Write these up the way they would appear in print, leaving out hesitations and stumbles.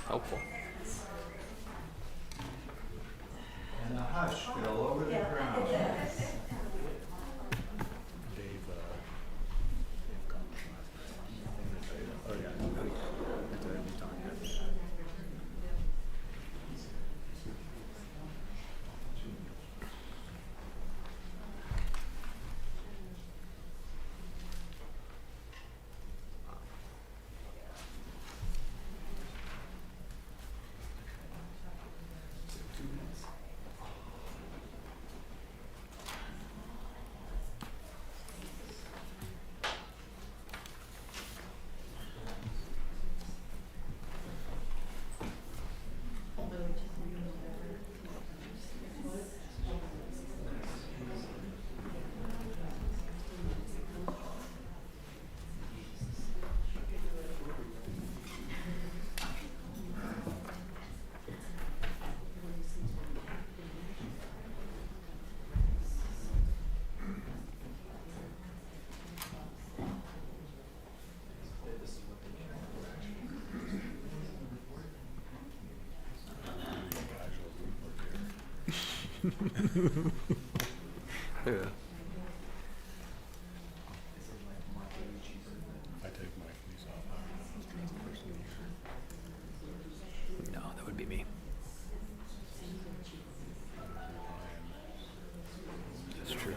Helpful. And the hush fell over the ground. Yeah. No, that would be me. That's true.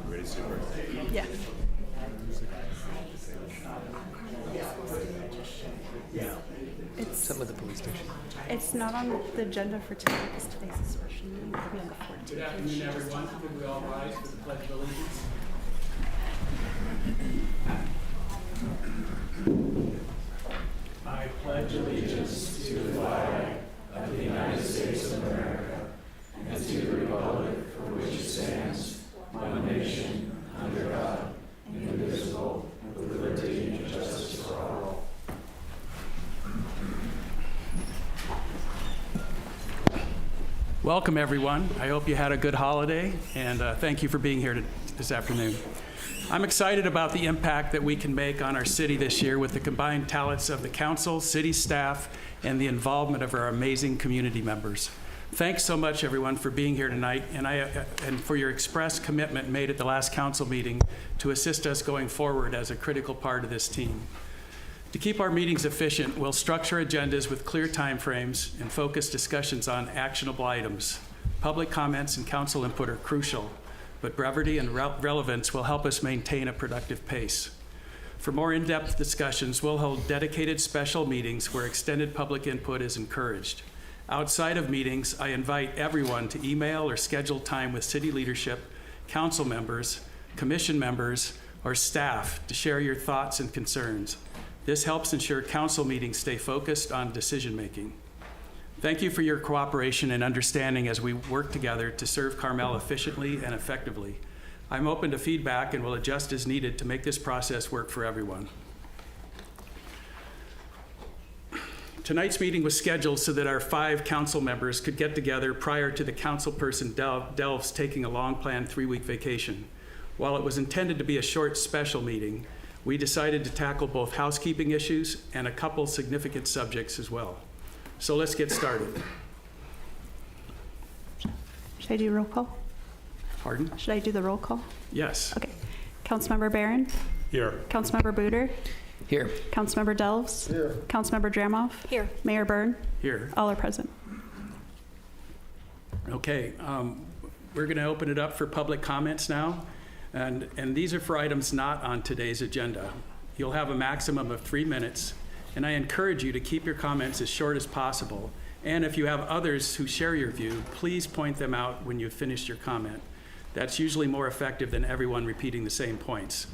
Ready, super? Yeah. Some of the police station. It's not on the agenda for today because today's a special meeting. It'll be on the 14th. Good afternoon, everyone. Could we all rise for the Pledge of Allegiance? I pledge allegiance to the flag of the United States of America and to the republic for which it stands, one nation, under God, indivisible, with liberty and justice for all. Welcome, everyone. I hope you had a good holiday, and thank you for being here this afternoon. I'm excited about the impact that we can make on our city this year with the combined talents of the council, city staff, and the involvement of our amazing community members. Thanks so much, everyone, for being here tonight, and for your express commitment made at the last council meeting to assist us going forward as a critical part of this team. To keep our meetings efficient, we'll structure agendas with clear timeframes and focus discussions on actionable items. Public comments and council input are crucial, but brevity and relevance will help us maintain a productive pace. For more in-depth discussions, we'll hold dedicated special meetings where extended public input is encouraged. Outside of meetings, I invite everyone to email or schedule time with city leadership, council members, commission members, or staff to share your thoughts and concerns. This helps ensure council meetings stay focused on decision-making. Thank you for your cooperation and understanding as we work together to serve Carmel efficiently and effectively. I'm open to feedback and will adjust as needed to make this process work for everyone. Tonight's meeting was scheduled so that our 5 council members could get together prior to the councilperson Delves taking a long-planned 3-week vacation. While it was intended to be a short special meeting, we decided to tackle both housekeeping issues and a couple significant subjects as well. So let's get started. Should I do roll call? Pardon? Should I do the roll call? Yes. Okay. Councilmember Barron? Here. Councilmember Booter? Here. Councilmember Delves? Here. Councilmember Dramoff? Here. Mayor Byrne? Here. All are present. Okay. We're going to open it up for public comments now. And these are for items not on today's agenda. You'll have a maximum of 3 minutes, and I encourage you to keep your comments as short as possible. And if you have others who share your view, please point them out when you've finished your comment. That's usually more effective than everyone repeating the same points.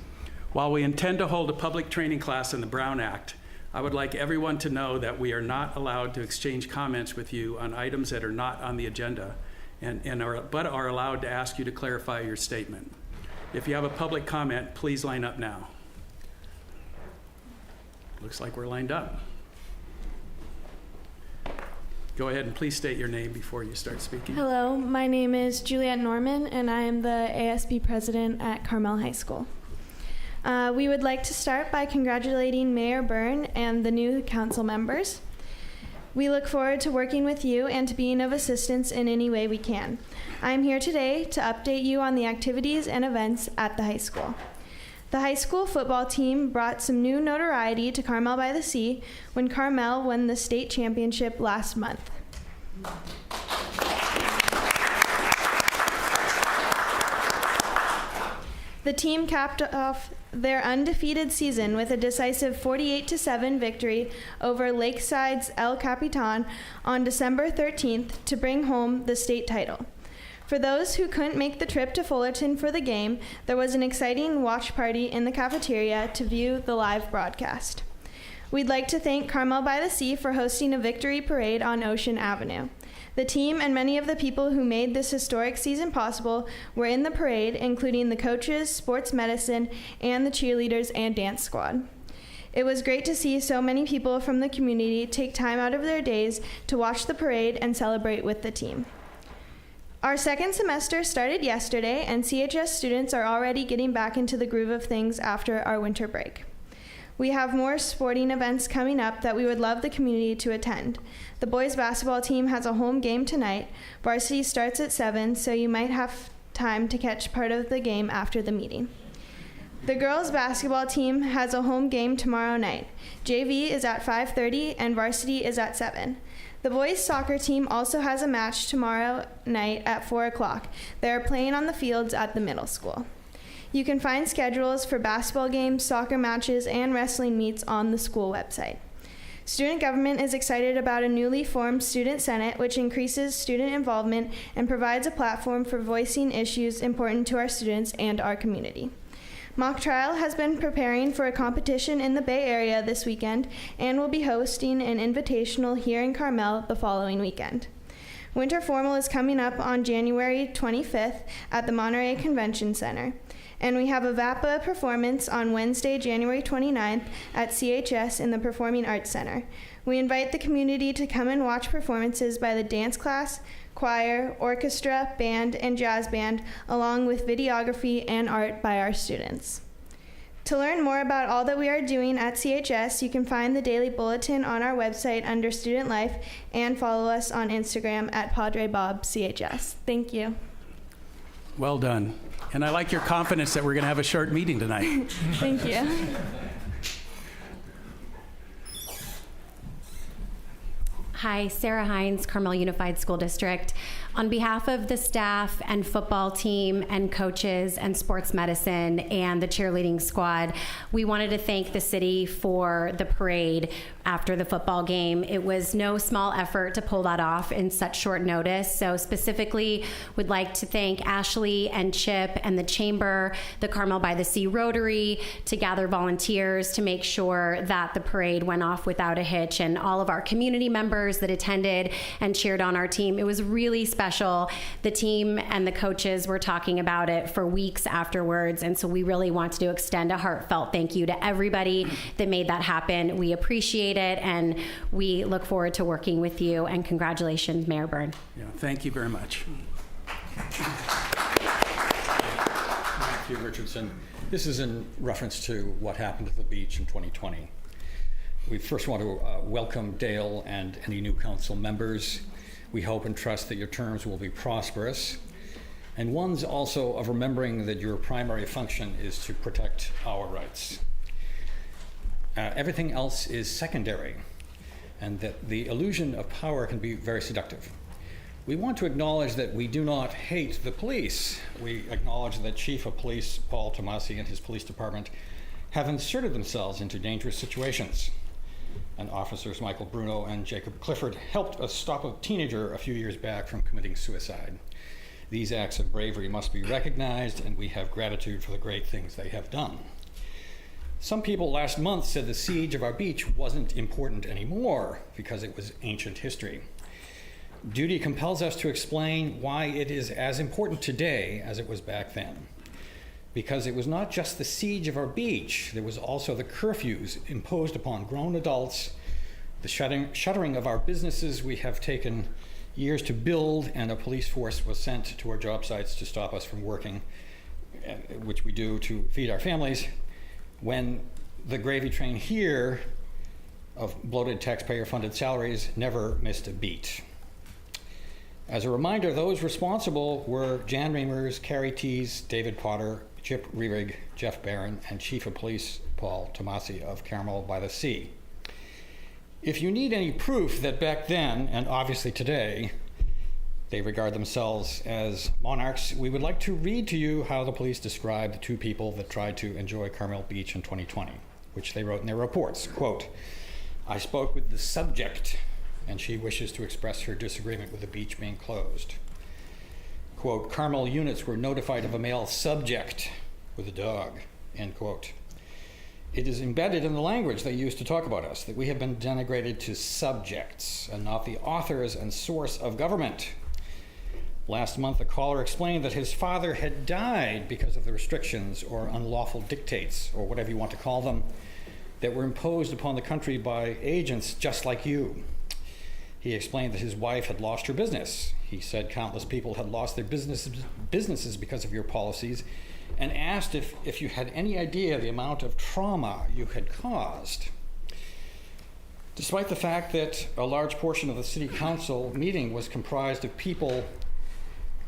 While we intend to hold a public training class on the Brown Act, I would like everyone to know that we are not allowed to exchange comments with you on items that are not on the agenda, but are allowed to ask you to clarify your statement. If you have a public comment, please line up now. Looks like we're lined up. Go ahead and please state your name before you start speaking. Hello, my name is Juliette Norman, and I am the ASB president at Carmel High School. We would like to start by congratulating Mayor Byrne and the new council members. We look forward to working with you and to being of assistance in any way we can. I am here today to update you on the activities and events at the high school. The high school football team brought some new notoriety to Carmel-by-the-Sea when Carmel won the state championship last month. The team capped off their undefeated season with a decisive 48-7 victory over Lakeside's El Capitan on December 13th to bring home the state title. For those who couldn't make the trip to Fullerton for the game, there was an exciting watch party in the cafeteria to view the live broadcast. We'd like to thank Carmel-by-the-Sea for hosting a victory parade on Ocean Avenue. The team and many of the people who made this historic season possible were in the parade, including the coaches, sports medicine, and the cheerleaders and dance squad. It was great to see so many people from the community take time out of their days to watch the parade and celebrate with the team. Our second semester started yesterday, and CHS students are already getting back into the groove of things after our winter break. We have more sporting events coming up that we would love the community to attend. The boys basketball team has a home game tonight. Varsity starts at 7, so you might have time to catch part of the game after the meeting. The girls basketball team has a home game tomorrow night. JV is at 5:30 and varsity is at 7. The boys soccer team also has a match tomorrow night at 4 o'clock. They are playing on the fields at the middle school. You can find schedules for basketball games, soccer matches, and wrestling meets on the school website. Student government is excited about a newly formed Student Senate, which increases student involvement and provides a platform for voicing issues important to our students and our community. Mock Trial has been preparing for a competition in the Bay Area this weekend and will be hosting an invitational here in Carmel the following weekend. Winter Formal is coming up on January 25th at the Monterey Convention Center. And we have a VAPA performance on Wednesday, January 29th at CHS in the Performing Arts Center. We invite the community to come and watch performances by the dance class, choir, orchestra, band, and jazz band, along with videography and art by our students. To learn more about all that we are doing at CHS, you can find the daily bulletin on our website under Student Life and follow us on Instagram at PadreBobCHS. Thank you. Well done. And I like your confidence that we're going to have a short meeting tonight. Thank you. Hi, Sarah Hines, Carmel Unified School District. On behalf of the staff and football team and coaches and sports medicine and the cheerleading squad, we wanted to thank the city for the parade after the football game. It was no small effort to pull that off in such short notice. So specifically, would like to thank Ashley and Chip and the Chamber, the Carmel-by-the-Sea Rotary, to gather volunteers to make sure that the parade went off without a hitch, and all of our community members that attended and cheered on our team. It was really special. The team and the coaches were talking about it for weeks afterwards, and so we really want to extend a heartfelt thank you to everybody that made that happen. We appreciate it, and we look forward to working with you, and congratulations, Mayor Byrne. Yeah, thank you very much. Matthew Richardson. This is in reference to what happened at the beach in 2020. We first want to welcome Dale and any new council members. We hope and trust that your terms will be prosperous, and ones also of remembering that your primary function is to protect our rights. Everything else is secondary, and that the illusion of power can be very seductive. We want to acknowledge that we do not hate the police. We acknowledge that Chief of Police Paul Tomasi and his police department have inserted themselves into dangerous situations. And officers Michael Bruno and Jacob Clifford helped us stop a teenager a few years back from committing suicide. These acts of bravery must be recognized, and we have gratitude for the great things they have done. Some people last month said the siege of our beach wasn't important anymore because it was ancient history. Duty compels us to explain why it is as important today as it was back then. Because it was not just the siege of our beach, there was also the curfews imposed upon grown adults The shuttering of our businesses we have taken years to build, and a police force was sent to our job sites to stop us from working, which we do to feed our families, when the gravy train here of bloated taxpayer-funded salaries never missed a beat. As a reminder, those responsible were Jan Reimers, Carrie Tees, David Potter, Chip Rerig, Jeff Barron, and Chief of Police Paul Tomasi of Carmel-by-the-Sea. If you need any proof that back then, and obviously today, they regard themselves as monarchs, we would like to read to you how the police described the two people that tried to enjoy Carmel Beach in 2020, which they wrote in their reports. Quote, "I spoke with the subject, and she wishes to express her disagreement with the beach being closed." Quote, "Carmel units were notified of a male subject with a dog," end quote. It is embedded in the language they use to talk about us, that we have been denigrated to subjects and not the authors and source of government. Last month, a caller explained that his father had died because of the restrictions or unlawful dictates, or whatever you want to call them, that were imposed upon the country by agents just like you. He explained that his wife had lost her business. He said countless people had lost their businesses because of your policies, and asked if you had any idea the amount of trauma you had caused. Despite the fact that a large portion of the city council meeting was comprised of people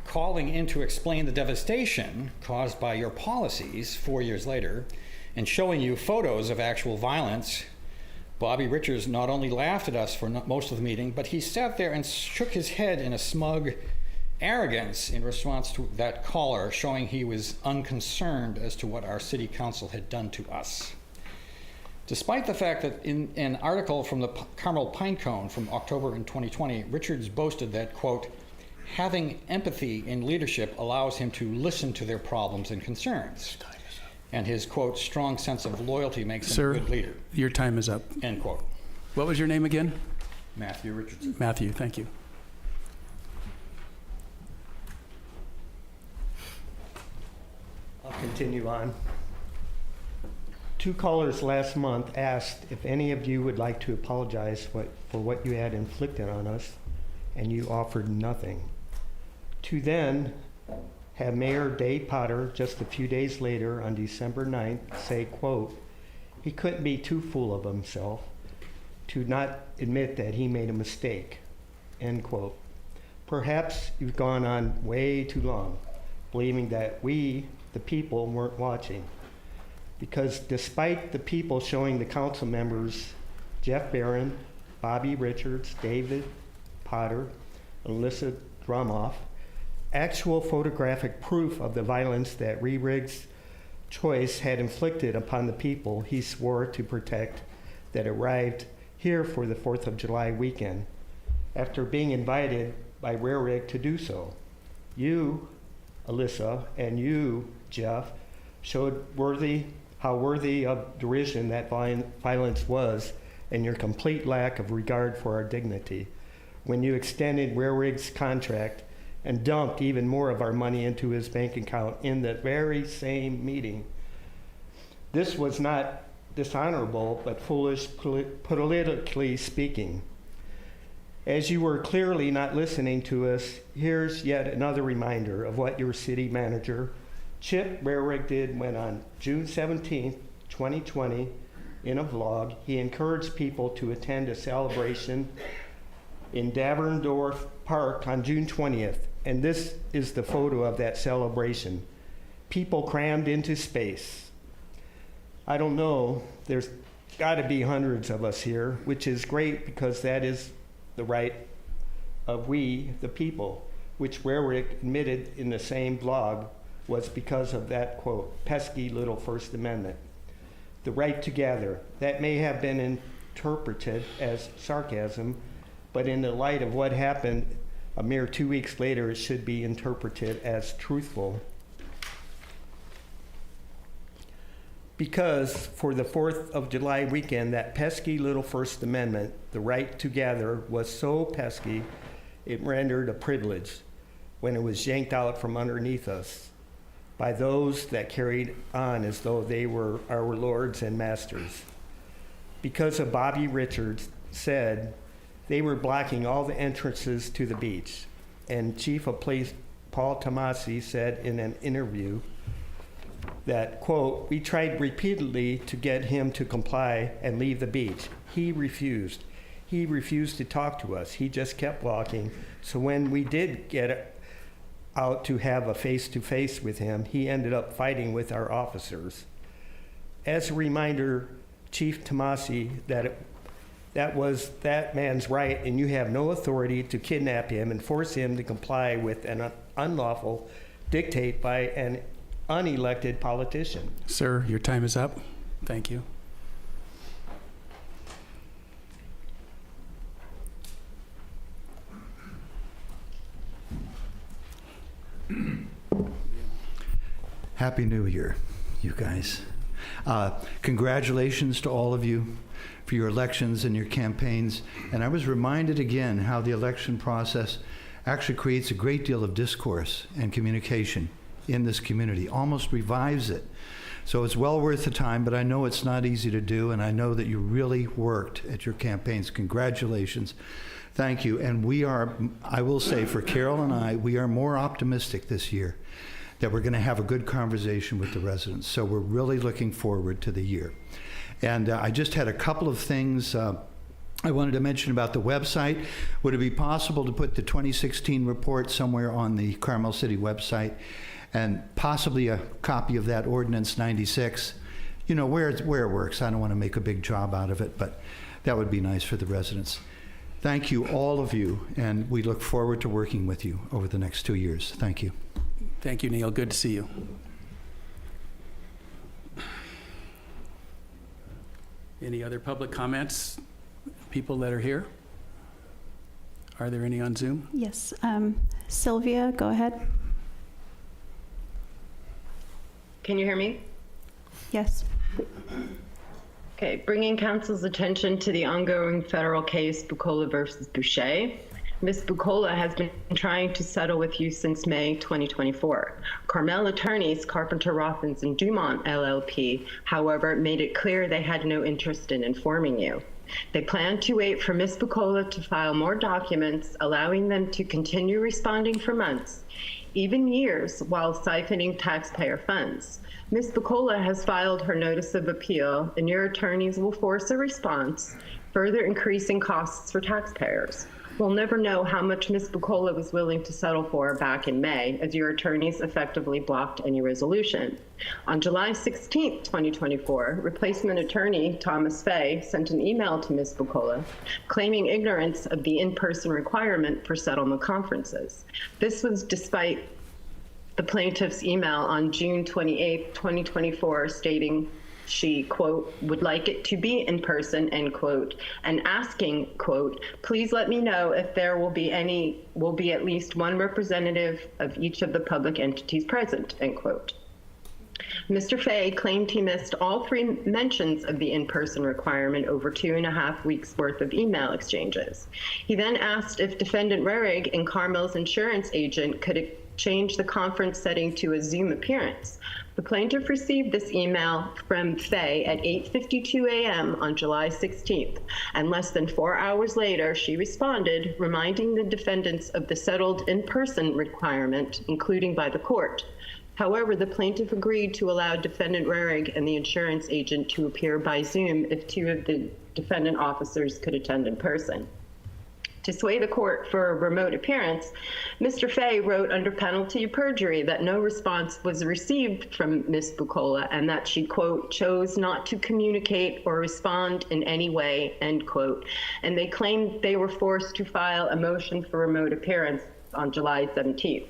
calling in to explain the devastation caused by your policies 4 years later, and showing you photos of actual violence, Bobby Richards not only laughed at us for most of the meeting, but he sat there and shook his head in a smug arrogance in response to that caller, showing he was unconcerned as to what our city council had done to us. Despite the fact that in an article from the Carmel Pinecone from October in 2020, Richards boasted that, quote, "having empathy in leadership allows him to listen to their problems and concerns. And his, quote, strong sense of loyalty makes him a good leader." Your time is up. End quote. What was your name again? Matthew Richardson. Matthew, thank you. I'll continue on. Two callers last month asked if any of you would like to apologize for what you had inflicted on us, and you offered nothing. To then have Mayor Dave Potter just a few days later on December 9th say, quote, he couldn't be too full of himself to not admit that he made a mistake, end quote. Perhaps you've gone on way too long, believing that we, the people, weren't watching. Because despite the people showing the council members, Jeff Barron, Bobby Richards, David Potter, Alyssa Drumoff, actual photographic proof of the violence that Reirig's choice had inflicted upon the people he swore to protect that arrived here for the 4th of July weekend after being invited by Reirig to do so. You, Alyssa, and you, Jeff, showed how worthy of derision that violence was, and your complete lack of regard for our dignity when you extended Reirig's contract and dumped even more of our money into his bank account in the very same meeting. This was not dishonorable, but foolish politically speaking. As you were clearly not listening to us, here's yet another reminder of what your city manager, Chip Reirig, did when on June 17th, 2020, in a vlog, he encouraged people to attend a celebration in Davrendorf Park on June 20th. And this is the photo of that celebration. People crammed into space. I don't know, there's got to be hundreds of us here, which is great because that is the right of we, the people, which Reirig admitted in the same vlog was because of that, quote, pesky little First Amendment. The right to gather. That may have been interpreted as sarcasm, but in the light of what happened a mere 2 weeks later, it should be interpreted as truthful. Because for the 4th of July weekend, that pesky little First Amendment, the right to gather, was so pesky, it rendered a privilege when it was yanked out from underneath us by those that carried on as though they were our lords and masters. Because of Bobby Richards, said they were blocking all the entrances to the beach. And Chief of Police Paul Tomasi said in an interview that, quote, "We tried repeatedly to get him to comply and leave the beach. He refused. He refused to talk to us. He just kept walking. So when we did get out to have a face-to-face with him, he ended up fighting with our officers." As a reminder, Chief Tomasi, that was that man's right, and you have no authority to kidnap him and force him to comply with an unlawful dictate by an unelected politician. Sir, your time is up. Thank you. Happy New Year, you guys. Congratulations to all of you for your elections and your campaigns. And I was reminded again how the election process actually creates a great deal of discourse and communication in this community, almost revives it. So it's well worth the time, but I know it's not easy to do, and I know that you really worked at your campaigns. Congratulations. Thank you. And we are, I will say, for Carol and I, we are more optimistic this year that we're going to have a good conversation with the residents. So we're really looking forward to the year. And I just had a couple of things I wanted to mention about the website. Would it be possible to put the 2016 report somewhere on the Carmel City website, and possibly a copy of that Ordinance 96? You know, where it works. I don't want to make a big job out of it, but that would be nice for the residents. Thank you, all of you, and we look forward to working with you over the next 2 years. Thank you. Thank you, Neil. Good to see you. Any other public comments? People that are here? Are there any on Zoom? Yes. Sylvia, go ahead. Can you hear me? Yes. Okay, bringing council's attention to the ongoing federal case Bucola versus Boucher. Ms. Bucola has been trying to settle with you since May 2024. Carmel attorneys Carpenter Rothins and Dumont LLP, however, made it clear they had no interest in informing you. They plan to wait for Ms. Bucola to file more documents, allowing them to continue responding for months, even years, while siphoning taxpayer funds. Ms. Bucola has filed her notice of appeal, and your attorneys will force a response, further increasing costs for taxpayers. We'll never know how much Ms. Bucola was willing to settle for back in May, as your attorneys effectively blocked any resolution. On July 16, 2024, replacement attorney Thomas Fay sent an email to Ms. Bucola claiming ignorance of the in-person requirement for settlement conferences. This was despite the plaintiff's email on June 28, 2024, stating she, quote, would like it to be in person, end quote, and asking, quote, please let me know if there will be at least one representative of each of the public entities present, end quote. Mr. Fay claimed he missed all 3 mentions of the in-person requirement over 2.5 weeks worth of email exchanges. He then asked if defendant Rerig and Carmel's insurance agent could change the conference setting to a Zoom appearance. The plaintiff received this email from Fay at 8:52 a.m. on July 16th, and less than 4 hours later, she responded, reminding the defendants of the settled in-person requirement, including by the court. However, the plaintiff agreed to allow defendant Rerig and the insurance agent to appear by Zoom if 2 of the defendant officers could attend in person. To sway the court for a remote appearance, Mr. Fay wrote under penalty of perjury that no response was received from Ms. Bucola and that she, quote, chose not to communicate or respond in any way, end quote. And they claimed they were forced to file a motion for remote appearance on July 17th.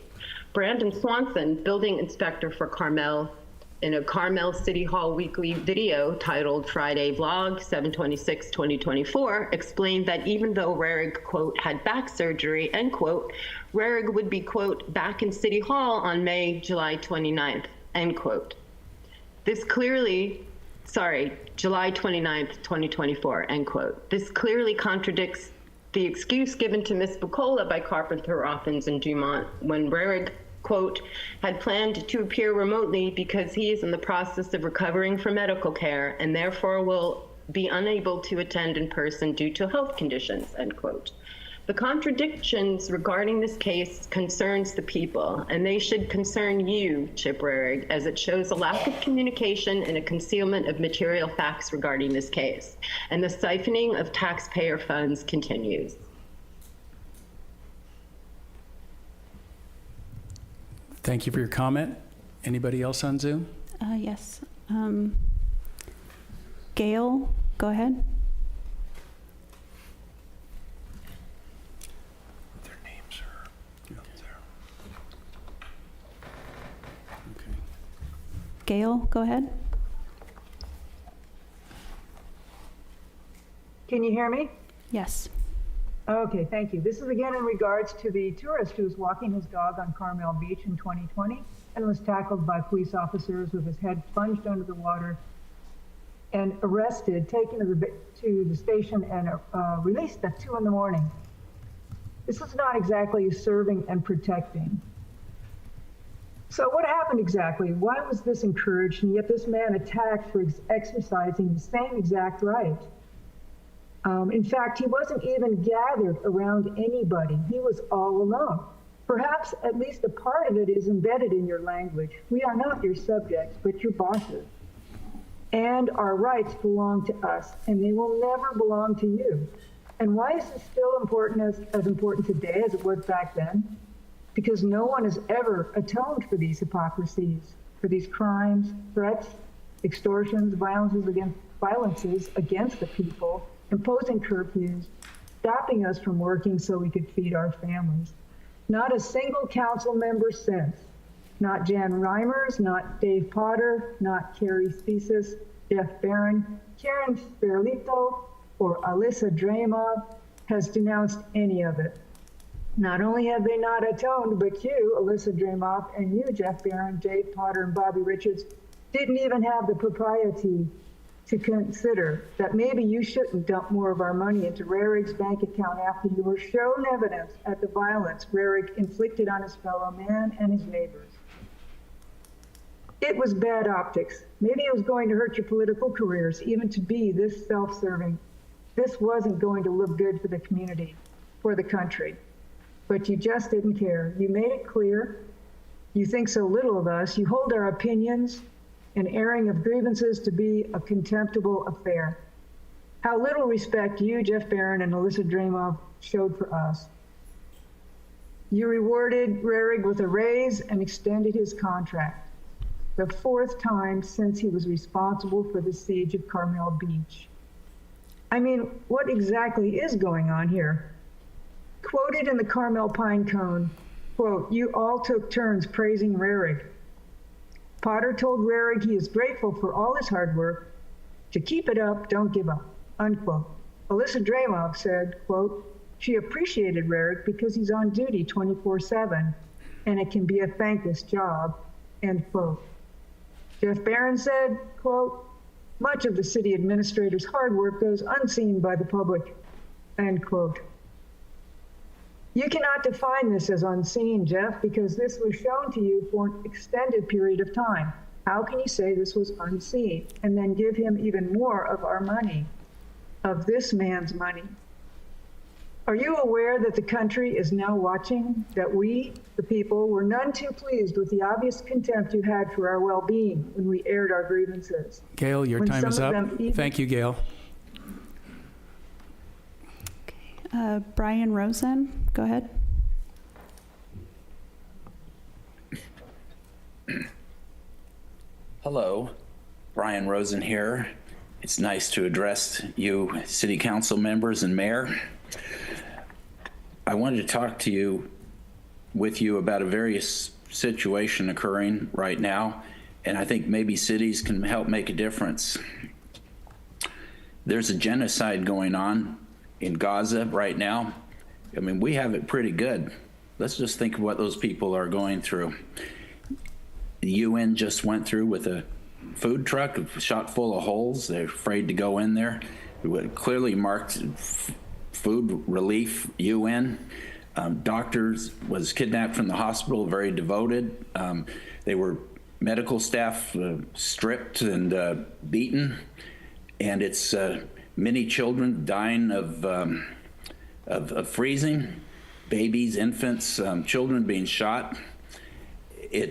Brandon Swanson, building inspector for Carmel, in a Carmel City Hall weekly video titled Friday Vlog 7/26/2024, explained that even though Rerig, quote, had back surgery, end quote, Rerig would be, quote, back in City Hall on July 29th, end quote. July 29th, 2024, end quote. This clearly contradicts the excuse given to Ms. Bucola by Carpenter, Rothins, and Dumont when Rerig, quote, had planned to appear remotely because he is in the process of recovering from medical care and therefore will be unable to attend in person due to health conditions, end quote. The contradictions regarding this case concerns the people, and they should concern you, Chip Rarig, as it shows a lack of communication and a concealment of material facts regarding this case, and the siphoning of taxpayer funds continues. Thank you for your comment. Anybody else on Zoom? Yes. Gail, go ahead. Their names are up there. Okay. Gail, go ahead. Can you hear me? Yes. Okay, thank you. This is again in regards to the tourist who was walking his dog on Carmel Beach in 2020 and was tackled by police officers with his head plunged under the water and arrested, taken to the station and released at 2 in the morning. This is not exactly serving and protecting. So what happened exactly? Why was this encouraged and yet this man attacked for exercising the same exact right? In fact, he wasn't even gathered around anybody. He was all alone. Perhaps at least a part of it is embedded in your language. We are not your subjects, but your bosses. And our rights belong to us, and they will never belong to you. And why is this still important as important today as it was back then? Because no one has ever atoned for these hypocrisies, for these crimes, threats, extortions, violences against the people, imposing curfews, stopping us from working so we could feed our families. Not a single council member since. Not Jan Reimers, not Dave Potter, not Carrie Spesis, Jeff Barron, Karen Sperlito, or Alyssa Draymov has denounced any of it. Not only have they not atoned, but you, Alyssa Draymov, and you, Jeff Barron, Dave Potter, and Bobby Richards, didn't even have the propriety to consider that maybe you shouldn't dump more of our money into Rarig's bank account after you were shown evidence at the violence Rarig inflicted on his fellow man and his neighbors. It was bad optics. Maybe it was going to hurt your political careers, even to be this self-serving. This wasn't going to look good for the community, for the country. But you just didn't care. You made it clear. You think so little of us. You hold our opinions and airing of grievances to be a contemptible affair. How little respect you, Jeff Barron, and Alyssa Draymov showed for us. You rewarded Rarig with a raise and extended his contract, the 4th time since he was responsible for the siege of Carmel Beach. I mean, what exactly is going on here? Quoted in the Carmel Pine Cone, quote, "You all took turns praising Rarig. Potter told Rarig he is grateful for all his hard work. To keep it up, don't give up," unquote. Alyssa Draymov said, quote, "She appreciated Rarig because he's on duty 24/7, and it can be a thankless job," end quote. Jeff Barron said, quote, "Much of the city administrator's hard work goes unseen by the public," end quote. You cannot define this as unseen, Jeff, because this was shown to you for an extended period of time. How can you say this was unseen and then give him even more of our money, of this man's money? Are you aware that the country is now watching, that we, the people, were none too pleased with the obvious contempt you had for our well-being when we aired our grievances? Gail, your time is up. Thank you, Gail. Brian Rosen, go ahead. Hello, Brian Rosen here. It's nice to address you, City Council members and Mayor. I wanted to talk to you, with you about a various situation occurring right now, and I think maybe cities can help make a difference. There's a genocide going on in Gaza right now. I mean, we have it pretty good. Let's just think of what those people are going through. The UN just went through with a food truck shot full of holes. They're afraid to go in there. It clearly marked food relief UN. Doctors was kidnapped from the hospital, very devoted. They were medical staff stripped and beaten. and it's many children dying of freezing, babies, infants, children being shot.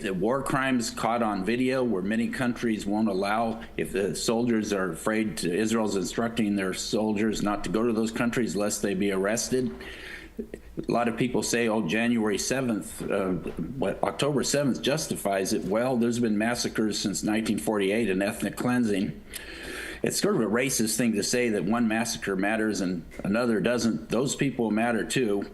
War crimes caught on video where many countries won't allow, if the soldiers are afraid Israel's instructing their soldiers not to go to those countries lest they be arrested. A lot of people say, oh, January 7th, October 7th justifies it. Well, there's been massacres since 1948 and ethnic cleansing. It's sort of a racist thing to say that one massacre matters and another doesn't. Those people matter too.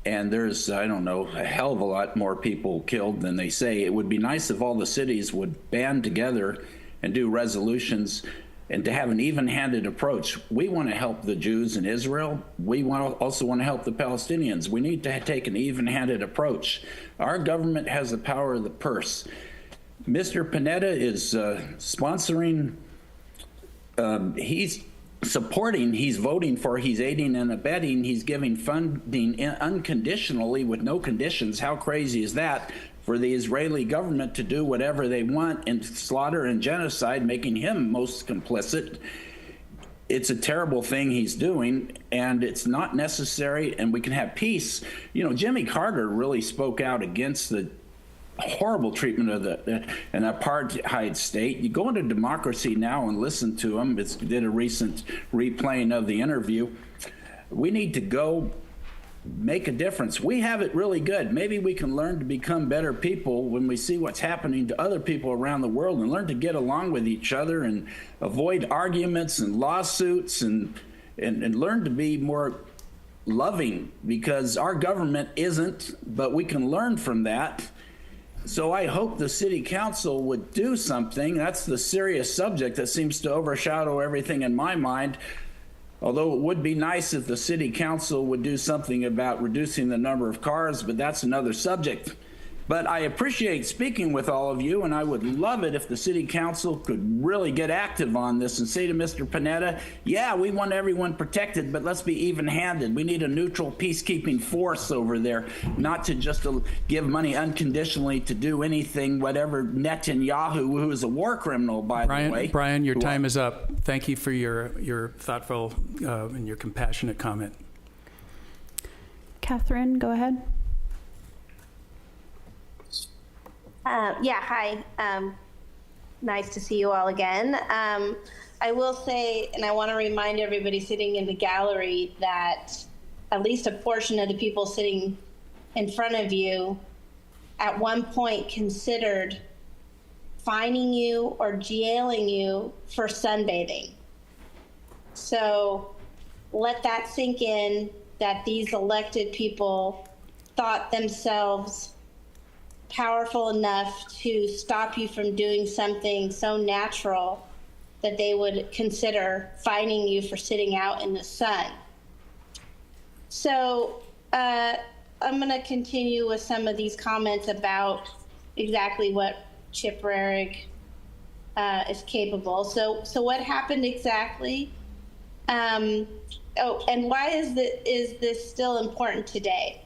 And there's, I don't know, a hell of a lot more people killed than they say. It would be nice if all the cities would band together and do resolutions and to have an even-handed approach. We want to help the Jews in Israel. We also want to help the Palestinians. We need to take an even-handed approach. Our government has the power of the purse. Mr. Panetta is sponsoring, he's supporting, he's voting for, he's aiding and abetting, he's giving funding unconditionally with no conditions. How crazy is that? For the Israeli government to do whatever they want in slaughter and genocide, making him most complicit. It's a terrible thing he's doing, and it's not necessary, and we can have peace. You know, Jimmy Carter really spoke out against the horrible treatment of an apartheid state. You go into democracy now and listen to him. Did a recent replaying of the interview. We need to go make a difference. We have it really good. Maybe we can learn to become better people when we see what's happening to other people around the world and learn to get along with each other and avoid arguments and lawsuits and learn to be more loving, because our government isn't, but we can learn from that. So I hope the city council would do something. That's the serious subject that seems to overshadow everything in my mind. Although it would be nice if the city council would do something about reducing the number of cars, but that's another subject. But I appreciate speaking with all of you, and I would love it if the city council could really get active on this and say to Mr. Panetta, yeah, we want everyone protected, but let's be even-handed. We need a neutral peacekeeping force over there, not to just give money unconditionally to do anything, whatever Netanyahu, who is a war criminal, by the way. Brian, your time is up. Thank you for your thoughtful and your compassionate comment. Catherine, go ahead. Yeah, hi. Nice to see you all again. I will say, and I want to remind everybody sitting in the gallery that at least a portion of the people sitting in front of you at one point considered fining you or jailing you for sunbathing. So let that sink in, that these elected people thought themselves powerful enough to stop you from doing something so natural that they would consider fining you for sitting out in the sun. So I'm going to continue with some of these comments about exactly what Chip Rarig is capable. So what happened exactly? And why is this still important today,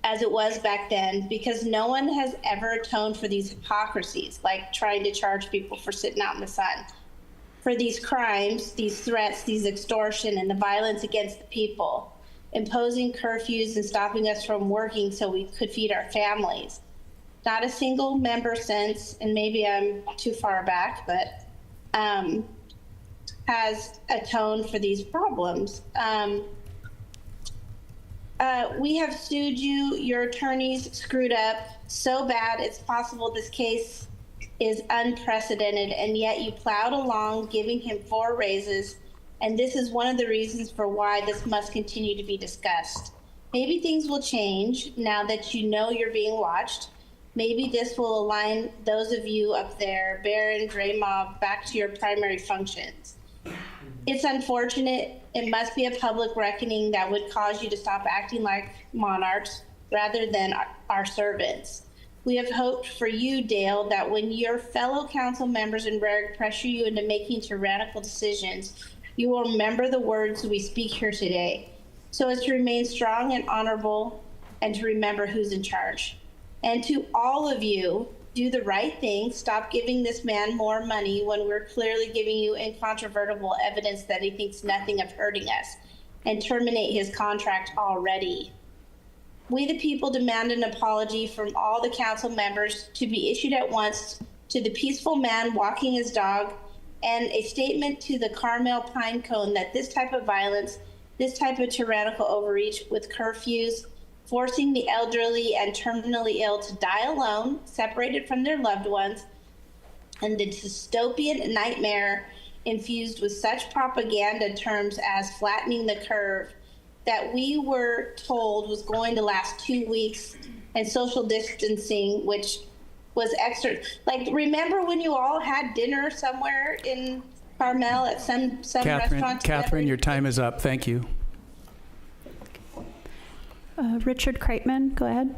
as it was back then? Because no one has ever atoned for these hypocrisies, like trying to charge people for sitting out in the sun, for these crimes, these threats, these extortion, and the violence against the people, imposing curfews and stopping us from working so we could feed our families. Not a single member since, and maybe I'm too far back, but has atoned for these problems. We have sued you. Your attorneys screwed up so bad it's possible this case is unprecedented, and yet you plowed along, giving him 4 raises, and this is one of the reasons for why this must continue to be discussed. Maybe things will change now that you know you're being watched. Maybe this will align those of you up there, Barron, Draymond, back to your primary functions. It's unfortunate. It must be a public reckoning that would cause you to stop acting like monarchs rather than our servants. We have hoped for you, Dale, that when your fellow council members in Rarick pressure you into making tyrannical decisions, you will remember the words we speak here today, so as to remain strong and honorable and to remember who's in charge. And to all of you Do the right thing. Stop giving this man more money when we're clearly giving you incontrovertible evidence that he thinks nothing of hurting us, and terminate his contract already. We, the people, demand an apology from all the council members to be issued at once to the peaceful man walking his dog, and a statement to the Carmel Pine Cone that this type of violence, this type of tyrannical overreach with curfews, forcing the elderly and terminally ill to die alone, separated from their loved ones, and the dystopian nightmare infused with such propaganda terms as flattening the curve that we were told was going to last 2 weeks, and social distancing, which was extra. Like, remember when you all had dinner somewhere in Carmel at some restaurant? Catherine, your time is up. Thank you. Richard Kreitman, go ahead.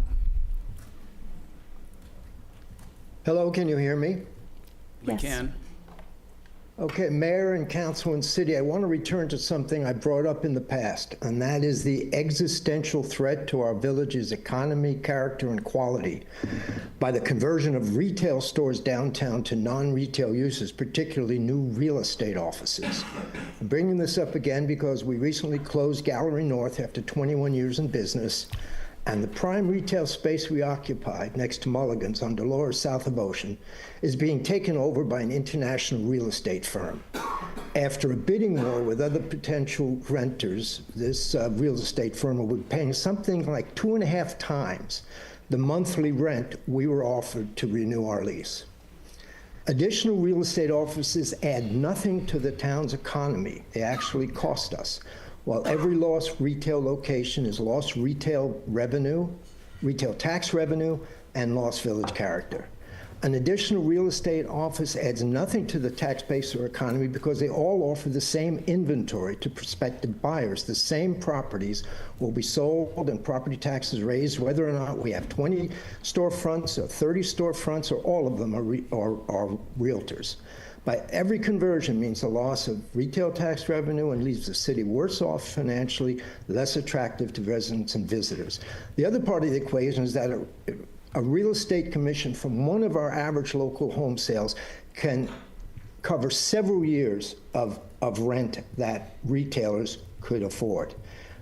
Hello, can you hear me? We can. Okay, Mayor and Council and City, I want to return to something I brought up in the past, and that is the existential threat to our village's economy, character, and quality by the conversion of retail stores downtown to non-retail uses, particularly new real estate offices. I'm bringing this up again because we recently closed Gallery North after 21 years in business, and the prime retail space we occupied next to Mulligan's on Dolores, south of Ocean, is being taken over by an international real estate firm. After a bidding war with other potential renters, this real estate firm will be paying something like 2.5 times the monthly rent we were offered to renew our lease. Additional real estate offices add nothing to the town's economy. They actually cost us. While every lost retail location is lost retail revenue, retail tax revenue, and lost village character. An additional real estate office adds nothing to the tax base or economy because they all offer the same inventory to prospective buyers. The same properties will be sold and property taxes raised whether or not we have 20 storefronts or 30 storefronts or all of them are realtors. By every conversion means the loss of retail tax revenue and leaves the city worse off financially, less attractive to residents and visitors. The other part of the equation is that a real estate commission from one of our average local home sales can cover several years of rent that retailers could afford.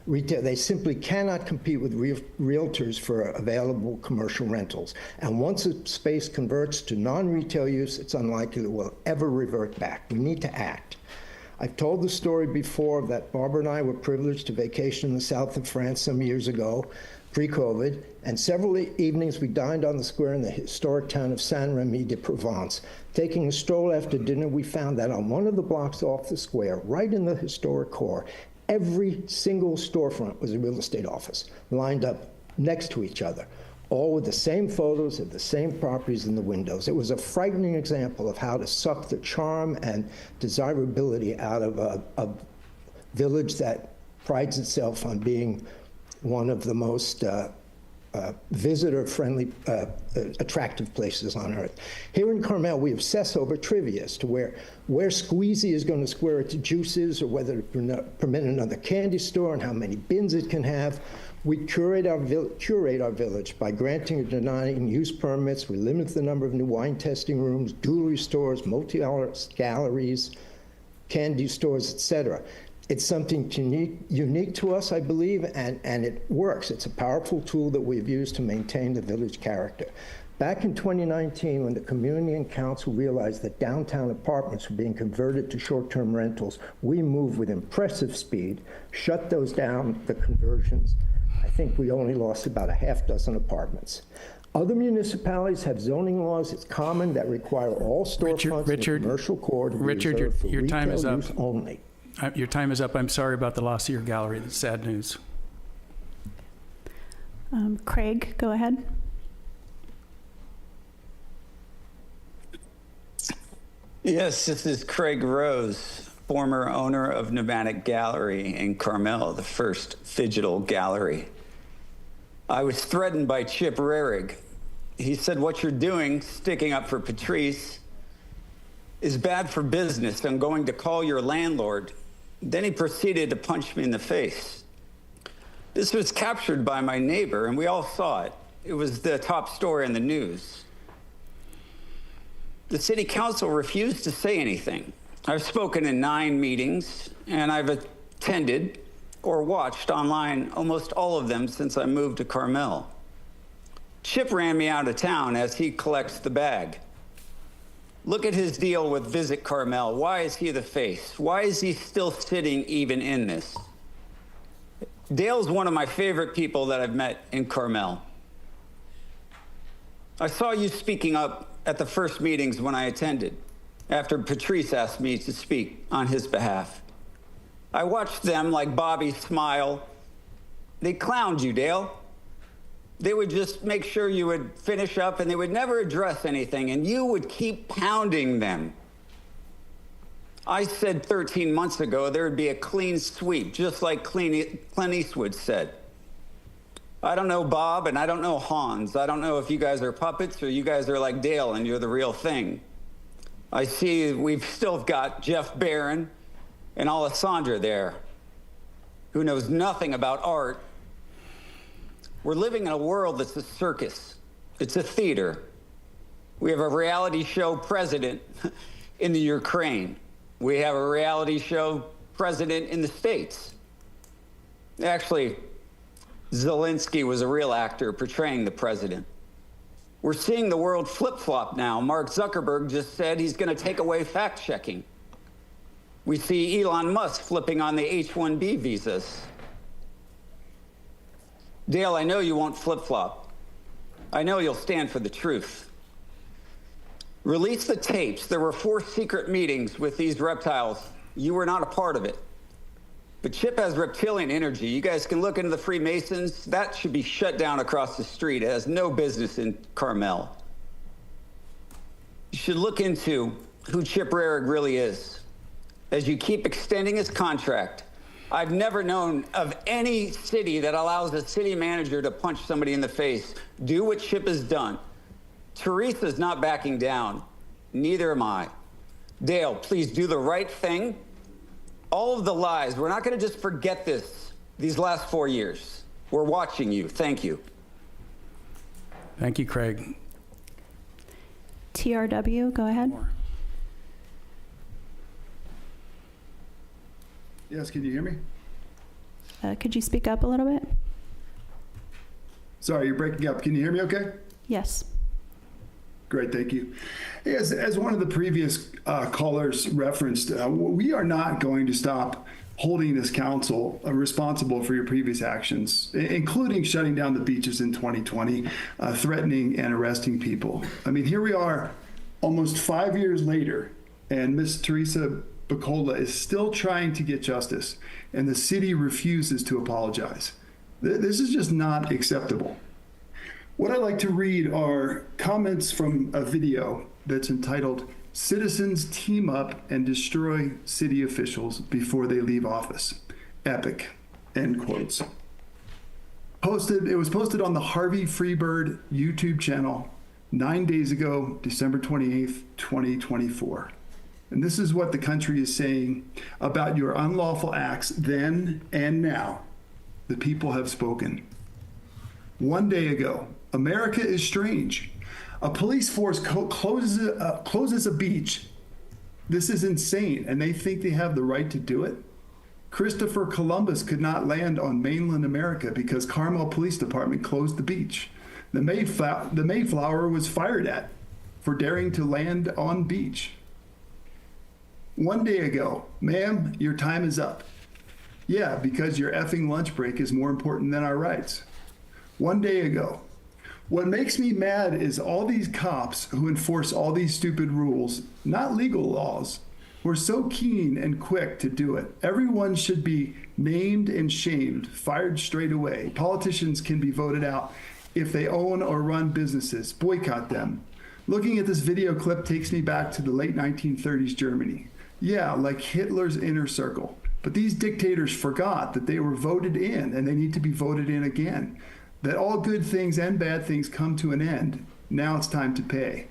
They simply cannot compete with realtors for available commercial rentals. And once a space converts to non-retail use, it's unlikely it will ever revert back. We need to act. I've told the story before that Barbara and I were privileged to vacation in the south of France some years ago, pre-COVID, and several evenings we dined on the square in the historic town of Saint-Rémy-de-Provence. Taking a stroll after dinner, we found that on one of the blocks off the square, right in the historic core, every single storefront was a real estate office, lined up next to each other, all with the same photos of the same properties in the windows. It was a frightening example of how to suck the charm and desirability out of a village that prides itself on being one of the most visitor-friendly, attractive places on earth. Here in Carmel, we obsess over trivia as to where Squeezy is going to square its juices or whether to permit another candy store and how many bins it can have. We curate our village by granting or denying use permits. We limit the number of new wine testing rooms, jewelry stores, multi-art galleries, candy stores, etc. It's something unique to us, I believe, and it works. It's a powerful tool that we've used to maintain the village character. Back in 2019, when the community and council realized that downtown apartments were being converted to short-term rentals, we moved with impressive speed, shut those down, the conversions. I think we only lost about a half dozen apartments. Other municipalities have zoning laws, it's common, that require all storefronts in the commercial core to be reserved for your time is retail up. use only. Your time is up. I'm sorry about the loss of your gallery. That's sad news. Craig, go ahead. Yes, this is Craig Rose, former owner of Pneumatic Gallery in Carmel, the first digital gallery. I was threatened by Chip Rarig. He said, "What you're doing, sticking up for Patrice, is bad for business. I'm going to call your landlord." Then he proceeded to punch me in the face. This was captured by my neighbor, and we all saw it. It was the top story in the news. the city council refused to say anything. I've spoken in 9 meetings, and I've attended or watched online almost all of them since I moved to Carmel. Chip ran me out of town as he collects the bag. Look at his deal with Visit Carmel. Why is he the face? Why is he still sitting even in this? Dale's one of my favorite people that I've met in Carmel. I saw you speaking up at the first meetings when I attended, after Patrice asked me to speak on his behalf. I watched them like Bobby smile. They clowned you, Dale. They would just make sure you would finish up and they would never address anything, and you would keep pounding them. I said 13 months ago there would be a clean sweep, just like Clint Eastwood said. I don't know Bob and I don't know Hans. I don't know if you guys are puppets or you guys are like Dale and you're the real thing. I see we've still got Jeff Barron and Alessandra there, who knows nothing about art. We're living in a world that's a circus. It's a theater. We have a reality show president in the Ukraine. We have a reality show president in the States. Actually, Zelensky was a real actor portraying the president. We're seeing the world flip-flop now. Mark Zuckerberg just said he's going to take away fact-checking. We see Elon Musk flipping on the H-1B visas. Dale, I know you won't flip-flop. I know you'll stand for the truth. Release the tapes. There were 4 secret meetings with these reptiles. You were not a part of it. But Chip has reptilian energy. You guys can look into the Freemasons. That should be shut down across the street. It has no business in Carmel. You should look into who Chip Rarig really is. As you keep extending his contract, I've never known of any city that allows a city manager to punch somebody in the face. Do what Chip has done. Teresa's not backing down. Neither am I. Dale, please do the right thing. All of the lies, we're not going to just forget these last 4 years. We're watching you. Thank you. Thank you, Craig. TRW, go ahead. Yes, can you hear me? Could you speak up a little bit? Sorry, you're breaking up. Can you hear me okay? Yes. Great, thank you. As one of the previous callers referenced, we are not going to stop holding this council responsible for your previous actions, including shutting down the beaches in 2020, threatening and arresting people. I mean, here we are almost 5 years later, and Ms. Teresa Bacola is still trying to get justice, and the city refuses to apologize. This is just not acceptable. What I'd like to read are comments from a video that's entitled, "Citizens Team Up and Destroy City Officials Before They Leave Office. Epic," end quotes. It was posted on the Harvey Freebird YouTube channel 9 days ago, December 28th, 2024. And this is what the country is saying about your unlawful acts then and now. The people have spoken. 1 day ago, America is strange. A police force closes a beach. This is insane, and they think they have the right to do it? Christopher Columbus could not land on mainland America because Carmel Police Department closed the beach. The Mayflower was fired at for daring to land on beach. 1 day ago, "Ma'am, your time is up." Yeah, because your effing lunch break is more important than our rights. 1 day ago, "What makes me mad is all these cops who enforce all these stupid rules, not legal laws, who are so keen and quick to do it. Everyone should be named and shamed, fired straight away. Politicians can be voted out if they own or run businesses. Boycott them." Looking at this video clip takes me back to the late 1930s Germany. Yeah, like Hitler's inner circle. But these dictators forgot that they were voted in and they need to be voted in again. That all good things and bad things come to an end. Now it's time to pay.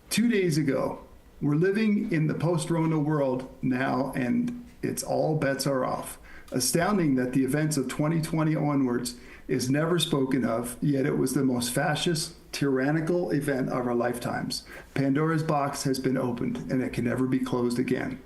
2 days ago, we're living in the post-Rona world now, and it's all bets are off. Astounding that the events of 2020 onwards is never spoken of, yet it was the most fascist, tyrannical event of our lifetimes. Pandora's box has been opened, and it can never be closed again.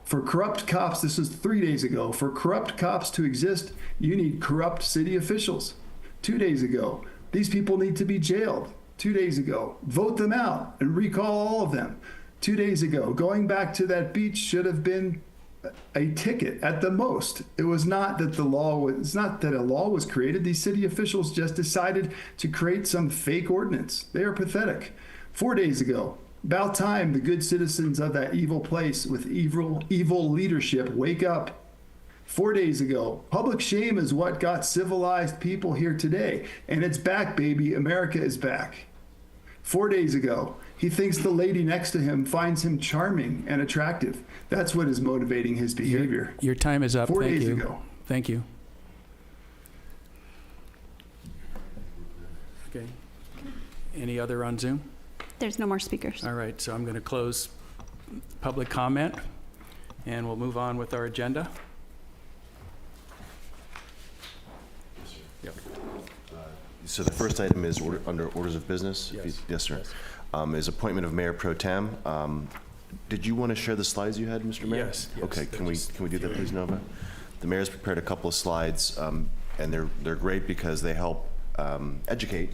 For corrupt cops, this was 3 days ago, for corrupt cops to exist, you need corrupt city officials. 2 days ago, these people need to be jailed. 2 days ago, vote them out and recall all of them. 2 days ago, going back to that beach should have been a ticket at the most. It was not that a law was created. These city officials just decided to create some fake ordinance. They are pathetic. 4 days ago, about time the good citizens of that evil place with evil leadership wake up. 4 days ago, public shame is what got civilized people here today. And it's back, baby. America is back. 4 days ago, he thinks the lady next to him finds him charming and attractive. That's what is motivating his behavior. Your time is up. 4 Thank days you. ago. Thank you. Okay. Any other on Zoom? There's no more speakers. All right, so I'm going to close public comment, and we'll move on with our agenda. Yep. So the first item is under orders of business? Yes. Yes, sir. Is appointment of Mayor Pro Tem. Did you want to share the slides you had, Mr. Mayor? Yes. Okay, can we do that, please, Nova? The mayor's prepared a couple of slides, and they're great because they help educate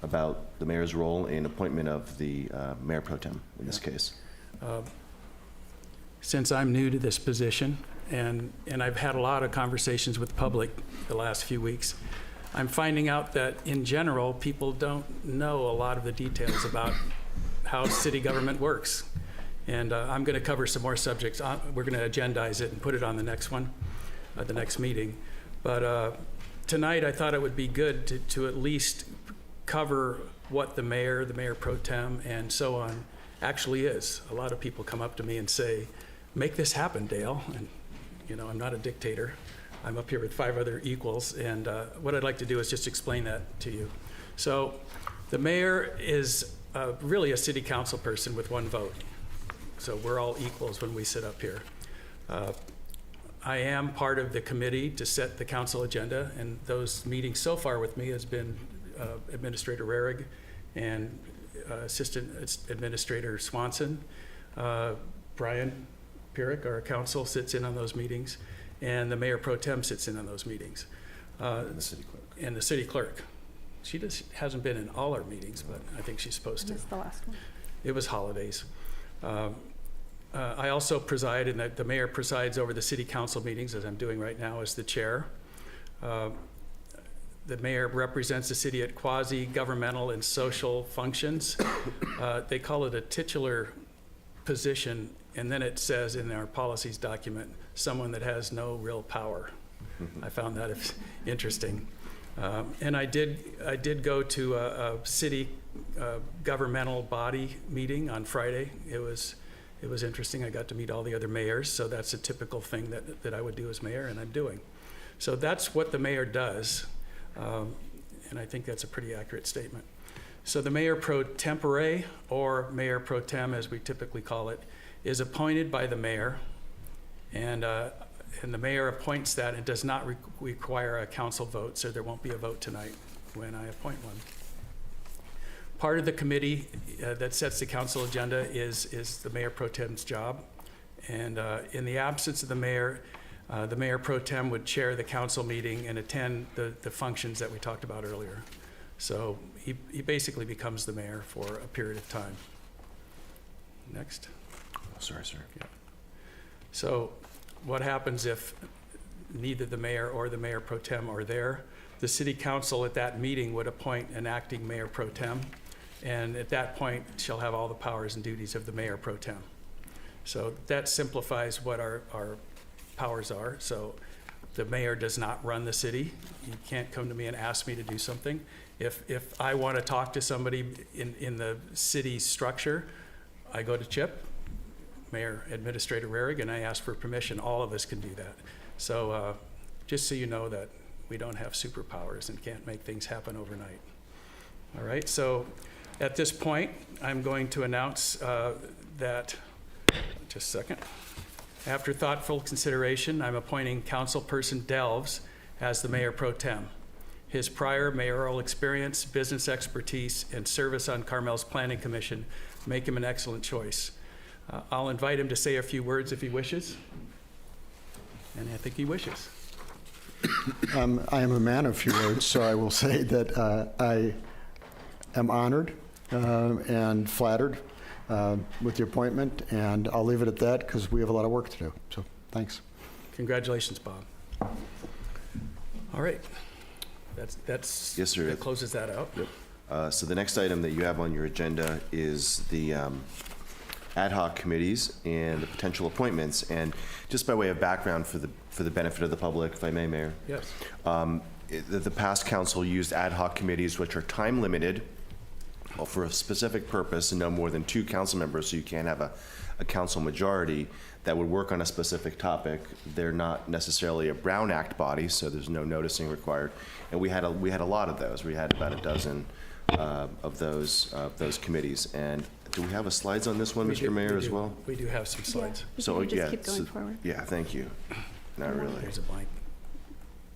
about the mayor's role in appointment of the Mayor Pro Tem in this case. Since I'm new to this position, and I've had a lot of conversations with the public the last few weeks, I'm finding out that in general, people don't know a lot of the details about how city government works. And I'm going to cover some more subjects. We're going to agendize it and put it on the next one, the next meeting. But tonight, I thought it would be good to at least cover what the mayor pro tem, and so on actually is. A lot of people come up to me and say, make this happen, Dale. And, you know, I'm not a dictator. I'm up here with 5 other equals, and what I'd like to do is just explain that to you. So the mayor is really a city council person with 1 vote. So we're all equals when we sit up here. I am part of the committee to set the council agenda, and those meetings so far with me has been Administrator Rarig and Assistant Administrator Swanson. Brian Pierrick, our council, sits in on those meetings, and the Mayor Pro Tem sits in on those meetings. And the city clerk. And the city clerk. She hasn't been in all our meetings, but I think she's supposed to. This is the last one. It was holidays. I also preside, and the mayor presides over the city council meetings, as I'm doing right now as the chair. The mayor represents the city at quasi-governmental and social functions. They call it a titular position, and then it says in our policies document, someone that has no real power. I found that interesting. And I did go to a city governmental body meeting on Friday. It was interesting. I got to meet all the other mayors, so that's a typical thing that I would do as mayor, and I'm doing. So that's what the mayor does, and I think that's a pretty accurate statement. So the mayor pro tempore, or mayor pro tem as we typically call it, is appointed by the mayor, and the mayor appoints that. It does not require a council vote, so there won't be a vote tonight when I appoint one. Part of the committee that sets the council agenda is the mayor pro tem's job, and in the absence of the mayor pro tem would chair the council meeting and attend the functions that we talked about earlier. So he basically becomes the mayor for a period of time. Next. Oh, sorry, sir. Yeah. So what happens if neither the mayor or the mayor pro tem are there? The city council at that meeting would appoint an acting mayor pro tem, and at that point shall have all the powers and duties of the mayor pro tem. So that simplifies what our powers are. So the mayor does not run the city. You can't come to me and ask me to do something. If I want to talk to somebody in the city structure, I go to Chip, Mayor Administrator Rarig, and I ask for permission. All of us can do that. So just so you know that we don't have superpowers and can't make things happen overnight. All right, so at this point, I'm going to announce that, just a second. After thoughtful consideration, I'm appointing Councilperson Delves as the Mayor Pro Tem. His prior mayoral experience, business expertise, and service on Carmel's Planning Commission make him an excellent choice. I'll invite him to say a few words if he wishes. And I think he wishes. I am a man of few words, so I will say that I am honored and flattered with the appointment, and I'll leave it at that because we have a lot of work to do. So thanks. Congratulations, Bob. All right. That's Yes, sir. That closes that out. Yep. So the next item that you have on your agenda is the ad hoc committees and the potential appointments. And just by way of background for the benefit of the public, if I may, Mayor. Yes. The past council used ad hoc committees which are time limited for a specific purpose and no more than 2 council members, so you can't have a council majority that would work on a specific topic. They're not necessarily a Brown Act body, so there's no noticing required. And we had a lot of those. We had about a dozen of those committees. And do we have slides on this one, Mr. Mayor, as well? We do have some slides. So just keep going forward. Yeah, thank you. Not really. There's a blank.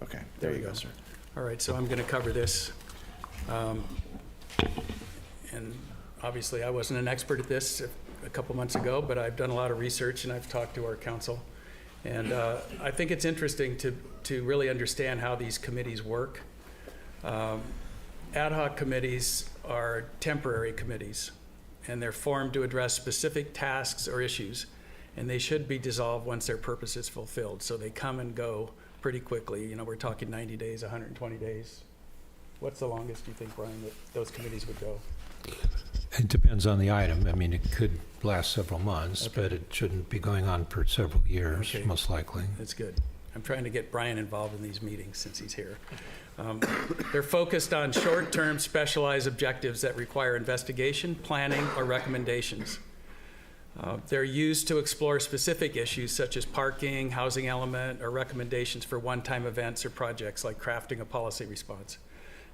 Okay, there you go, sir. All right, so I'm going to cover this. And obviously, I wasn't an expert at this a couple months ago, but I've done a lot of research and I've talked to our council. And I think it's interesting to really understand how these committees work. Ad hoc committees are temporary committees, and they're formed to address specific tasks or issues, and they should be dissolved once their purpose is fulfilled. So they come and go pretty quickly. You know, we're talking 90 days, 120 days. What's the longest you think, Brian, that those committees would go? It depends on the item. I mean, it could last several months, but it shouldn't be going on for several years, most likely. That's good. I'm trying to get Brian involved in these meetings since he's here. They're focused on short-term specialized objectives that require investigation, planning, or recommendations. They're used to explore specific issues such as parking, housing element, or recommendations for one-time events or projects like crafting a policy response.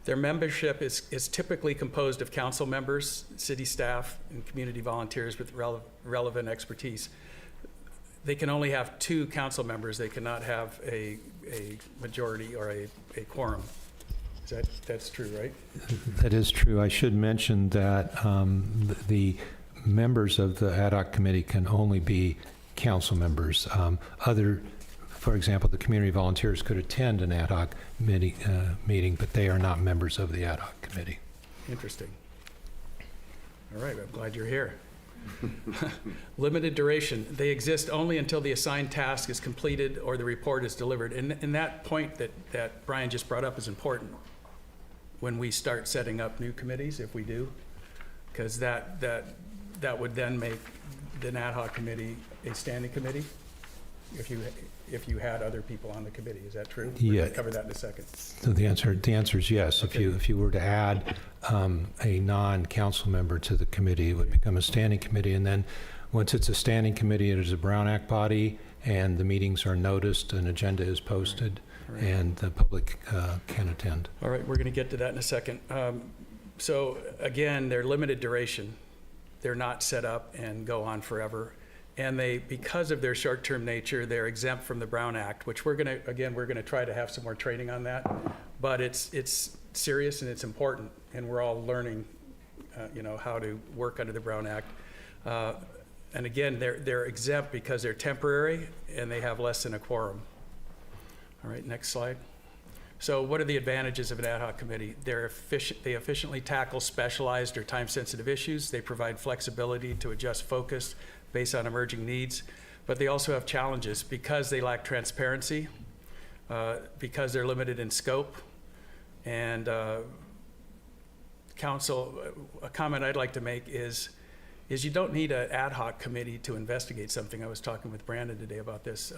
Their membership is typically composed of council members, city staff, and community volunteers with relevant expertise. They can only have 2 council members. They cannot have a majority or a quorum. That's true, right? That is true. I should mention that the members of the ad hoc committee can only be council members. For example, the community volunteers could attend an ad hoc meeting, but they are not members of the ad hoc committee. Interesting. All right, I'm glad you're here. Limited duration. They exist only until the assigned task is completed or the report is delivered. And that point that Brian just brought up is important when we start setting up new committees, if we do, because that would then make an ad hoc committee a standing committee if you had other people on the committee. Is that true? We're going to cover that in a second. So the answer is yes. Okay. If you were to add a non-council member to the committee, it would become a standing committee. And then once it's a standing committee, it is a Brown Act body, and the meetings are noticed, an agenda is posted, and the public can attend. All right, we're going to get to that in a second. So again, they're limited duration. They're not set up and go on forever. And because of their short-term nature, they're exempt from the Brown Act, which we're going to try to have some more training on that. But it's serious and it's important, and we're all learning, how to work under the Brown Act. And again, they're exempt because they're temporary and they have less than a quorum. All right, next slide. So what are the advantages of an ad hoc committee? They efficiently tackle specialized or time-sensitive issues. They provide flexibility to adjust focus based on emerging needs, but they also have challenges because they lack transparency, because they're limited in scope. And council, a comment I'd like to make is you don't need an ad hoc committee to investigate something. I was talking with Brandon today about this.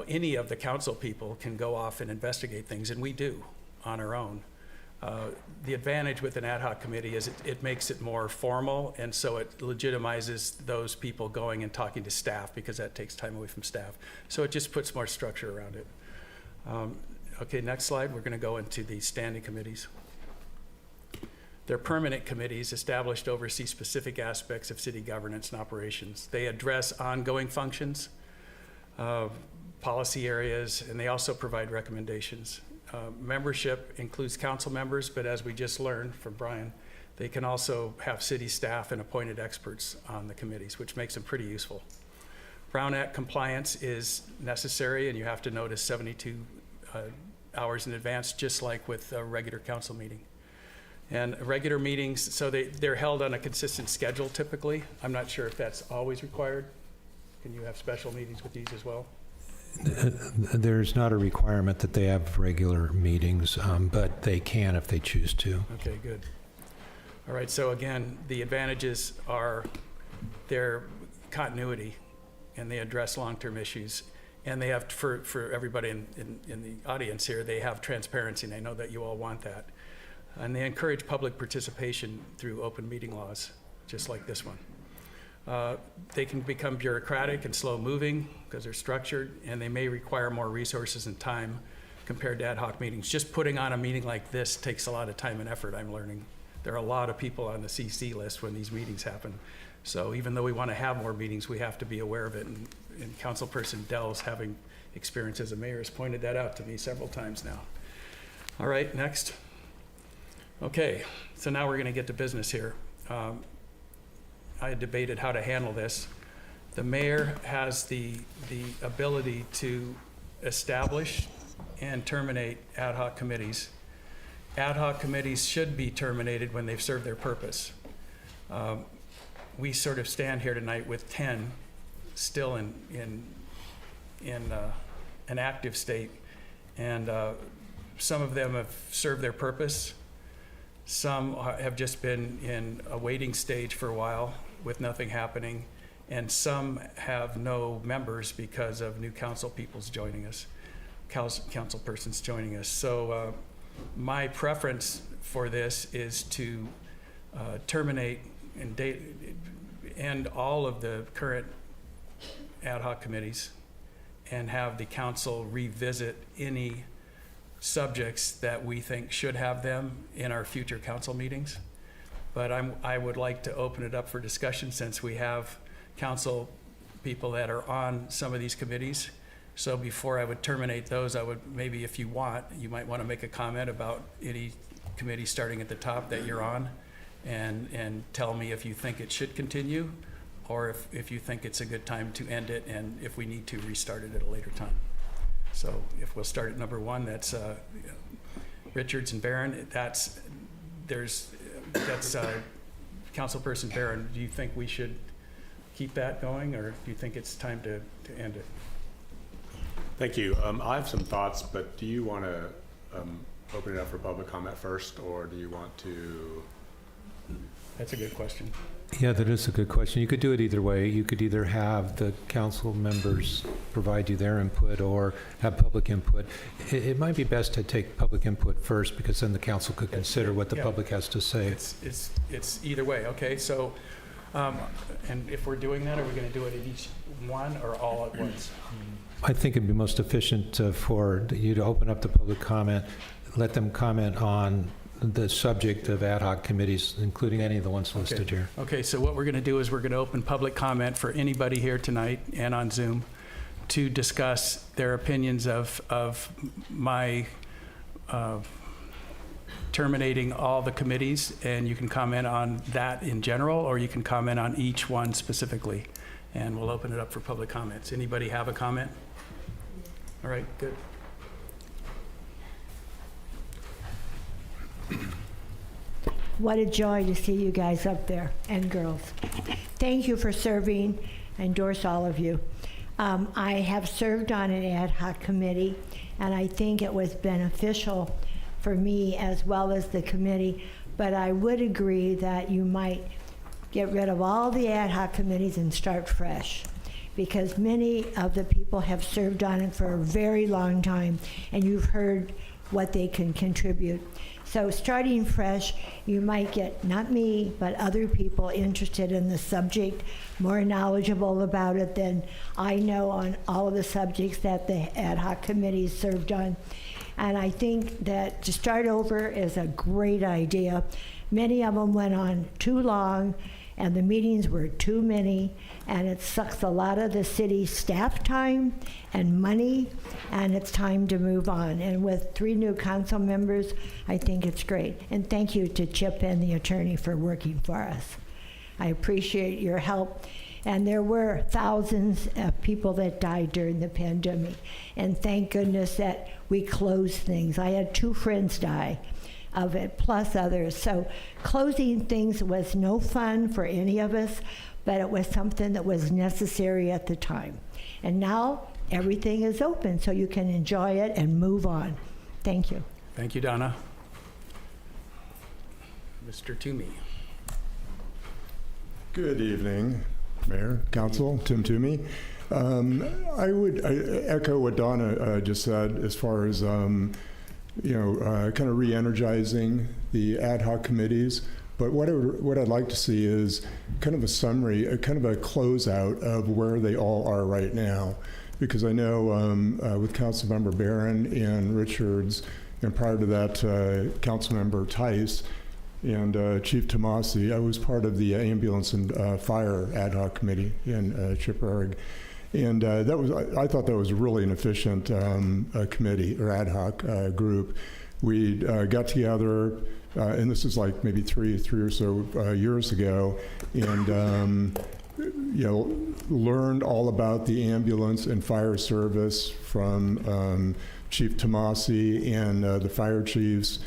Any of the council people can go off and investigate things, and we do on our own. The advantage with an ad hoc committee is it makes it more formal, and so it legitimizes those people going and talking to staff, because that takes time away from staff. So it just puts more structure around it. Okay, next slide. We're going to go into the standing committees. They're permanent committees established to oversee specific aspects of city governance and operations. They address ongoing functions, policy areas, and they also provide recommendations. membership includes council members, but as we just learned from Brian, they can also have city staff and appointed experts on the committees, which makes them pretty useful. Brown Act compliance is necessary, and you have to notice 72 hours in advance, just like with a regular council meeting. And regular meetings, so they're held on a consistent schedule typically. I'm not sure if that's always required. Can you have special meetings with these as well? There's not a requirement that they have regular meetings, but they can if they choose to. Okay, good. All right, so again, the advantages are their continuity, and they address long-term issues. And they have, for everybody in the audience here, they have transparency, and I know that you all want that. And they encourage public participation through open meeting laws, just like this one. They can become bureaucratic and slow-moving because they're structured, and they may require more resources and time compared to ad hoc meetings. Just putting on a meeting like this takes a lot of time and effort, I'm learning. There are a lot of people on the CC list when these meetings happen. So even though we want to have more meetings, we have to be aware of it. And Councilperson Dell's, having experience as a mayor, has pointed that out to me several times now. All right, next. Okay, so now we're going to get to business here. I had debated how to handle this. The mayor has the ability to establish and terminate ad hoc committees. Ad hoc committees should be terminated when they've served their purpose. We sort of stand here tonight with 10 still in an active state, and some of them have served their purpose. Some have just been in a waiting stage for a while with nothing happening, and some have no members because of new council peoples joining us, council persons joining us. So my preference for this is to terminate and end all of the current ad hoc committees and have the council revisit any subjects that we think should have them in our future council meetings. But I would like to open it up for discussion since we have council people that are on some of these committees. So before I would terminate those, I would maybe, if you want, you might want to make a comment about any committee starting at the top that you're on, and tell me if you think it should continue, or if you think it's a good time to end it, and if we need to restart it at a later time. So if we'll start at number 1, that's Richards and Barron. That's Councilperson Barron. Do you think we should keep that going, or do you think it's time to end it? Thank you. I have some thoughts, but do you want to open it up for public comment first, or do you want to? That's a good question. Yeah, that is a good question. You could do it either way. You could either have the council members provide you their input or have public input. It might be best to take public input first, because then the council could consider what the public has to say. It's either way. Okay, so and if we're doing that, are we going to do it at each one or all at once? I think it'd be most efficient for you to open up the public comment, let them comment on the subject of ad hoc committees, including any of the ones listed here. Okay, so what we're going to do is we're going to open public comment for anybody here tonight and on Zoom to discuss their opinions of my terminating all the committees, and you can comment on that in general, or you can comment on each one specifically, and we'll open it up for public comments. Anybody have a comment? All right, good. What a joy to see you guys up there, and girls. Thank you for serving. I endorse all of you. I have served on an ad hoc committee, and I think it was beneficial for me as well as the committee, but I would agree that you might get rid of all the ad hoc committees and start fresh, because many of the people have served on it for a very long time, and you've heard what they can contribute. So starting fresh, you might get, not me, but other people interested in the subject, more knowledgeable about it than I know on all of the subjects that the ad hoc committees served on. And I think that to start over is a great idea. Many of them went on too long, and the meetings were too many, and it sucks a lot of the city staff time and money, and it's time to move on. And with 3 new council members, I think it's great. And thank you to Chip and the attorney for working for us. I appreciate your help. And there were thousands of people that died during the pandemic. And thank goodness that we closed things. I had 2 friends die of it, plus others. So closing things was no fun for any of us, but it was something that was necessary at the time. And now everything is open, so you can enjoy it and move on. Thank you. Thank you, Donna. Mr. Toomey. Good evening, Mayor, Council, Tim Toomey. I would echo what Donna just said as far as kind of re-energizing the ad hoc committees. But what I'd like to see is kind of a summary, kind of a closeout of where they all are right now. Because I know with Councilmember Barron and Richards, and prior to that, Councilmember Tice and Chief Tomasi, I was part of the ambulance and fire ad hoc committee in Chippewa. And I thought that was really an efficient committee or ad hoc group. We got together, and this is like maybe three or so years ago, and learned all about the ambulance and fire service from Chief Tomasi and the fire chiefs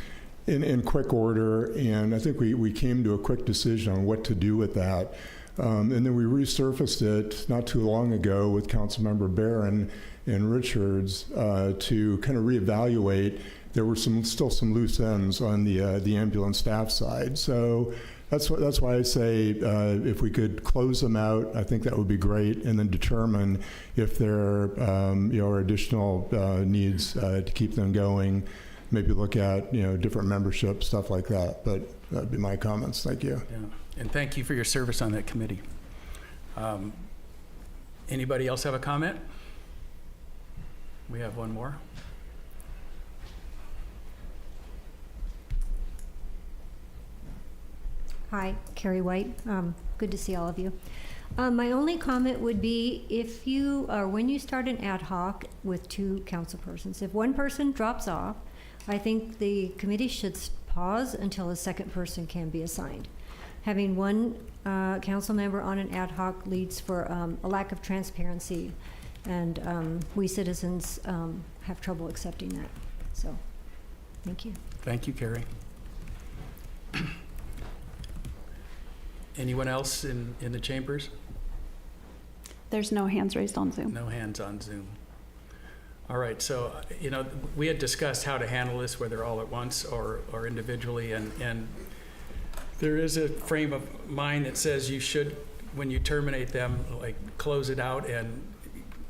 in quick order. And I think we came to a quick decision on what to do with that. And then we resurfaced it not too long ago with Councilmember Barron and Richards to kind of reevaluate. There were still some loose ends on the ambulance staff side. So that's why I say if we could close them out, I think that would be great, and then determine if there are additional needs to keep them going. Maybe look at different membership, stuff like that. But that'd be my comments. Thank you. Yeah. And thank you for your service on that committee. Anybody else have a comment? We have one more. Hi, Carrie White. Good to see all of you. My only comment would be if you, or when you start an ad hoc with 2 council persons, if one person drops off, I think the committee should pause until a second person can be assigned. Having one council member on an ad hoc leads for a lack of transparency, and we citizens have trouble accepting that. So, thank you. Thank you, Carrie. Anyone else in the chambers? There's no hands raised on Zoom. No hands on Zoom. All right, so, we had discussed how to handle this, whether all at once or individually, and there is a frame of mind that says you should, when you terminate them, like close it out and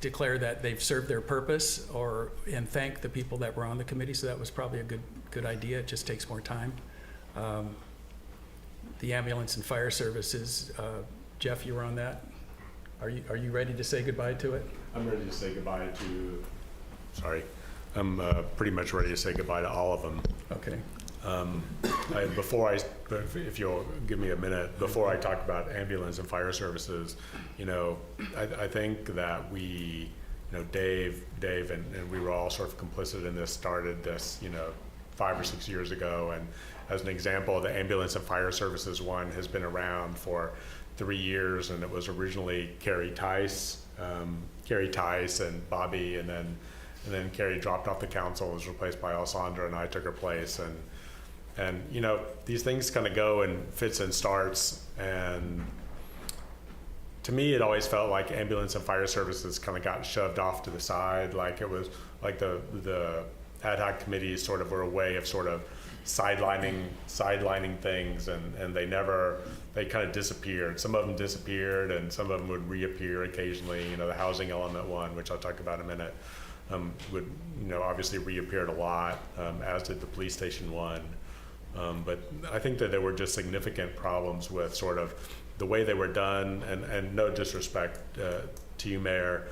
declare that they've served their purpose, and thank the people that were on the committee. So that was probably a good idea. It just takes more time. The ambulance and fire services, Jeff, you were on that. Are you ready to say goodbye to it? I'm ready to say goodbye to. Sorry, I'm pretty much ready to say goodbye to all of them. Okay. If you'll give me a minute, before I talk about ambulance and fire services, I think that we, Dave, and we were all sort of complicit in this, started this, 5 or 6 years ago. And as an example, the ambulance and fire services one has been around for 3 years, and it was originally Carrie Tice and Bobby, and then Carrie dropped off the council, was replaced by Alessandra, and I took her place. And these things kind of go in fits and starts. And to me, it always felt like ambulance and fire services kind of got shoved off to the side. Like it was like the ad hoc committees sort of were a way of sort of sidelining things, and they kind of disappeared. Some of them disappeared, and some of them would reappear occasionally. The housing element one, which I'll talk about in a minute, would obviously reappeared a lot, as did the police station one. But I think that there were just significant problems with sort of the way they were done, and no disrespect to you, Mayor.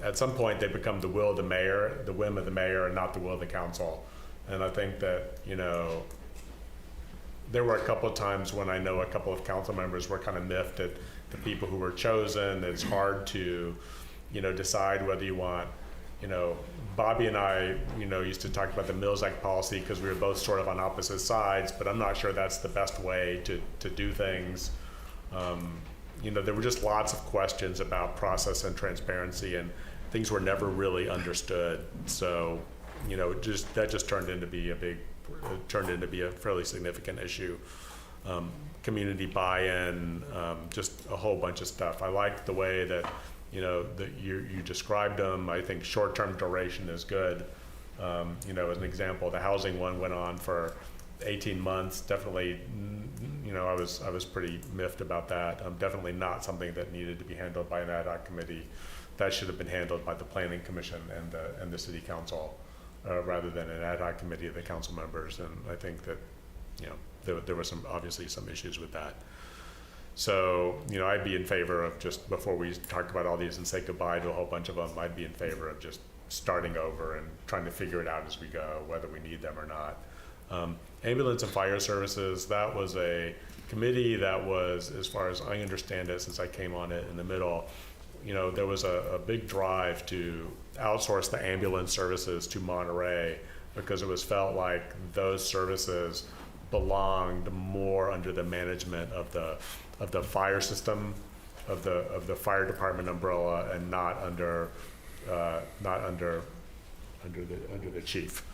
At some point, they become the will of the mayor, the whim of the mayor, and not the will of the council. And I think that there were a couple of times when I know a couple of council members were kind of miffed at the people who were chosen. It's hard to, decide whether you want, Bobby and I, used to talk about the Mills Act policy because we were both sort of on opposite sides, but I'm not sure that's the best way to do things. There were just lots of questions about process and transparency, and things were never really understood. So, that just turned into be a fairly significant issue. Community buy-in, just a whole bunch of stuff. I like the way that, that you described them. I think short-term duration is good. As an example, the housing one went on for 18 months. Definitely, I was pretty miffed about that. Definitely not something that needed to be handled by an ad hoc committee. That should have been handled by the Planning Commission and the City Council, rather than an ad hoc committee of the council members. And I think that, there were obviously some issues with that. So, I'd be in favor of, just before we talk about all these and say goodbye to a whole bunch of them, I'd be in favor of just starting over and trying to figure it out as we go, whether we need them or not. Ambulance and fire services, that was a committee that was, as far as I understand it, since I came on it in the middle, there was a big drive to outsource the ambulance services to Monterey because it was felt like those services belonged more under the management of the fire system, of the fire department umbrella, and not under the chief.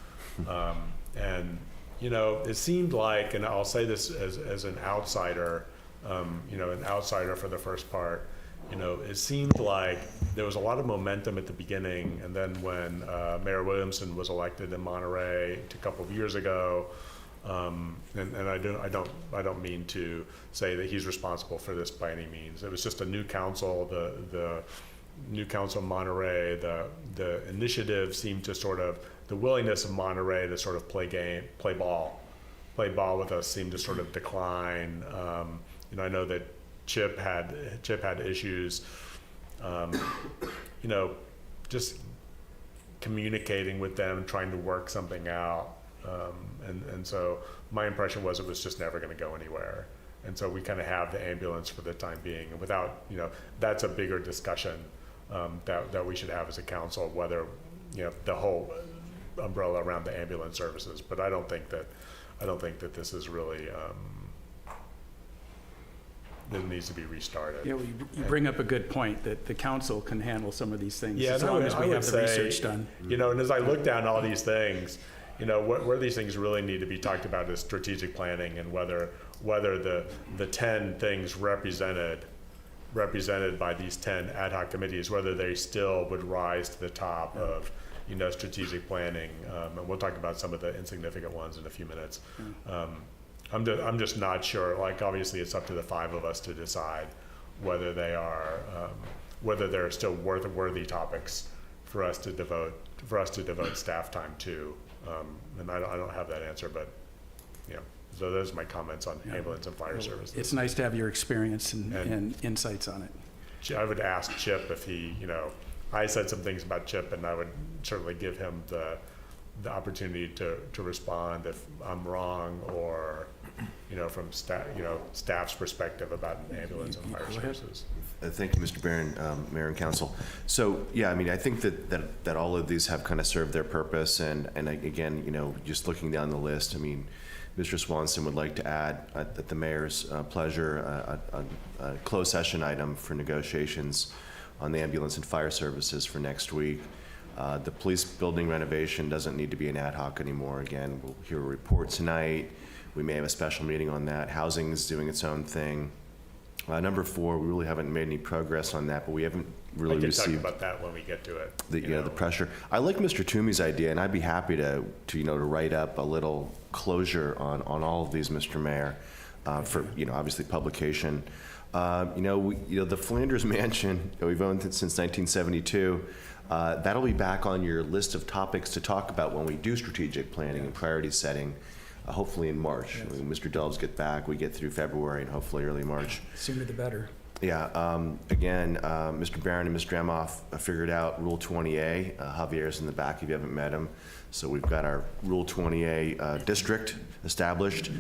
And it seemed like, and I'll say this as an outsider, an outsider for the first part, it seemed like there was a lot of momentum at the beginning, and then when Mayor Williamson was elected in Monterey a couple of years ago, and I don't mean to say that he's responsible for this by any means. It was just a new council, the new council in Monterey, the initiative seemed to sort of, the willingness of Monterey to sort of play ball with us seemed to sort of decline. I know that Chip had issues, just communicating with them, trying to work something out. And so my impression was it was just never going to go anywhere. And so we kind of have the ambulance for the time being. And without, that's a bigger discussion that we should have as a council, whether, the whole umbrella around the ambulance services. But I don't think that this is really, it needs to be restarted. Yeah, well, you bring up a good point that the council can handle some of these things as no, long as we I would have the say, research done. And as I look down all these things, where these things really need to be talked about is strategic planning, and whether the 10 things represented by these 10 ad hoc committees, whether they still would rise to the top of strategic planning. And we'll talk about some of the insignificant ones in a few minutes. I'm just not sure. Like, obviously it's up to the 5 of us to decide whether they are whether they're still worthy topics for us to devote staff time to. And I don't have that answer, but so those are my comments on ambulance and fire services. It's nice to have your experience and insights on it. I would ask Chip if he, I said some things about Chip, and I would certainly give him the opportunity to respond if I'm wrong, or from staff's perspective about ambulance and fire services. Thank you, Mr. Barron, Mayor and Council. So, yeah, I mean, I think that all of these have kind of served their purpose, and again, just looking down the list, I mean, Mr. Swanson would like to add, at the mayor's pleasure, a closed session item for negotiations on the ambulance and fire services for next week. The police building renovation doesn't need to be an ad hoc anymore. Again, we'll hear a report tonight. We may have a special meeting on that. Housing is doing its own thing. Number 4, we really haven't made any progress on that, but we haven't really received. I can talk about that when we get to it. The pressure. I like Mr. Toomey's idea, and I'd be happy to write up a little closure on all of these, Mr. Mayor, for obviously publication. The Flanders Mansion, we've owned it since 1972. That'll be back on your list of topics to talk about when we do strategic planning and priority setting. Hopefully in March. Yes. When Mr. Delves get back, we get through February and hopefully early March. Sooner the better. Yeah, again, Mr. Barron and Ms. Dramoff figured out Rule 20A. Javier's in the back if you haven't met him. So we've got our Rule 20A district established.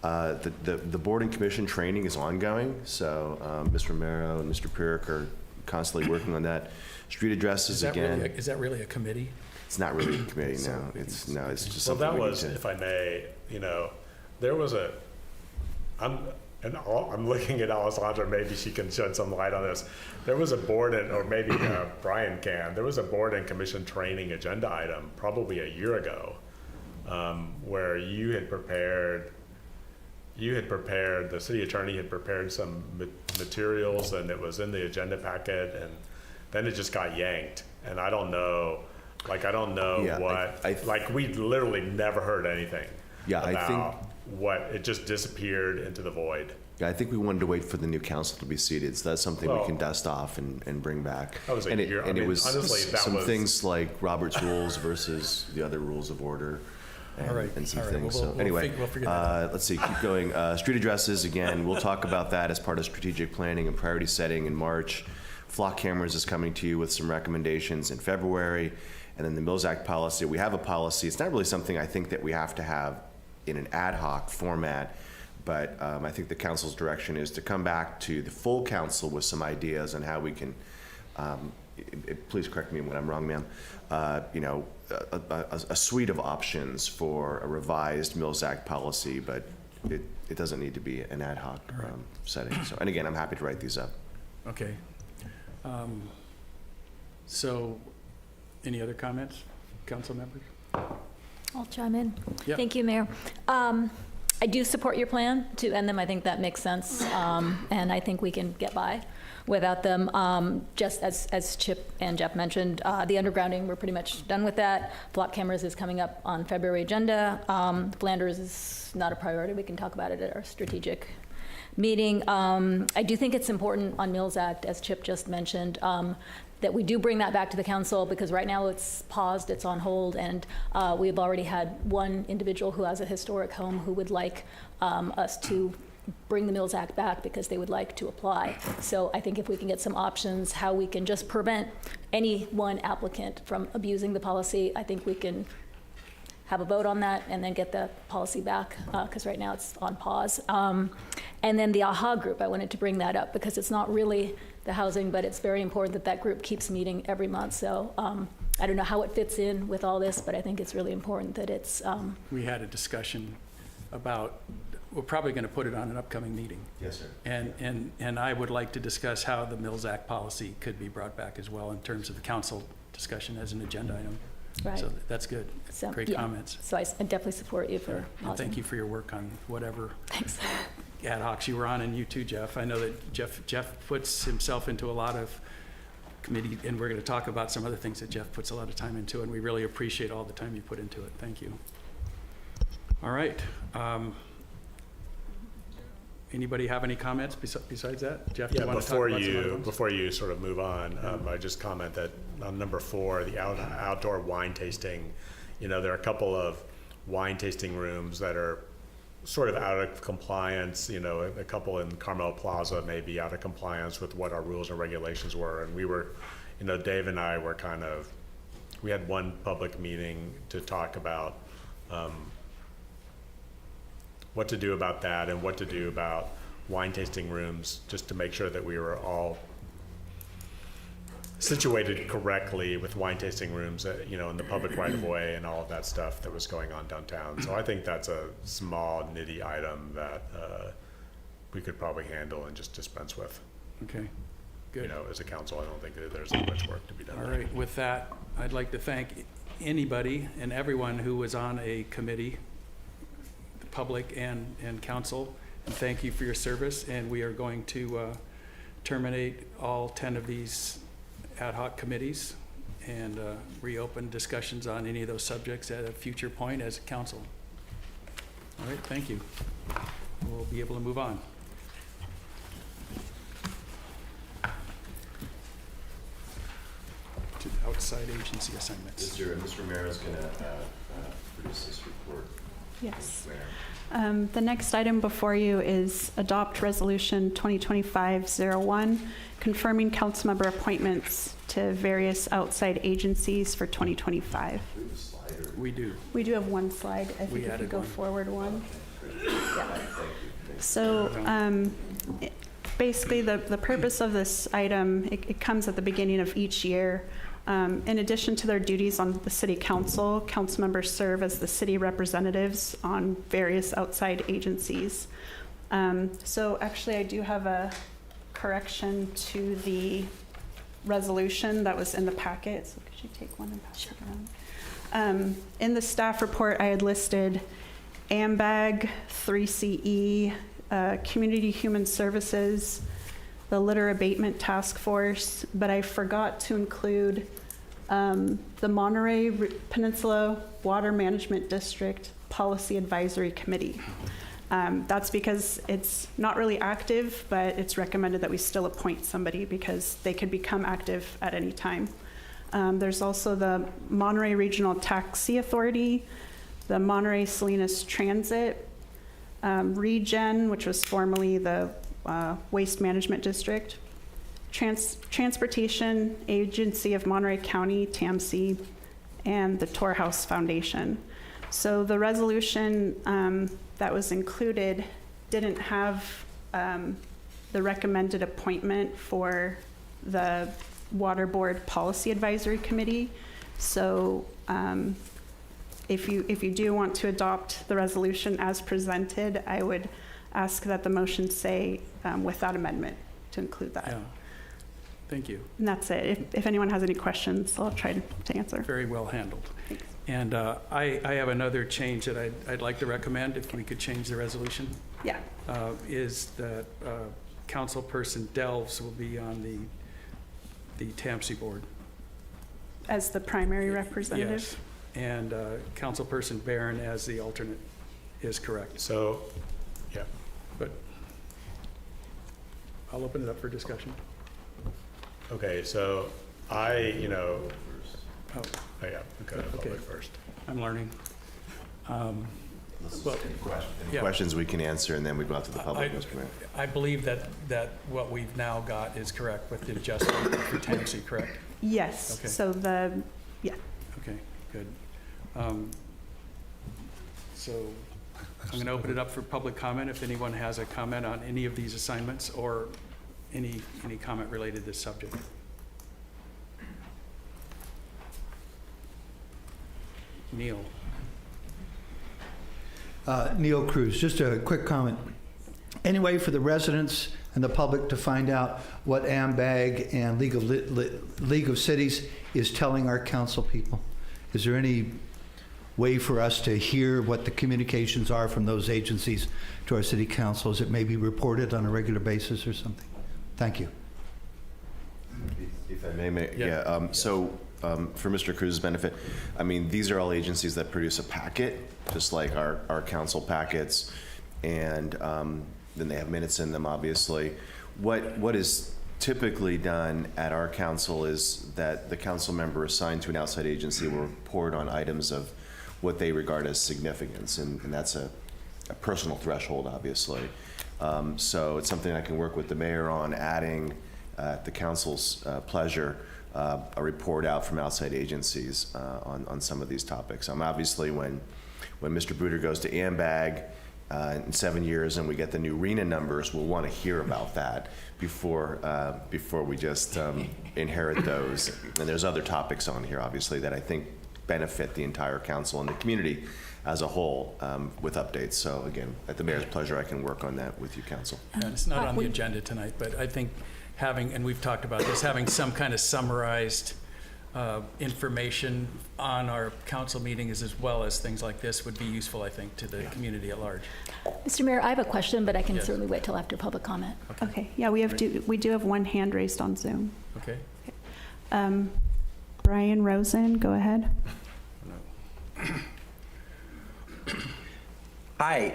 The board and commission training is ongoing, so Ms. Romero and Mr. Pierick are constantly working on that. Street addresses, again. Is that really a committee? It's not really a committee, no. It's just Well, something that we need was, to- if I may, there was I'm looking at Alessandra, maybe she can shed some light on this. There was a board, or maybe Brian can, there was a board and commission training agenda item probably a year ago where you had prepared, the city attorney had prepared some materials and it was in the agenda packet and then it just got yanked. And I don't know Yeah, what, we literally never heard anything Yeah, about I think it just disappeared into the void. Yeah, I think we wanted to wait for the new council to be seated, so that's something we can dust off and bring back. That was a and year. And it was honestly, that some was things like Robert's rules versus the other rules of order. And, All right. and some All right. things. We'll Anyway, figure that out. let's see, keep going. Street addresses, again, we'll talk about that as part of strategic planning and priority setting in March. Flock cameras is coming to you with some recommendations in February. And then the Mills Act policy, we have a policy. It's not really something I think that we have to have in an ad hoc format, but I think the council's direction is to come back to the full council with some ideas on how we can, please correct me when I'm wrong, ma'am, a suite of options for a revised Mills Act policy, but it doesn't need to be an ad hoc setting. So, and again, I'm happy to write these up. Okay. So, any other comments, council members? I'll chime in. Yep. Thank you, Mayor. I do support your plan to end them. I think that makes sense, and I think we can get by without them. Just as Chip and Jeff mentioned, the undergrounding, we're pretty much done with that. Flock cameras is coming up on February agenda. Flanders is not a priority. We can talk about it at our strategic meeting. I do think it's important on Mills Act, as Chip just mentioned, that we do bring that back to the council, because right now it's paused, it's on hold, and we've already had one individual who has a historic home who would like us to bring the Mills Act back because they would like to apply. So I think if we can get some options, how we can just prevent any one applicant from abusing the policy, I think we can have a vote on that and then get the policy back, because right now it's on pause. And then the AHA group, I wanted to bring that up because it's not really the housing, but it's very important that that group keeps meeting every month. So I don't know how it fits in with all this, but I think it's really important that it's... We had a discussion about, we're probably going to put it on an upcoming meeting. Yes, sir. And I would like to discuss how the Mills Act policy could be brought back as well in terms of the council discussion as an agenda item. Right. So that's good. So, Great yeah. comments. So I definitely support you for... And thank you for your work on whatever Thanks. ad hocs you were on, and you too, Jeff. I know that Jeff puts himself into a lot of committee, and we're going to talk about some other things that Jeff puts a lot of time into, and we really appreciate all the time you put into it. Thank you. All right. Anybody have any comments besides that? Jeff, do you want to talk about some other ones? Before you sort of move on, I just comment that on number 4, the outdoor wine tasting, there are a couple of wine tasting rooms that are sort of out of compliance, a couple in Carmel Plaza may be out of compliance with what our rules and regulations were. And we were, Dave and I were we had one public meeting to talk about what to do about that and what to do about wine tasting rooms, just to make sure that we were all situated correctly with wine tasting rooms, in the public right of way and all of that stuff that was going on downtown. So I think that's a small nitty item that we could probably handle and just dispense with. Okay, good. As a council, I don't think that there's that much work to be done. All right, with that, I'd like to thank anybody and everyone who was on a committee, the public and council, and thank you for your service. And we are going to terminate all 10 of these ad hoc committees and reopen discussions on any of those subjects at a future point as a council. All right, thank you. We'll be able to move on. To outside agency assignments. Mr. Romero is going to produce this report. Yes. The next item before you is adopt resolution 2025-01, confirming council member appointments to various outside agencies for 2025. We do. We do have one slide. I think if you go forward one. Yeah. So basically the purpose of this item, it comes at the beginning of each year. In addition to their duties on the city council members serve as the city representatives on various outside agencies. So actually I do have a correction to the resolution that was in the packet. So could you take one and pass it around? In the staff report, I had listed AMBAG, 3CE, Community Human Services, the Litter Abatement Task Force, but I forgot to include the Monterey Peninsula Water Management District Policy Advisory Committee. That's because it's not really active, but it's recommended that we still appoint somebody because they could become active at any time. There's also the Monterey Regional Taxi Authority, the Monterey Salinas Transit, Regen, which was formerly the Waste Management District, Transportation Agency of Monterey County, TAMC, and the Tor House Foundation. So the resolution that was included didn't have the recommended appointment for the Water Board Policy Advisory Committee. So if you do want to adopt the resolution as presented, I would ask that the motion say without amendment to include that. Yeah. Thank you. And that's it. If anyone has any questions, I'll try to answer. Very well handled. Thanks. And I have another change that I'd like to recommend, if we could change the resolution. Yeah. Is that Councilperson Delves will be on the TAMC board. As the primary representative? Yes. And Councilperson Barron as the alternate is correct. So, yeah. But I'll open it up for discussion. Okay, so I, Oh, yeah, okay, public first. I'm learning. Well, any questions we can answer, and then we go out to the public, Mr. Mayor. I believe that what we've now got is correct with the adjustment for TAMC, correct? Yes. Okay. So yeah. Okay, good. So I'm going to open it up for public comment. If anyone has a comment on any of these assignments or any comment related to this subject. Neil. Neil Cruz, just a quick comment. Any way for the residents and the public to find out what AMBAG and League of Cities is telling our council people? Is there any way for us to hear what the communications are from those agencies to our city council? Is it maybe reported on a regular basis or something? Thank you. If I may, yeah. So for Mr. Cruz's benefit, I mean, these are all agencies that produce a packet, just like our council packets, and then they have minutes in them, obviously. What is typically done at our council is that the council member assigned to an outside agency will report on items of what they regard as significance, and that's a personal threshold, obviously. So it's something I can work with the mayor on, adding at the council's pleasure a report out from outside agencies on some of these topics. Obviously, when Mr. Bruder goes to AMBAG in 7 years and we get the new RENA numbers, we'll want to hear about that before we just inherit those. And there's other topics on here, obviously, that I think benefit the entire council and the community as a whole with updates. So again, at the mayor's pleasure, I can work on that with you, council. And it's not on the agenda tonight, but I think having, and we've talked about this, having some kind of summarized information on our council meetings as well as things like this would be useful, I think, to the community at large. Mr. Mayor, I have a question, but I can certainly wait till after public comment. Okay. Yeah, we do have one hand raised on Zoom. Okay. Brian Rosen, go ahead. Hi,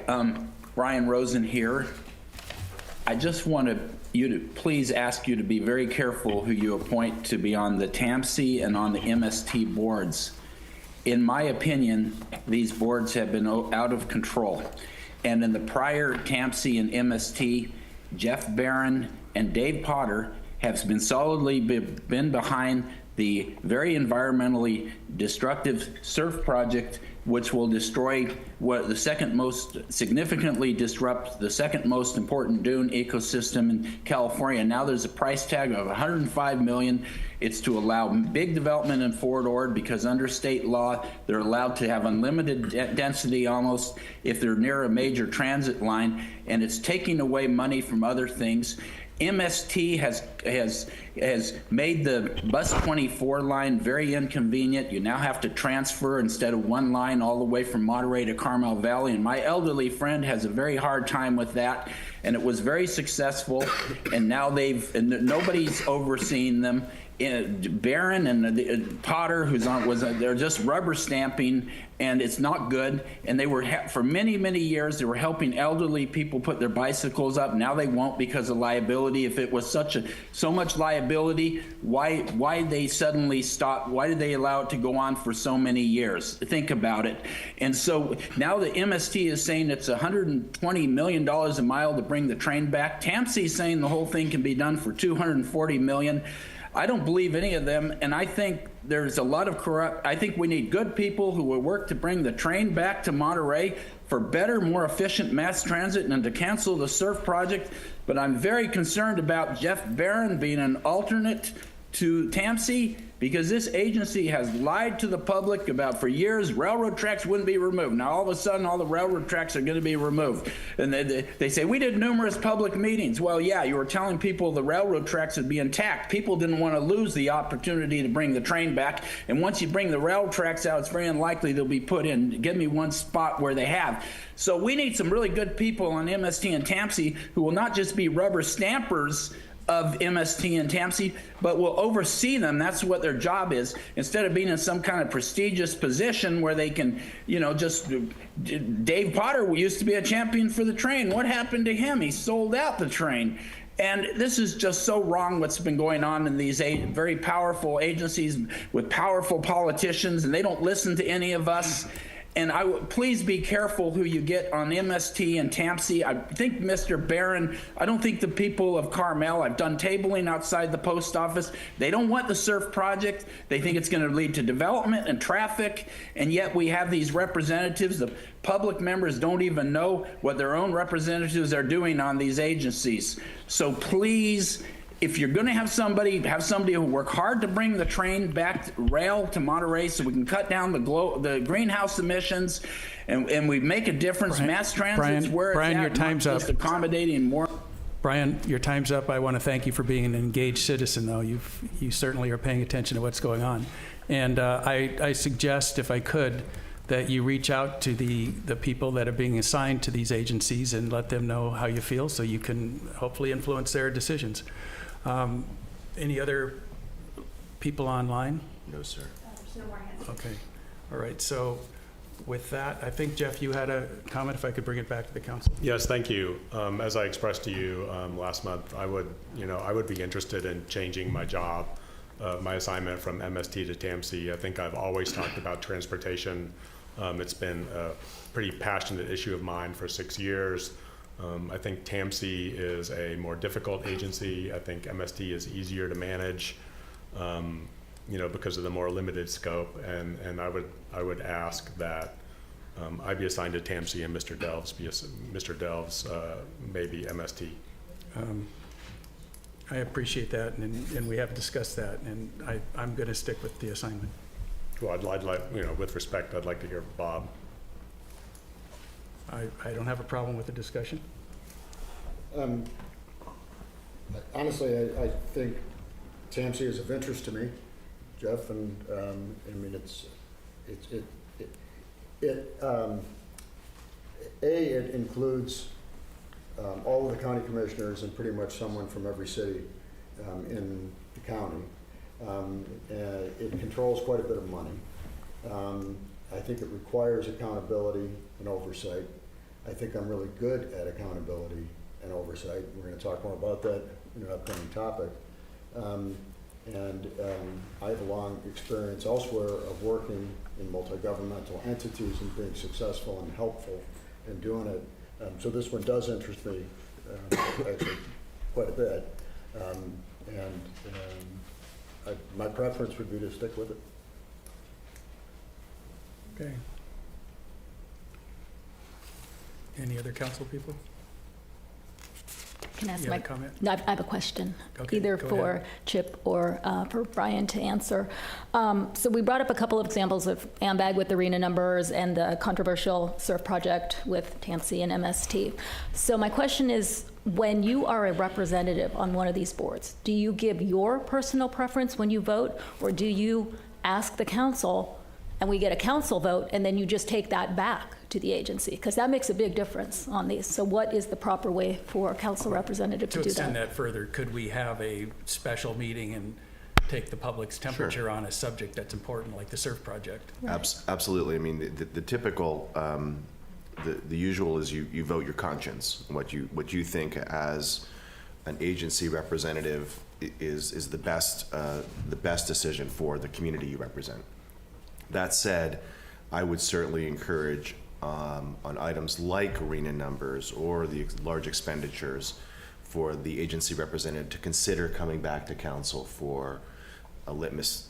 Ryan Rosen here. I just want you to please ask you to be very careful who you appoint to be on the TAMC and on the MST boards. in my opinion, these boards have been out of control. And in the prior TAMC and MST, Jeff Barron and Dave Potter have been solidly been behind the very environmentally destructive surf project, which will destroy what the second most significantly disrupt the second most important dune ecosystem in California. Now there's a price tag of $105 million. It's to allow big development in Fort Ord because under state law, they're allowed to have unlimited density almost if they're near a major transit line, and it's taking away money from other things. MST has made the bus 24 line very inconvenient. You now have to transfer instead of one line all the way from Monterey to Carmel Valley, and my elderly friend has a very hard time with that, and it was very successful, and now nobody's overseeing them. Barron and Potter, they're just rubber stamping, and it's not good. And they were for many, many years they were helping elderly people put their bicycles up. Now they won't because of liability. If it was so much liability, why they suddenly stop? Why did they allow it to go on for so many years? Think about it. And so now the MST is saying it's $120 million a mile to bring the train back. TAMC is saying the whole thing can be done for $240 million. I don't believe any of them, and I think there's a lot of I think we need good people who will work to bring the train back to Monterey for better, more efficient mass transit and to cancel the surf project. But I'm very concerned about Jeff Barron being an alternate to TAMC because this agency has lied to the public about for years railroad tracks wouldn't be removed. Now all of a sudden all the railroad tracks are going to be removed. And they say we did numerous public meetings. Well, yeah, you were telling people the railroad tracks would be intact. People didn't want to lose the opportunity to bring the train back. And once you bring the rail tracks out, it's very unlikely they'll be put in. Give me one spot where they have. So we need some really good people on MST and TAMC who will not just be rubber stampers of MST and TAMC, but will oversee them. That's what their job is. Instead of being in some kind of prestigious position where they can, Dave Potter used to be a champion for the train. What happened to him? He sold out the train. And this is just so wrong what's been going on in these very powerful agencies with powerful politicians, and they don't listen to any of us. And please be careful who you get on MST and TAMC. I think Mr. Barron, I don't think the people of Carmel, I've done tabling outside the post office. They don't want the surf project. They think it's going to lead to development and traffic. And yet we have these representatives. The public members don't even know what their own representatives are doing on these agencies. So please, if you're going to have somebody who work hard to bring the train back rail to Monterey so we can cut down the greenhouse emissions and we make a difference. Mass transit's where it's Brian, at, your time's not up. just accommodating more. Brian, your time's up. I want to thank you for being an engaged citizen, though. You certainly are paying attention to what's going on. And I suggest, if I could, that you reach out to the people that are being assigned to these agencies and let them know how you feel so you can hopefully influence their decisions. Any other people online? No, sir. There's no more hands. Okay. All right. So with that, I think, Jeff, you had a comment, if I could bring it back to the council. Yes, thank you. As I expressed to you last month, I would be interested in changing my job, my assignment from MST to TAMC. I think I've always talked about transportation. It's been a pretty passionate issue of mine for 6 years. I think TAMC is a more difficult agency. I think MST is easier to manage, because of the more limited scope. And I would ask that I be assigned to TAMC and Mr. Delves maybe MST. I appreciate that, and we have discussed that, and I'm going to stick with the assignment. Well, I'd like, with respect, I'd like to hear Bob. I don't have a problem with the discussion. Honestly, I think TAMC is of interest to me, Jeff, and it includes all of the county commissioners and pretty much someone from every city in the county. It controls quite a bit of money. I think it requires accountability and oversight. I think I'm really good at accountability and oversight. We're going to talk more about that in an upcoming topic. And I have a long experience elsewhere of working in multi-governmental entities and being successful and helpful in doing it. So this one does interest me actually quite a bit. My preference would be to stick with it. Okay. Any other council people? Can I ask You have my a comment? No, I have a question, Okay, either go for ahead. Chip or for Brian to answer. So we brought up a couple of examples of AMBAG with arena numbers and the controversial surf project with TAMC and MST. So my question is, when you are a representative on one of these boards, do you give your personal preference when you vote, or do you ask the council and we get a council vote and then you just take that back to the agency? Because that makes a big difference on these. So what is the proper way for a council representative to To do extend that? that further, could we have a special meeting and take the public's temperature on a subject that's important, like the surf project? Absolutely. I mean, the typical, the usual is you vote your conscience. What you think as an agency representative is the best decision for the community you represent. That said, I would certainly encourage on items like arena numbers or the large expenditures for the agency representative to consider coming back to council for a litmus,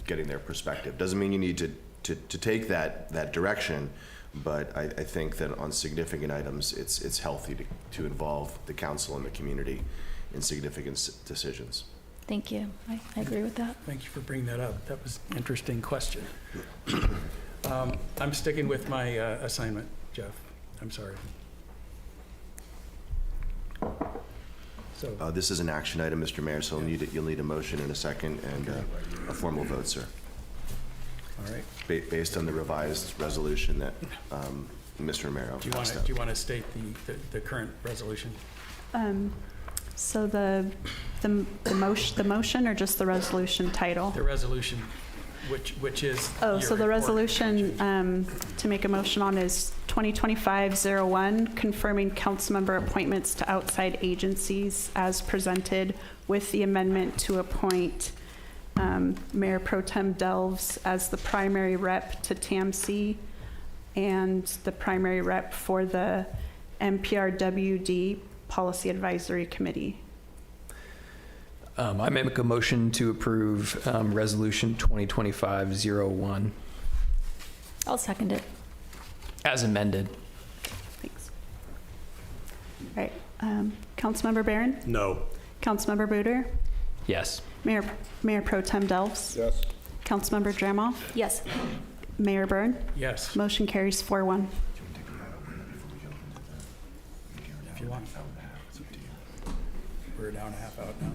getting their perspective. Doesn't mean you need to take that direction, but I think that on significant items, it's healthy to involve the council and the community in significant decisions. Thank you. I agree with that. Thank you for bringing that up. That was an interesting question. I'm sticking with my assignment, Jeff. I'm sorry. So This is an action item, Mr. Mayor, so you'll need a motion in a second and a formal vote, sir. all right. Based on the revised resolution that Mr. Romero Do passed you want to state the current resolution? So the motion or just the resolution title? The resolution, which is Oh, your so the report. resolution to make a motion on is 2025-01, confirming council member appointments to outside agencies as presented with the amendment to appoint Mayor Pro Tem Delves as the primary rep to TAMC and the primary rep for the MPRWD Policy Advisory Committee. I make a motion to approve Resolution 2025-01 I'll second it. as amended. Thanks. All right. Councilmember Barron? No. Councilmember Booter? Yes. Mayor Pro Tem Delves? Yes. Councilmember Dramoff? Yes. Mayor Byrne? Yes, Motion carries 4-1. if you want. We're an hour and a half out now.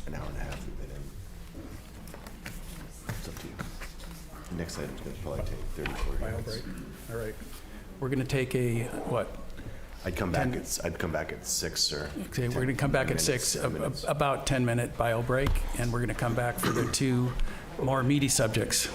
An hour and a half we've been in. It's up to you. Next item's going to probably take 30, 40 Bio minutes. break. All right. We're going to take a, what? I'd come back at 6, sir. Okay, we're going to come back at 10 6, minutes. about 10-minute bio break, and we're going to come back for the 2 more meaty subjects.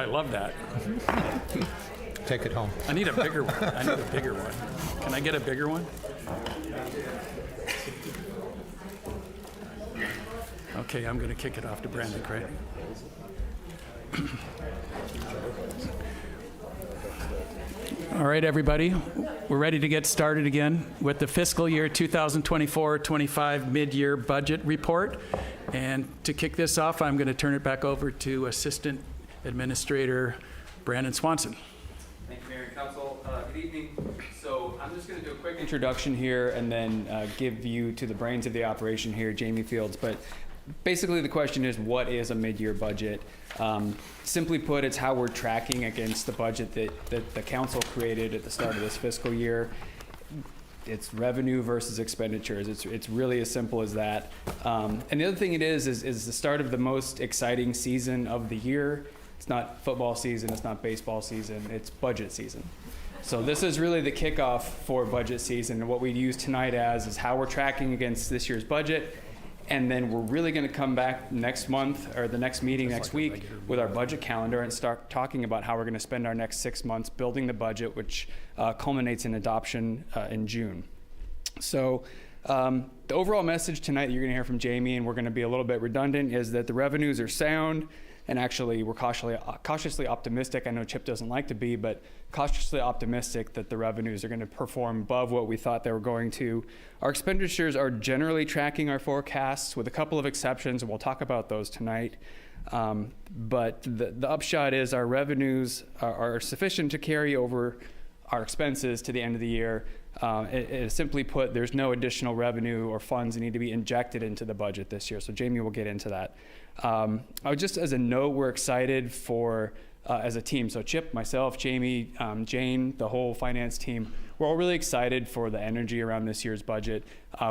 I love that. Take it home. I need a bigger one. I need a bigger one. Can I get a bigger one? Okay, I'm going to kick it off to Brandon Craig. All right, everybody, we're ready to get started again with the fiscal year 2024-25 mid-year budget report. And to kick this off, I'm going to turn it back over to Assistant Administrator Brandon Swanson. Thank you, Mayor and Council. Good evening. So I'm just going to do a quick introduction here and then give you to the brains of the operation here, Jamie Fields. But basically the question is, what is a mid-year budget? Simply put, it's how we're tracking against the budget that the council created at the start of this fiscal year. It's revenue versus expenditures. It's really as simple as that. And the other thing it is the start of the most exciting season of the year. It's not football season, it's not baseball season, it's budget season. So this is really the kickoff for budget season, and what we use tonight as is how we're tracking against this year's budget. And then we're really going to come back next month or the next meeting next week with our budget calendar and start talking about how we're going to spend our next 6 months building the budget, which culminates in adoption in June. So the overall message tonight that you're going to hear from Jamie, and we're going to be a little bit redundant, is that the revenues are sound. And actually, we're cautiously optimistic. I know Chip doesn't like to be, but cautiously optimistic that the revenues are going to perform above what we thought they were going to. Our expenditures are generally tracking our forecasts, with a couple of exceptions, and we'll talk about those tonight. But the upshot is our revenues are sufficient to carry over our expenses to the end of the year. Simply put, there's no additional revenue or funds that need to be injected into the budget this year. So Jamie will get into that. Just as a note, we're excited for, as a team, so Chip, myself, Jamie, Jane, the whole finance team, we're all really excited for the energy around this year's budget.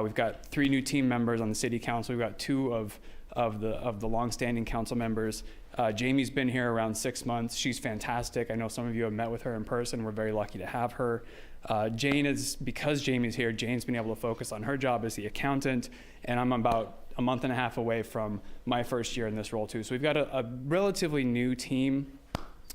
We've got 3 new team members on the city council. We've got 2 of the longstanding council members. Jamie's been here around 6 months. She's fantastic. I know some of you have met with her in person. We're very lucky to have her. Because Jamie's here, Jane's been able to focus on her job as the accountant, and I'm about a month and a half away from my first year in this role too. So we've got a relatively new team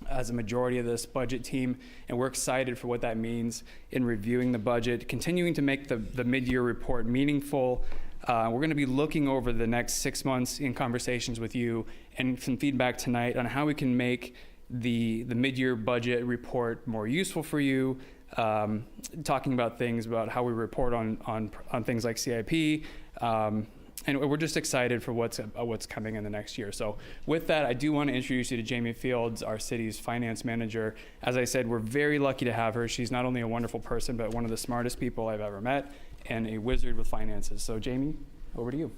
as a majority of this budget team, and we're excited for what that means in reviewing the budget, continuing to make the mid-year report meaningful. We're going to be looking over the next 6 months in conversations with you and some feedback tonight on how we can make the mid-year budget report more useful for you, talking about things about how we report on things like CIP, and we're just excited for what's coming in the next year. So with that, I do want to introduce you to Jamie Fields, our city's finance manager. As I said, we're very lucky to have her. She's not only a wonderful person, but one of the smartest people I've ever met and a wizard with finances. So Jamie, over to you.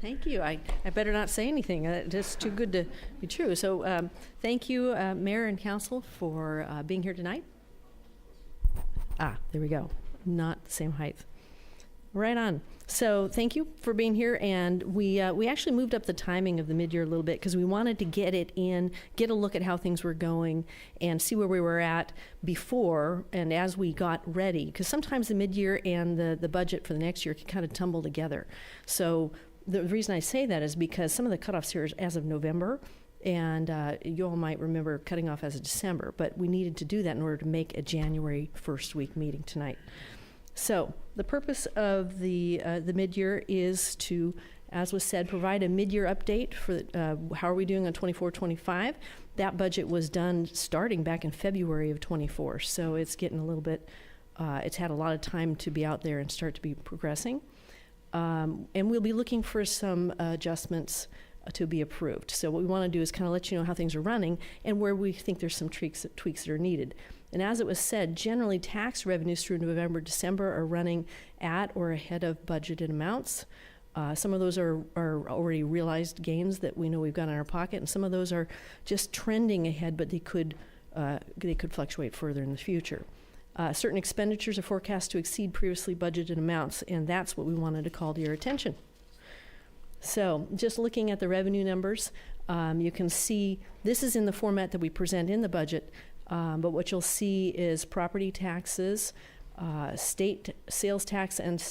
Thank you. I better not say anything. It's too good to be true. So thank you, Mayor and Council, for being here tonight. There we go. Not the same height. Right on. So thank you for being here, and we actually moved up the timing of the mid-year a little bit because we wanted to get it in, get a look at how things were going, and see where we were at before and as we got ready. Because sometimes the mid-year and the budget for the next year can kind of tumble together. So the reason I say that is because some of the cutoffs here is as of November, and you all might remember cutting off as of December, but we needed to do that in order to make a January 1st week meeting tonight. So the purpose of the mid-year is to, as was said, provide a mid-year update for how are we doing on 24-25. That budget was done starting back in February of 24, so it's getting a little bit, it's had a lot of time to be out there and start to be progressing. And we'll be looking for some adjustments to be approved. So what we want to do is kind of let you know how things are running and where we think there's some tweaks that are needed. And as it was said, generally tax revenues through November, December are running at or ahead of budgeted amounts. Some of those are already realized gains that we know we've got in our pocket, and some of those are just trending ahead, but they could fluctuate further in the future. Certain expenditures are forecast to exceed previously budgeted amounts, and that's what we wanted to call to your attention. So just looking at the revenue numbers, you can see this is in the format that we present in the budget, but what you'll see is property taxes state sales tax and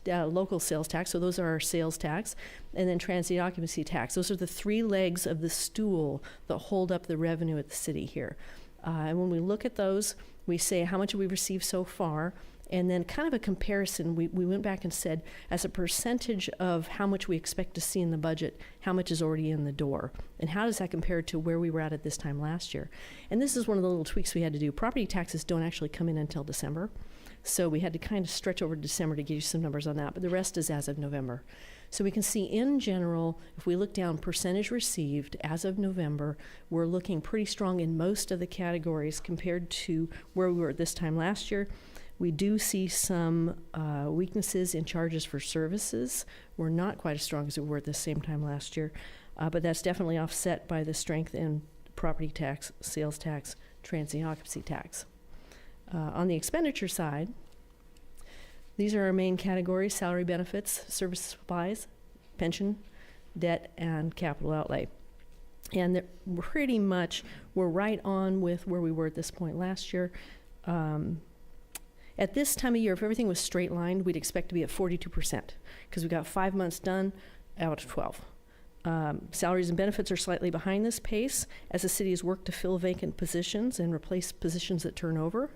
local sales tax. So those are our sales tax. And then transient occupancy tax. Those are the three legs of the stool that hold up the revenue at the city here. And when we look at those, we say how much have we received so far, and then kind of a comparison. We went back and said, as a percentage of how much we expect to see in the budget, how much is already in the door, and how does that compare to where we were at this time last year? And this is one of the little tweaks we had to do. Property taxes don't actually come in until December, so we had to kind of stretch over to December to give you some numbers on that, but the rest is as of November. So we can see in general, if we look down percentage received as of November, we're looking pretty strong in most of the categories compared to where we were at this time last year. We do see some weaknesses in charges for services. We're not quite as strong as we were at the same time last year, but that's definitely offset by the strength in property tax, sales tax, transient occupancy tax. On the expenditure side, these are our main categories: salary, benefits, service supplies, pension, debt, and capital outlay. And pretty much we're right on with where we were at this point last year. At this time of year, if everything was straight lined, we'd expect to be at 42% because we got 5 months done out of 12. Salaries and benefits are slightly behind this pace as the city has worked to fill vacant positions and replace positions that turn over.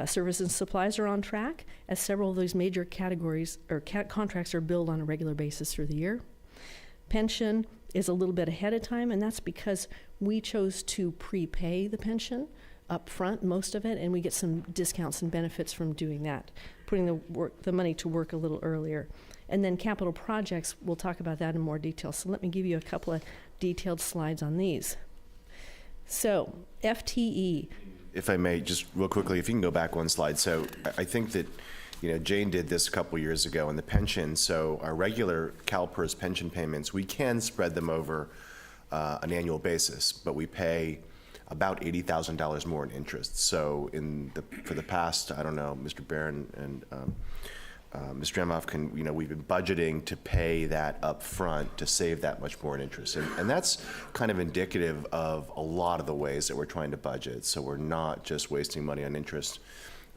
Services and supplies are on track as several of those major categories or contracts are billed on a regular basis through the year. Pension is a little bit ahead of time, and that's because we chose to prepay the pension up front, most of it, and we get some discounts and benefits from doing that, putting the money to work a little earlier. And then capital projects, we'll talk about that in more detail. So let me give you a couple of detailed slides on these. So FTE. If I may, just real quickly, if you can go back one slide. So I think that, Jane did this a couple years ago in the pension. So our regular CalPERS pension payments, we can spread them over an annual basis, but we pay about $80,000 more in interest. So for the past, I don't know, Mr. Barron and Mr. Emhoff we've been budgeting to pay that up front to save that much more in interest. And that's kind of indicative of a lot of the ways that we're trying to budget. So we're not just wasting money on interest,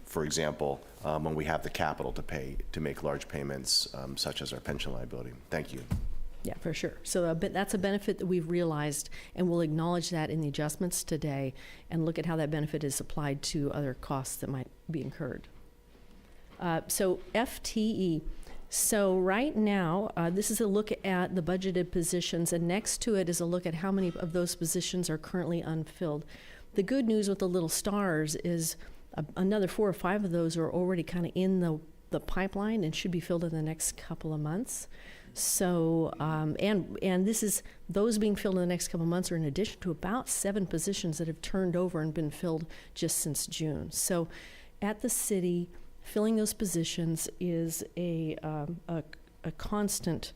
for example, when we have the capital to pay to make large payments such as our pension liability. Thank you. Yeah, for sure. So that's a benefit that we've realized, and we'll acknowledge that in the adjustments today and look at how that benefit is applied to other costs that might be incurred. So FTE. So right now, this is a look at the budgeted positions, and next to it is a look at how many of those positions are currently unfilled. The good news with the little stars is another 4 or 5 of those are already kind of in the pipeline and should be filled in the next couple of months. So, and this is, those being filled in the next couple of months are in addition to about 7 positions that have turned over and been filled just since June. So at the city, filling those positions is a constant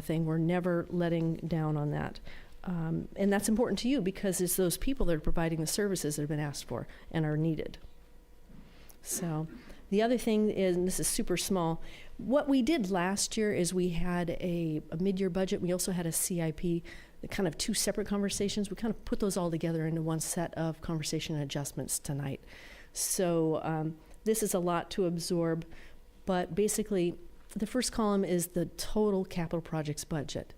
thing. We're never letting down on that. And that's important to you because it's those people that are providing the services that have been asked for and are needed. So the other thing is, and this is super small, what we did last year is we had a mid-year budget. We also had a CIP, kind of 2 separate conversations. We kind of put those all together into one set of conversation and adjustments tonight. So this is a lot to absorb, but basically the first column is the total capital projects budget.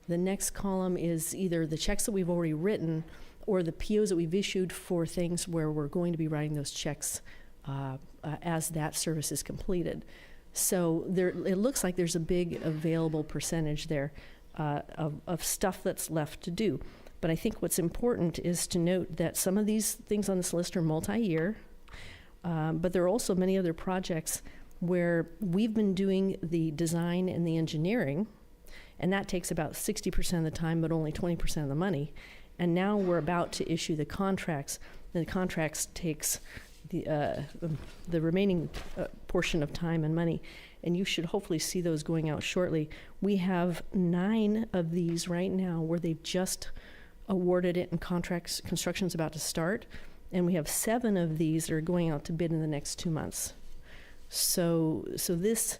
The next column is either the checks that we've already written or the POs that we've issued for things where we're going to be writing those checks as that service is completed. So it looks like there's a big available percentage there of stuff that's left to do. But I think what's important is to note that some of these things on this list are multi-year, but there are also many other projects where we've been doing the design and the engineering, and that takes about 60% of the time, but only 20% of the money. And now we're about to issue the contracts, and the contracts takes the remaining portion of time and money, and you should hopefully see those going out shortly. We have 9 of these right now where they've just awarded it and construction's about to start, and we have 7 of these that are going out to bid in the next 2 months. So this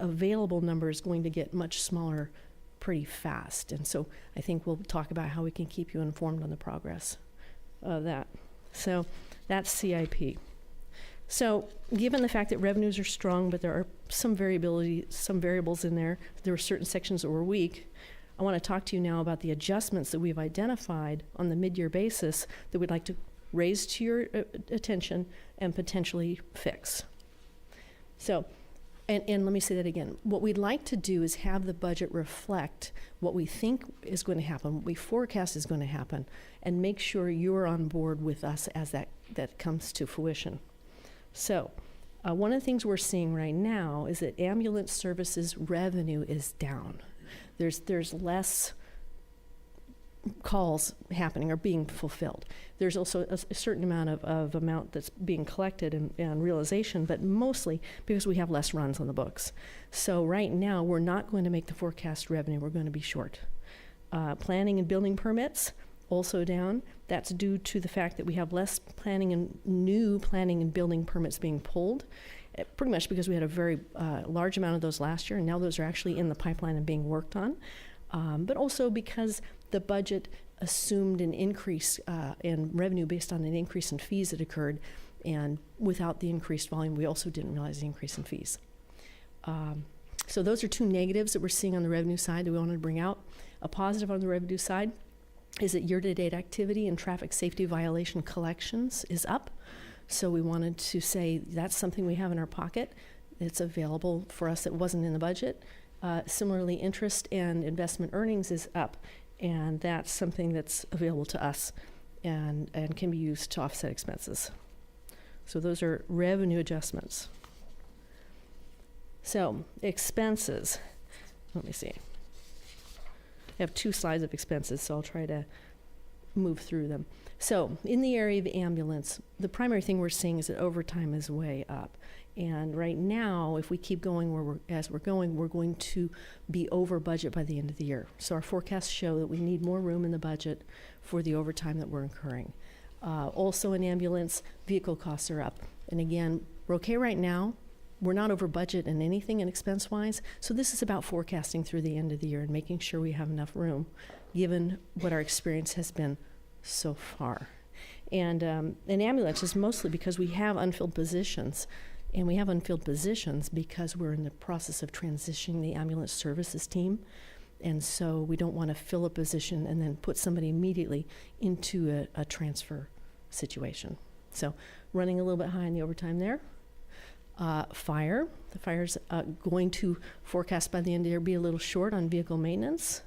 available number is going to get much smaller pretty fast, and so I think we'll talk about how we can keep you informed on the progress of that. So that's CIP. So, given the fact that revenues are strong, but there are some variability, some variables in there, there were certain sections that were weak. I want to talk to you now about the adjustments that we've identified on the mid-year basis that we'd like to raise to your attention and potentially fix. So, and let me say that again. What we'd like to do is have the budget reflect what we think is going to happen, what we forecast is going to happen, and make sure you're on board with us as that comes to fruition. So, one of the things we're seeing right now is that ambulance services revenue is down. There's less calls happening or being fulfilled. There's also a certain amount of amount that's being collected and realization, but mostly because we have less runs on the books. So right now, we're not going to make the forecast revenue. We're going to be short. Planning and building permits, also down. That's due to the fact that we have less new planning and building permits being pulled, pretty much because we had a very large amount of those last year, and now those are actually in the pipeline and being worked on. But also because the budget assumed an increase in revenue based on an increase in fees that occurred, and without the increased volume, we also didn't realize the increase in fees. So those are two negatives that we're seeing on the revenue side that we wanted to bring out. A positive on the revenue side is that year-to-date activity and traffic safety violation collections is up. So we wanted to say that's something we have in our pocket. It's available for us that wasn't in the budget. Similarly, interest and investment earnings is up, and that's something that's available to us and can be used to offset expenses. So those are revenue adjustments. So expenses, let me see. I have 2 slides of expenses, so I'll try to move through them. So in the area of ambulance, the primary thing we're seeing is that overtime is way up. And right now, if we keep going as we're going to be over budget by the end of the year. So our forecasts show that we need more room in the budget for the overtime that we're incurring. Also in ambulance, vehicle costs are up. And again, we're okay right now. We're not over budget in anything in expense-wise. So this is about forecasting through the end of the year and making sure we have enough room, given what our experience has been so far. And in ambulance is mostly because we have unfilled positions. And we have unfilled positions because we're in the process of transitioning the ambulance services team. And so we don't want to fill a position and then put somebody immediately into a transfer situation. So running a little bit high in the overtime there. Fire. The fire's going to forecast by the end of the year be a little short on vehicle maintenance.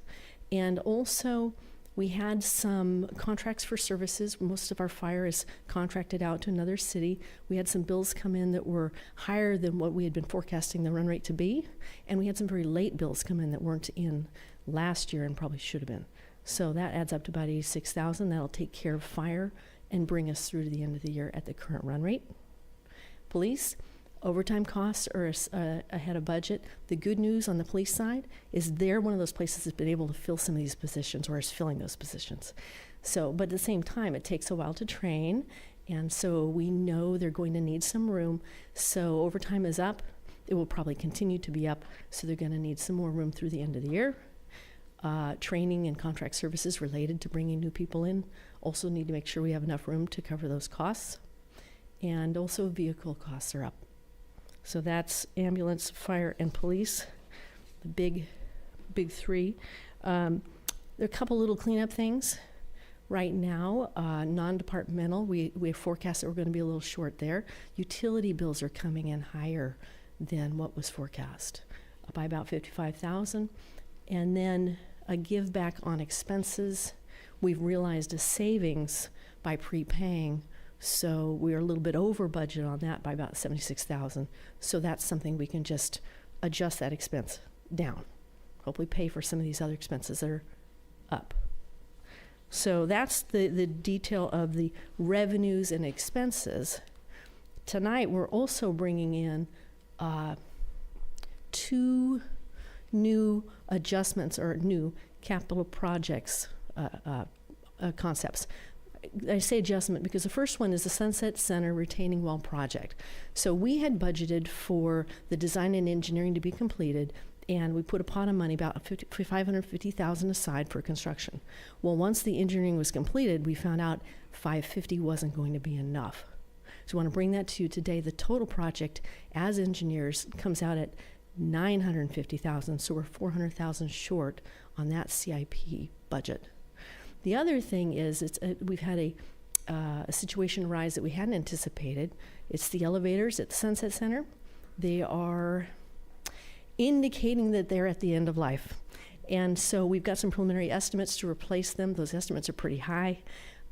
And also, we had some contracts for services. Most of our fire is contracted out to another city. We had some bills come in that were higher than what we had been forecasting the run rate to be. And we had some very late bills come in that weren't in last year and probably should have been. So that adds up to about $86,000. That'll take care of fire and bring us through to the end of the year at the current run rate. Police. Overtime costs are ahead of budget. The good news on the police side is they're one of those places that's been able to fill some of these positions or is filling those positions. So, but at the same time, it takes a while to train, and so we know they're going to need some room. So overtime is up. It will probably continue to be up, so they're going to need some more room through the end of the year. Training and contract services related to bringing new people in also need to make sure we have enough room to cover those costs. And also vehicle costs are up. So that's ambulance, fire, and police, the big 3. There are a couple little cleanup things. Right now, non-departmental, we forecast that we're going to be a little short there. Utility bills are coming in higher than what was forecast, by about $55,000. And then a give back on expenses. We've realized a savings by prepaying. So we're a little bit over budget on that by about $76,000. So that's something we can just adjust that expense down. Hopefully pay for some of these other expenses that are up. So that's the detail of the revenues and expenses. Tonight we're also bringing in 2 new adjustments or new capital projects concepts. I say adjustment because the first one is the Sunset Center retaining wall project. So we had budgeted for the design and engineering to be completed, and we put a pot of money, about $550,000 aside for construction. Well, once the engineering was completed, we found out $550 wasn't going to be enough. So I want to bring that to you today. The total project as engineers comes out at $950,000, so we're $400,000 short on that CIP budget. The other thing is we've had a situation arise that we hadn't anticipated. It's the elevators at the Sunset Center. They are indicating that they're at the end of life. And so we've got some preliminary estimates to replace them. Those estimates are pretty high.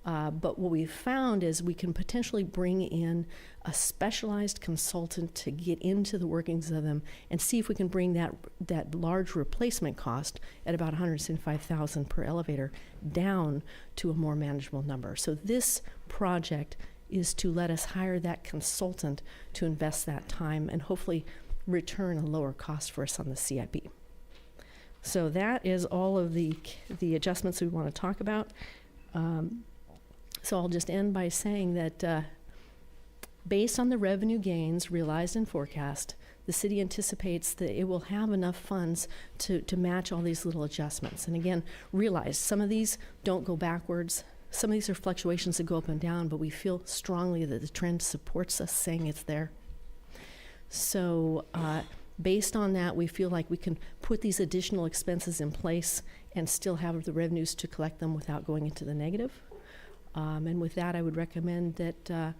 But what we've found is we can potentially bring in a specialized consultant to get into the workings of them and see if we can bring that large replacement cost at about $175,000 per elevator down to a more manageable number. So this project is to let us hire that consultant to invest that time and hopefully return a lower cost for us on the CIP. So that is all of the adjustments we want to talk about. So I'll just end by saying that based on the revenue gains realized and forecast, the city anticipates that it will have enough funds to match all these little adjustments. And again, realize some of these don't go backwards. Some of these are fluctuations that go up and down, but we feel strongly that the trend supports us saying it's there. So based on that, we feel like we can put these additional expenses in place and still have the revenues to collect them without going into the negative. And with that, I would recommend that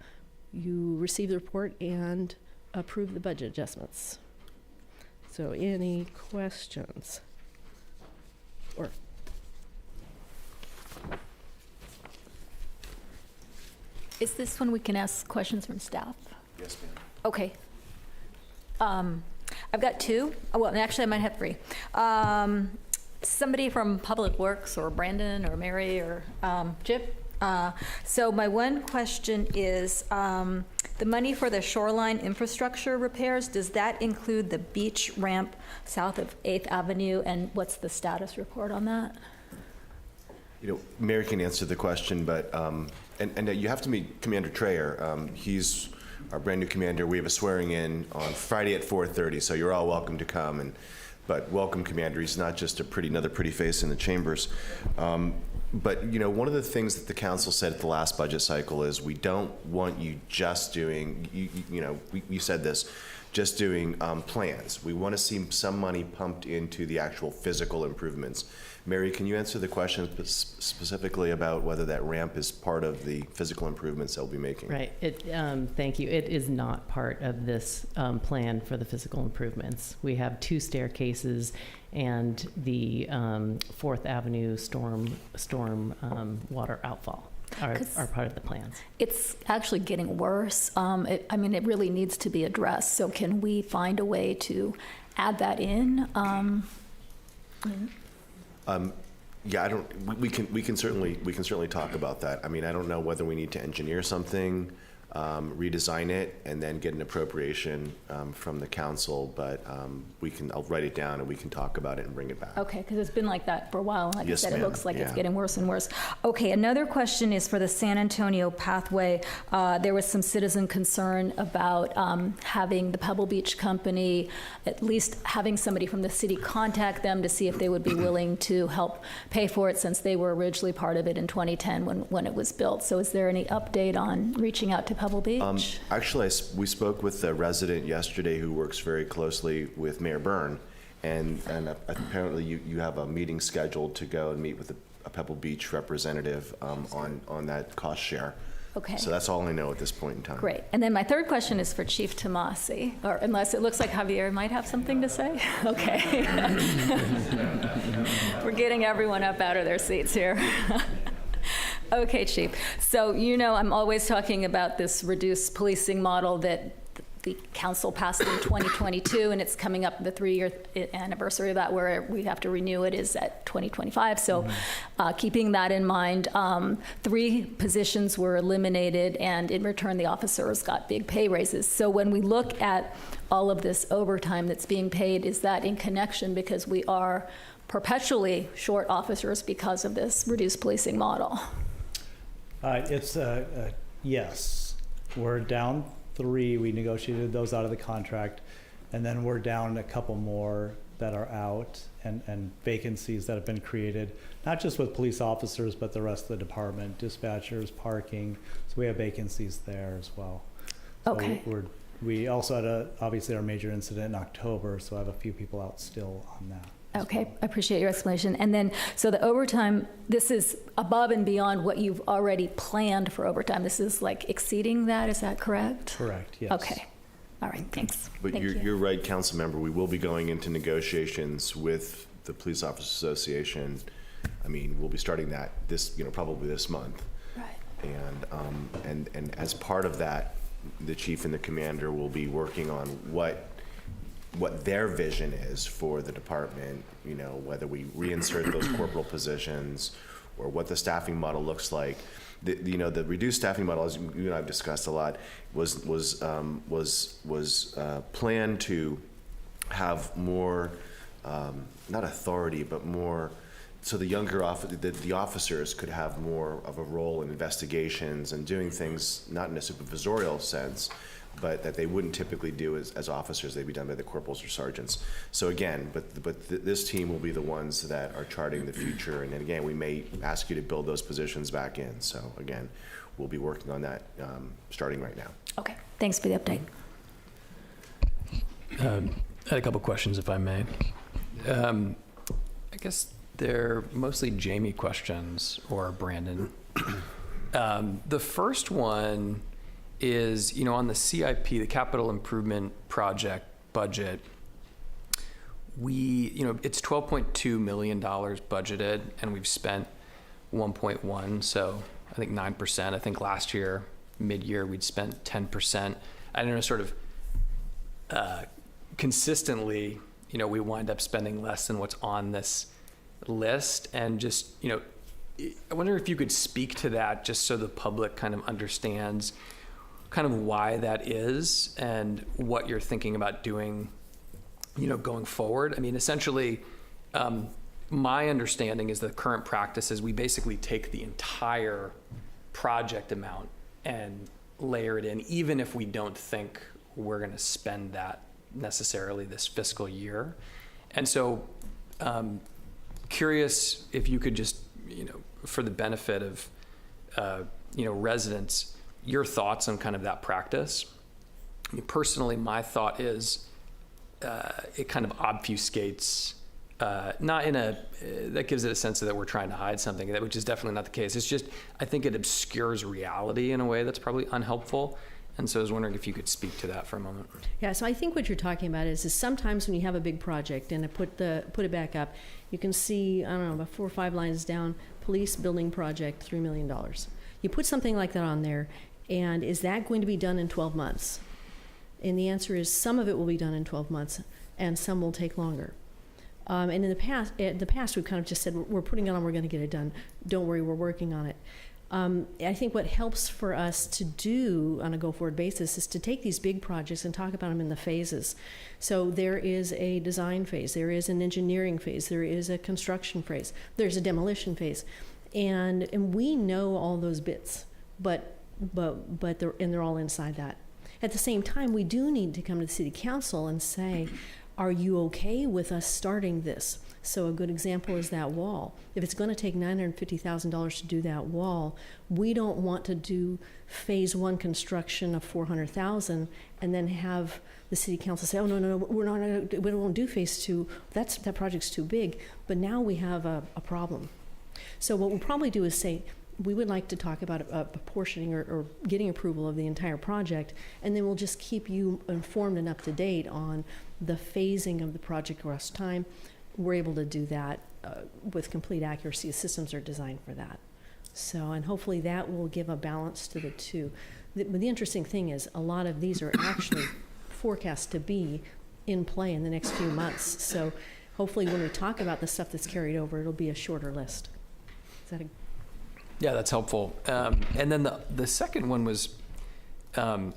you receive the report and approve the budget adjustments. So any questions? Or Is this when we can ask questions from staff? Yes, ma'am. Okay. I've got two. Oh, well, actually, I might have three. Somebody from Public Works, or Brandon, or Mary, or Chip. So my one question is, the money for the shoreline infrastructure repairs, does that include the beach ramp south of 8th Avenue, and what's the status report on that? You know, Mary can answer the question, but, and you have to meet Commander Trayer. He's our brand new commander. We have a swearing in on Friday at 4:30, so you're all welcome to come. But welcome, Commander. He's not just another pretty face in the chambers. But, you know, one of the things that the council said at the last budget cycle is we don't want you just doing, you said this, just doing plans. We want to see some money pumped into the actual physical improvements. Mary, can you answer the question specifically about whether that ramp is part of the physical improvements they'll be making? Right. Thank you. It is not part of this plan for the physical improvements. We have 2 staircases and the 4th Avenue storm water outfall are part of the plans. It's actually getting worse. It really needs to be addressed. So can we find a way to add that in? Yeah, we can certainly talk about that. I mean, I don't know whether we need to engineer something, redesign it, and then get an appropriation from the council, but I'll write it down and we can talk about it and bring it back. Okay, because it's been like that for a while. Like Yes, I said, it ma'am. looks like it's Yeah. getting worse and worse. Okay, another question is for the San Antonio pathway. There was some citizen concern about having the Pebble Beach Company, at least having somebody from the city contact them to see if they would be willing to help pay for it, since they were originally part of it in 2010 when it was built. So is there any update on reaching out to Pebble Beach? Actually, we spoke with a resident yesterday who works very closely with Mayor Byrne, and apparently you have a meeting scheduled to go and meet with a Pebble Beach representative on that cost share. Okay. So that's all I know at this point in time. Great. And then my third question is for Chief Tomasi, or unless it looks like Javier might have something to say. Okay. We're getting everyone up out of their seats here. Okay, Chief. So, I'm always talking about this reduced policing model that the council passed in 2022, and it's coming up the 3-year anniversary of that, where we have to renew it is at 2025. So keeping that in mind, 3 positions were eliminated, and in return, the officers got big pay raises. So when we look at all of this overtime that's being paid, is that in connection because we are perpetually short officers because of this reduced policing model? Yes. We're down 3. We negotiated those out of the contract, and then we're down a couple more that are out and vacancies that have been created, not just with police officers, but the rest of the department, dispatchers, parking. So we have vacancies there as well. So Okay. we also had obviously our major incident in October, so I have a few people out still on that. Okay, I appreciate your explanation. And then, so the overtime, this is above and beyond what you've already planned for overtime. This is like exceeding that, is that correct? Correct, yes. Okay, all right, thanks. But Thank you're, you. you're right, council member, we will be going into negotiations with the Police Officers Association. I mean, we'll be starting that probably this month. Right. And as part of that, the chief and the commander will be working on what their vision is for the department, whether we reinsert those corporal positions or what the staffing model looks like. The reduced staffing model, as you and I have discussed a lot, was planned to have more, not authority, but more, so the younger the officers could have more of a role in investigations and doing things not in a supervisorial sense, but that they wouldn't typically do as officers. They'd be done by the corporals or sergeants. So again, this team will be the ones that are charting the future. And then again, we may ask you to build those positions back in. So again, we'll be working on that starting right now. Okay, thanks for the update. I had a couple questions, if I may. I guess they're mostly Jamie questions or Brandon. The first one is, on the CIP, the Capital Improvement Project budget, it's $12.2 million budgeted, and we've spent 1.1, so I think 9%. I think last year, mid-year, we'd spent 10%. I don't know, sort of consistently, we wind up spending less than what's on this list, and just, I wonder if you could speak to that just so the public kind of understands kind of why that is and what you're thinking about doing, going forward. I mean, essentially, my understanding is the current practice is we basically take the entire project amount and layer it in, even if we don't think we're going to spend that necessarily this fiscal year. And so, curious if you could just, for the benefit of, residents, your thoughts on kind of that practice. I mean, personally, my thought is it kind of obfuscates, not in that gives it a sense that we're trying to hide something, which is definitely not the case. It's just, I think it obscures reality in a way that's probably unhelpful. And so I was wondering if you could speak to that for a moment. Yeah, so I think what you're talking about is sometimes when you have a big project, and I put it back up, you can see, I don't know, about 4 or 5 lines down, police building project, $3 million. You put something like that on there, and is that going to be done in 12 months? And the answer is some of it will be done in 12 months, and some will take longer. And in the past, we've kind of just said, we're putting it on, we're going to get it done. Don't worry, we're working on it. I think what helps for us to do on a go-forward basis is to take these big projects and talk about them in the phases. So there is a design phase, there is an engineering phase, there is a construction phase, there's a demolition phase. And we know all those bits, but they're all inside that. At the same time, we do need to come to the city council and say, are you okay with us starting this? So a good example is that wall. If it's going to take $950,000 to do that wall, we don't want to do phase 1 construction of $400,000 and then have the city council say, oh, no, we won't do phase 2. That project's too big. But now we have a problem. So what we'll probably do is say, we would like to talk about apportioning or getting approval of the entire project, and then we'll just keep you informed and up to date on the phasing of the project across time. We're able to do that with complete accuracy. Systems are designed for that. So, and hopefully that will give a balance to the two. The interesting thing is a lot of these are actually forecast to be in play in the next few months. So hopefully when we talk about the stuff that's carried over, it'll be a shorter list. Is that a... Yeah, that's helpful. And then the second one was, it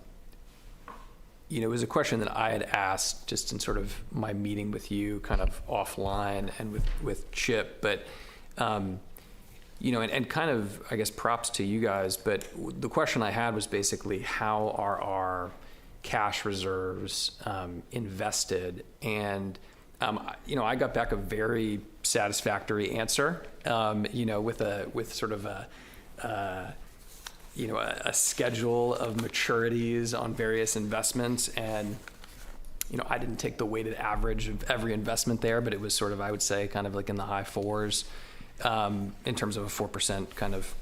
was a question that I had asked just in sort of my meeting with you kind of offline and with Chip, but, and kind of, I guess, props to you guys, but the question I had was basically how are our cash reserves invested? And, I got back a very satisfactory answer, with sort of a schedule of maturities on various investments, and I didn't take the weighted average of every investment there, but it was sort of, I would say, kind of like in the high fours in terms of a 4% kind of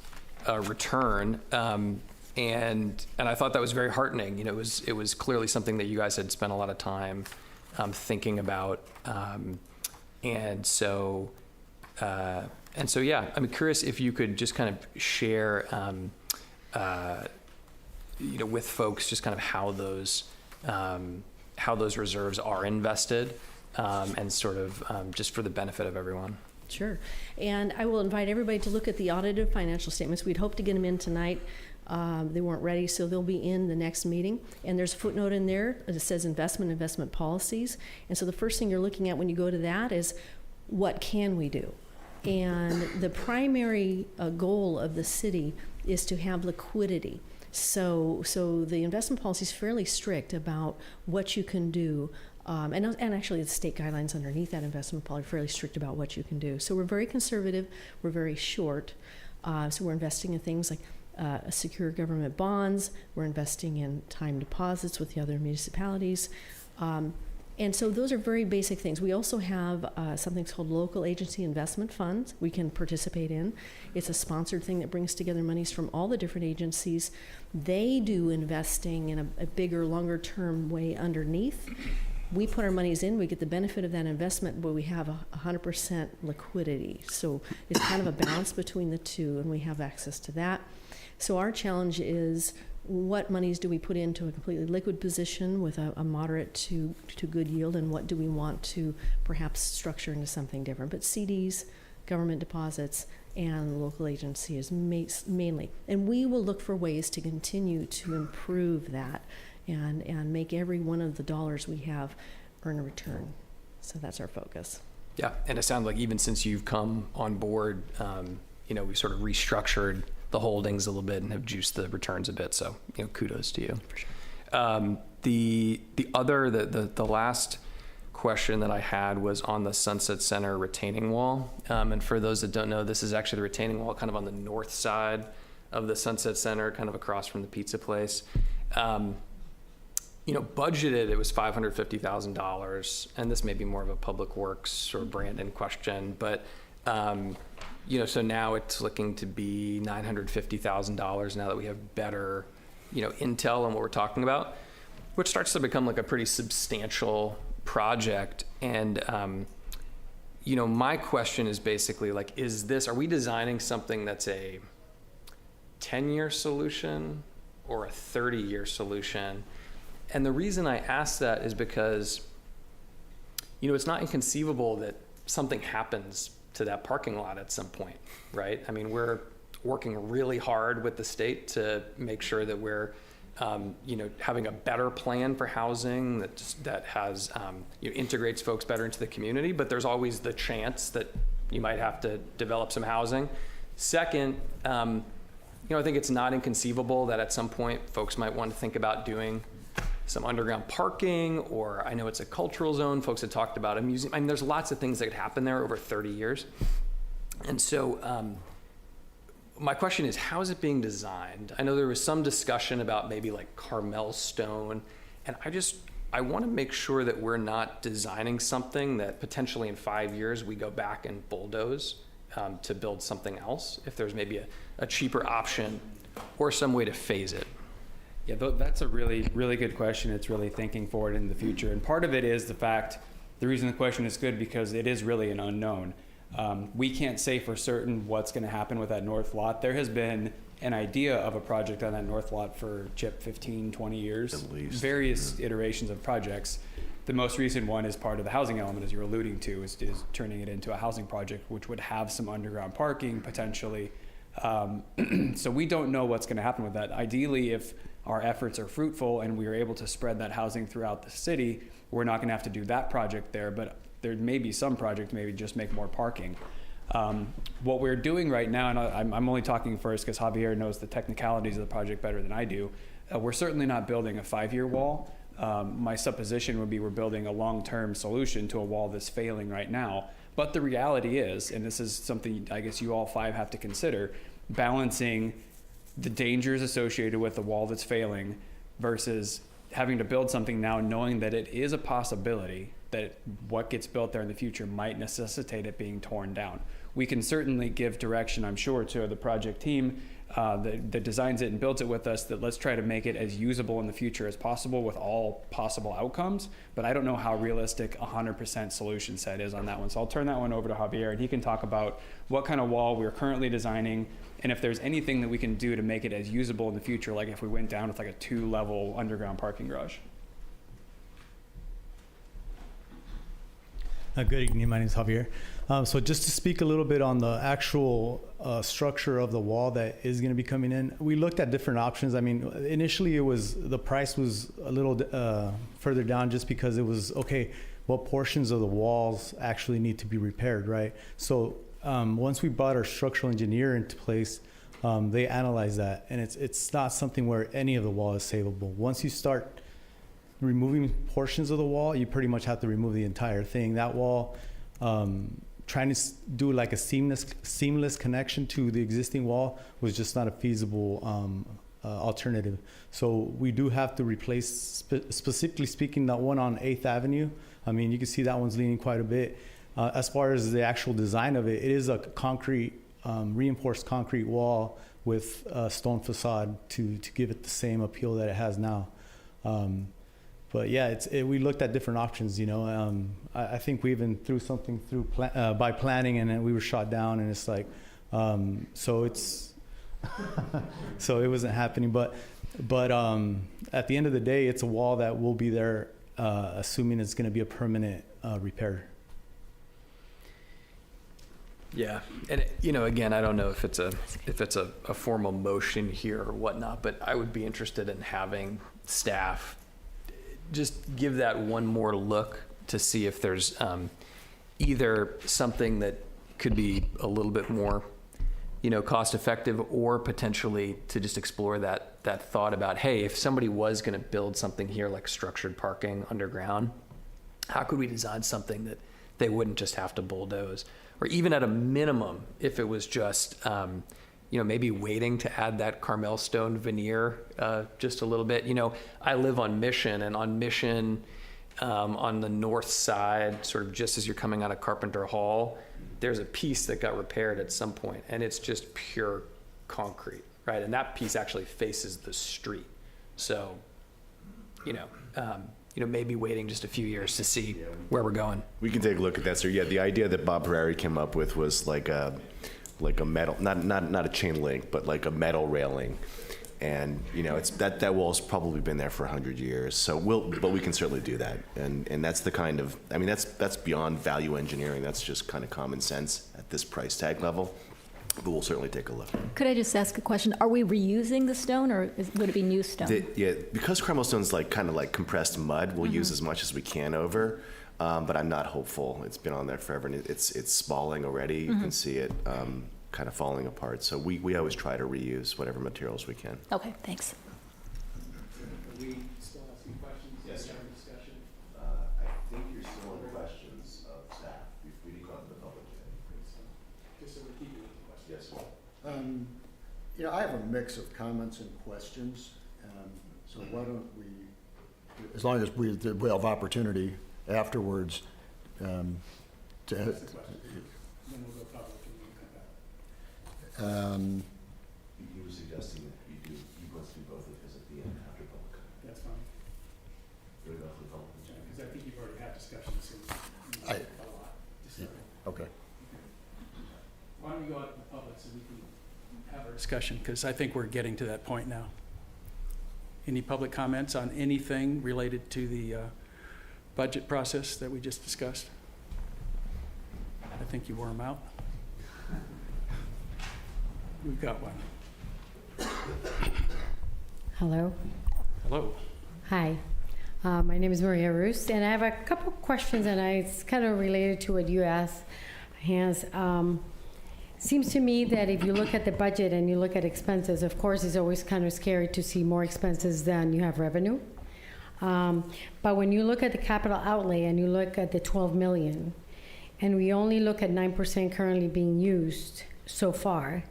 return. And I thought that was very heartening. It was clearly something that you guys had spent a lot of time thinking about. And so yeah, I'm curious if you could just kind of share, with folks, just kind of how those reserves are invested, and sort of just for the benefit of everyone. Sure. And I will invite everybody to look at the audited financial statements. We'd hoped to get them in tonight. They weren't ready, so they'll be in the next meeting. And there's a footnote in there that says investment policies. And so the first thing you're looking at when you go to that is, what can we do? And the primary goal of the city is to have liquidity. So the investment policy is fairly strict about what you can do. And actually the state guidelines underneath that investment policy are fairly strict about what you can do. So we're very conservative, we're very short. So we're investing in things like secure government bonds, we're investing in time deposits with the other municipalities. And so those are very basic things. We also have something called local agency investment funds we can participate in. It's a sponsored thing that brings together monies from all the different agencies. They do investing in a bigger, longer term way underneath. We put our monies in, we get the benefit of that investment, but we have 100% liquidity. So it's kind of a balance between the two, and we have access to that. So our challenge is, what monies do we put into a completely liquid position with a moderate to good yield, and what do we want to perhaps structure into something different? But CDs, government deposits, and local agency is mainly. And we will look for ways to continue to improve that and make every one of the dollars we have earn a return. So that's our focus. Yeah, and it sounds like even since you've come on board, we've sort of restructured the holdings a little bit and have juiced the returns a bit. So, kudos to you. For sure. The last question that I had was on the Sunset Center retaining wall. And for those that don't know, this is actually the retaining wall kind of on the north side of the Sunset Center, kind of across from the pizza place. Budgeted, it was $550,000, and this may be more of a public works or Brandon question, but so now it's looking to be $950,000 now that we have better, intel on what we're talking about, which starts to become like a pretty substantial project. And my question is basically like, are we designing something that's a 10-year solution or a 30-year solution? And the reason I ask that is because, it's not inconceivable that something happens to that parking lot at some point, right? I mean, we're working really hard with the state to make sure that we're, having a better plan for housing that has, integrates folks better into the community, but there's always the chance that you might have to develop some housing. Second, I think it's not inconceivable that at some point folks might want to think about doing some underground parking, or I know it's a cultural zone. Folks had talked about a museum. I mean, there's lots of things that could happen there over 30 years. And so my question is, how is it being designed? I know there was some discussion about maybe like Carmel stone, and I want to make sure that we're not designing something that potentially in 5 years we go back and bulldoze to build something else, if there's maybe a cheaper option or some way to phase it. Yeah, that's a really, really good question. It's really thinking forward in the future. And part of it is the reason the question is good, because it is really an unknown. We can't say for certain what's going to happen with that north lot. There has been an idea of a project on that north lot for, Chip, 15, 20 years. At least. Various iterations of projects. The most recent one is part of the housing element, as you're alluding to, is turning it into a housing project, which would have some underground parking potentially. So we don't know what's going to happen with that. Ideally, if our efforts are fruitful and we are able to spread that housing throughout the city, we're not going to have to do that project there, but there may be some project, maybe just make more parking. What we're doing right now, and I'm only talking first because Javier knows the technicalities of the project better than I do, we're certainly not building a 5-year wall. My supposition would be we're building a long-term solution to a wall that's failing right now. But the reality is, and this is something I guess you all 5 have to consider, balancing the dangers associated with the wall that's failing versus having to build something now knowing that it is a possibility that what gets built there in the future might necessitate it being torn down. We can certainly give direction, I'm sure, to the project team that designs it and builds it with us, that let's try to make it as usable in the future as possible with all possible outcomes. But I don't know how realistic 100% solution set is on that one. So I'll turn that one over to Javier, and he can talk about what kind of wall we're currently designing, and if there's anything that we can do to make it as usable in the future, like if we went down with like a 2-level underground parking garage. Good evening, my name is Javier. So just to speak a little bit on the actual structure of the wall that is going to be coming in, we looked at different options. I mean, initially the price was a little further down just because it was, okay, what portions of the walls actually need to be repaired, right? So once we brought our structural engineer into place, they analyzed that, and it's not something where any of the wall is savable. Once you start removing portions of the wall, you pretty much have to remove the entire thing. That wall, trying to do like a seamless connection to the existing wall was just not a feasible alternative. So we do have to replace, specifically speaking, that one on 8th Avenue. I mean, you can see that one's leaning quite a bit. As far as the actual design of it, it is a concrete, reinforced concrete wall with a stone facade to give it the same appeal that it has now. But yeah, we looked at different options, you know. I think we even threw something through by planning, and then we were shot down, and it's like, so it's, so it wasn't happening. But at the end of the day, it's a wall that will be there, assuming it's going to be a permanent repair. Yeah, and you know, again, I don't know if it's a formal motion here or whatnot, but I would be interested in having staff just give that one more look to see if there's either something that could be a little bit more, you know, cost effective, or potentially to just explore that thought about, hey, if somebody was going to build something here like structured parking underground, how could we design something that they wouldn't just have to bulldoze? Or even at a minimum, if it was just, you know, maybe waiting to add that Carmel stone veneer just a little bit. You know, I live on Mission, and on Mission, on the north side, sort of just as you're coming out of Carpenter Hall, there's a piece that got repaired at some point, and it's just pure concrete, right? And that piece actually faces the street. So, you know, maybe waiting just a few years to see where we're going. We can take a look at that. So yeah, the idea that Bob Harari came up with was like a metal, not a chain link, but like a metal railing. And you know, it's that wall's probably been there for 100 years. So but we can certainly do that. And that's the kind of, I mean, that's beyond value engineering. That's just kind of common sense at this price tag level. But we'll certainly take a look. Could I just ask a question? Are we reusing the stone, or would it be new stone? Yeah, because Carmel stone's like kind of like compressed mud, we'll use as much as we can over. But I'm not hopeful. It's been on there forever, and it's spalling already. You can see it kind of falling apart. So we always try to reuse whatever materials we can. Okay, thanks. We still have some questions? Yes, sir. Discussion? I think you're still on questions of staff. We didn't go to the public yet. Just so we're keeping with the questions. Yes, sir. You know, I have a mix of comments and questions. So why don't we, as long as we have opportunity afterwards, That's the question. Then we'll go public and we'll come back. You were suggesting that you let's do both of his at the end after public. That's fine. Do we go through public? Because I think you've already had discussions, so a lot. okay. Why don't we go out to the public so we can have our discussion, because I think we're getting to that point now. Any public comments on anything related to the budget process that we just discussed? I think you wore them out. We've got one. Hello. Hello. Hi. My name is Maria Roos, and I have a couple questions, and it's kind of related to what you asked, Hans. Seems to me that if you look at the budget and you look at expenses, of course, it's always kind of scary to see more expenses than you have revenue. But when you look at the capital outlay and you look at the 12 million, and we only look at 9% currently being used so far,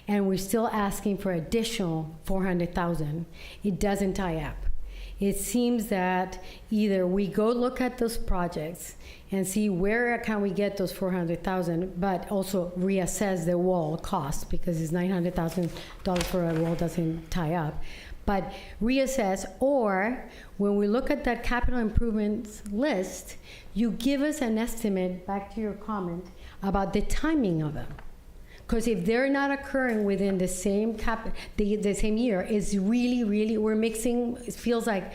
and we're still asking for additional 400,000, it doesn't tie up. It seems that either we go look at those projects and see where can we get those 400,000, but also reassess the wall cost, because it's $900,000 for a wall doesn't tie up. But reassess, or when we look at that capital improvements list, you give us an estimate, back to your comment, about the timing of them. Because if they're not occurring within the same the same year, it's really, we're mixing, it feels like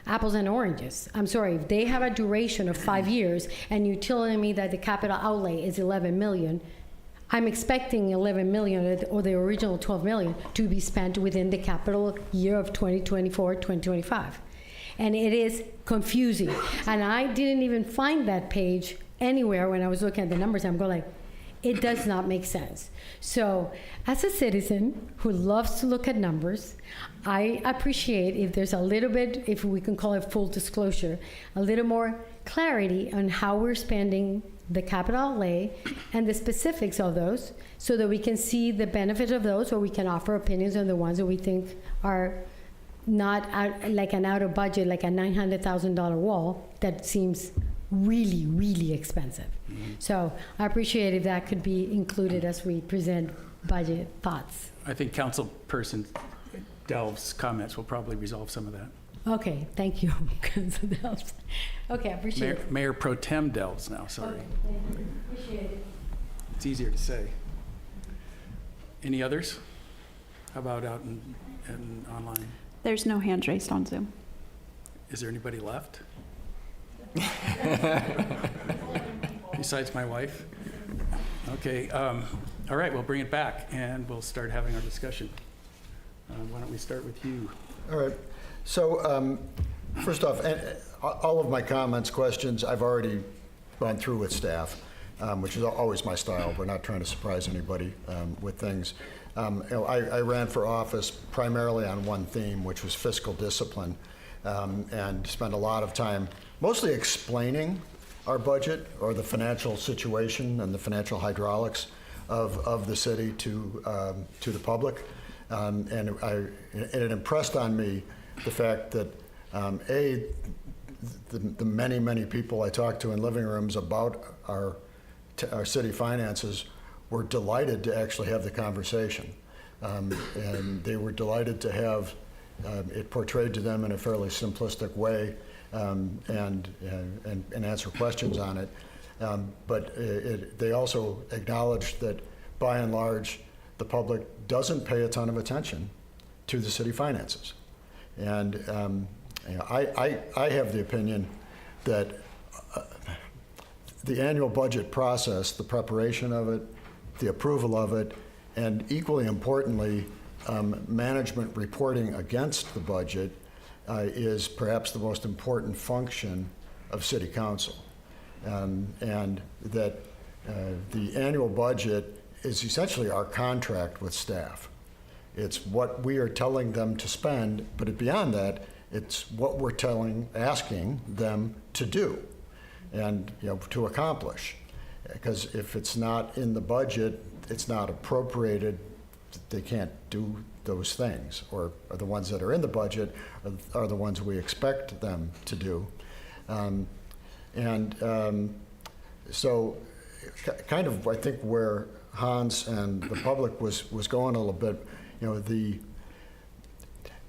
apples and oranges. I'm sorry, if they have a duration of 5 years and you're telling me that the capital outlay is 11 million, I'm expecting 11 million or the original 12 million to be spent within the capital year of 2024, 2025. And it is confusing. And I didn't even find that page anywhere when I was looking at the numbers. I'm going like, it does not make sense. So as a citizen who loves to look at numbers, I appreciate if there's a little bit, if we can call it full disclosure, a little more clarity on how we're spending the capital outlay and the specifics of those, so that we can see the benefit of those, or we can offer opinions on the ones that we think are not like an out of budget, like a $900,000 wall that seems really expensive. So I appreciate if that could be included as we present budget thoughts. I think Councilperson Delve's comments will probably resolve some of that. Okay, thank you. Okay, I appreciate it. Mayor Pro Tem Delves now, sorry. Okay, thank you. Appreciate it. It's easier to say. Any others? How about out and online? There's no hands raised on Zoom. Is there anybody left? Besides my wife? Okay, all right, we'll bring it back and we'll start having our discussion. Why don't we start with you? All right. So first off, all of my comments, questions, I've already gone through with staff, which is always my style. We're not trying to surprise anybody with things. I ran for office primarily on one theme, which was fiscal discipline, and spent a lot of time mostly explaining our budget, or the financial situation and the financial hydraulics of the city to the public. And it impressed on me the fact that, the many people I talked to in living rooms about our city finances were delighted to actually have the conversation. And they were delighted to have it portrayed to them in a fairly simplistic way, and answer questions on it. But they also acknowledged that, by and large, the public doesn't pay a ton of attention to the city finances. And I have the opinion that the annual budget process, the preparation of it, the approval of it, and equally importantly, management reporting against the budget is perhaps the most important function of City Council. And that the annual budget is essentially our contract with staff. It's what we are telling them to spend, but beyond that, it's what we're asking them to do and to accomplish. Because if it's not in the budget, it's not appropriated, they can't do those things, or the ones that are in the budget are the ones we expect them to do. So kind of, I think, where Hans and the public was going a little bit,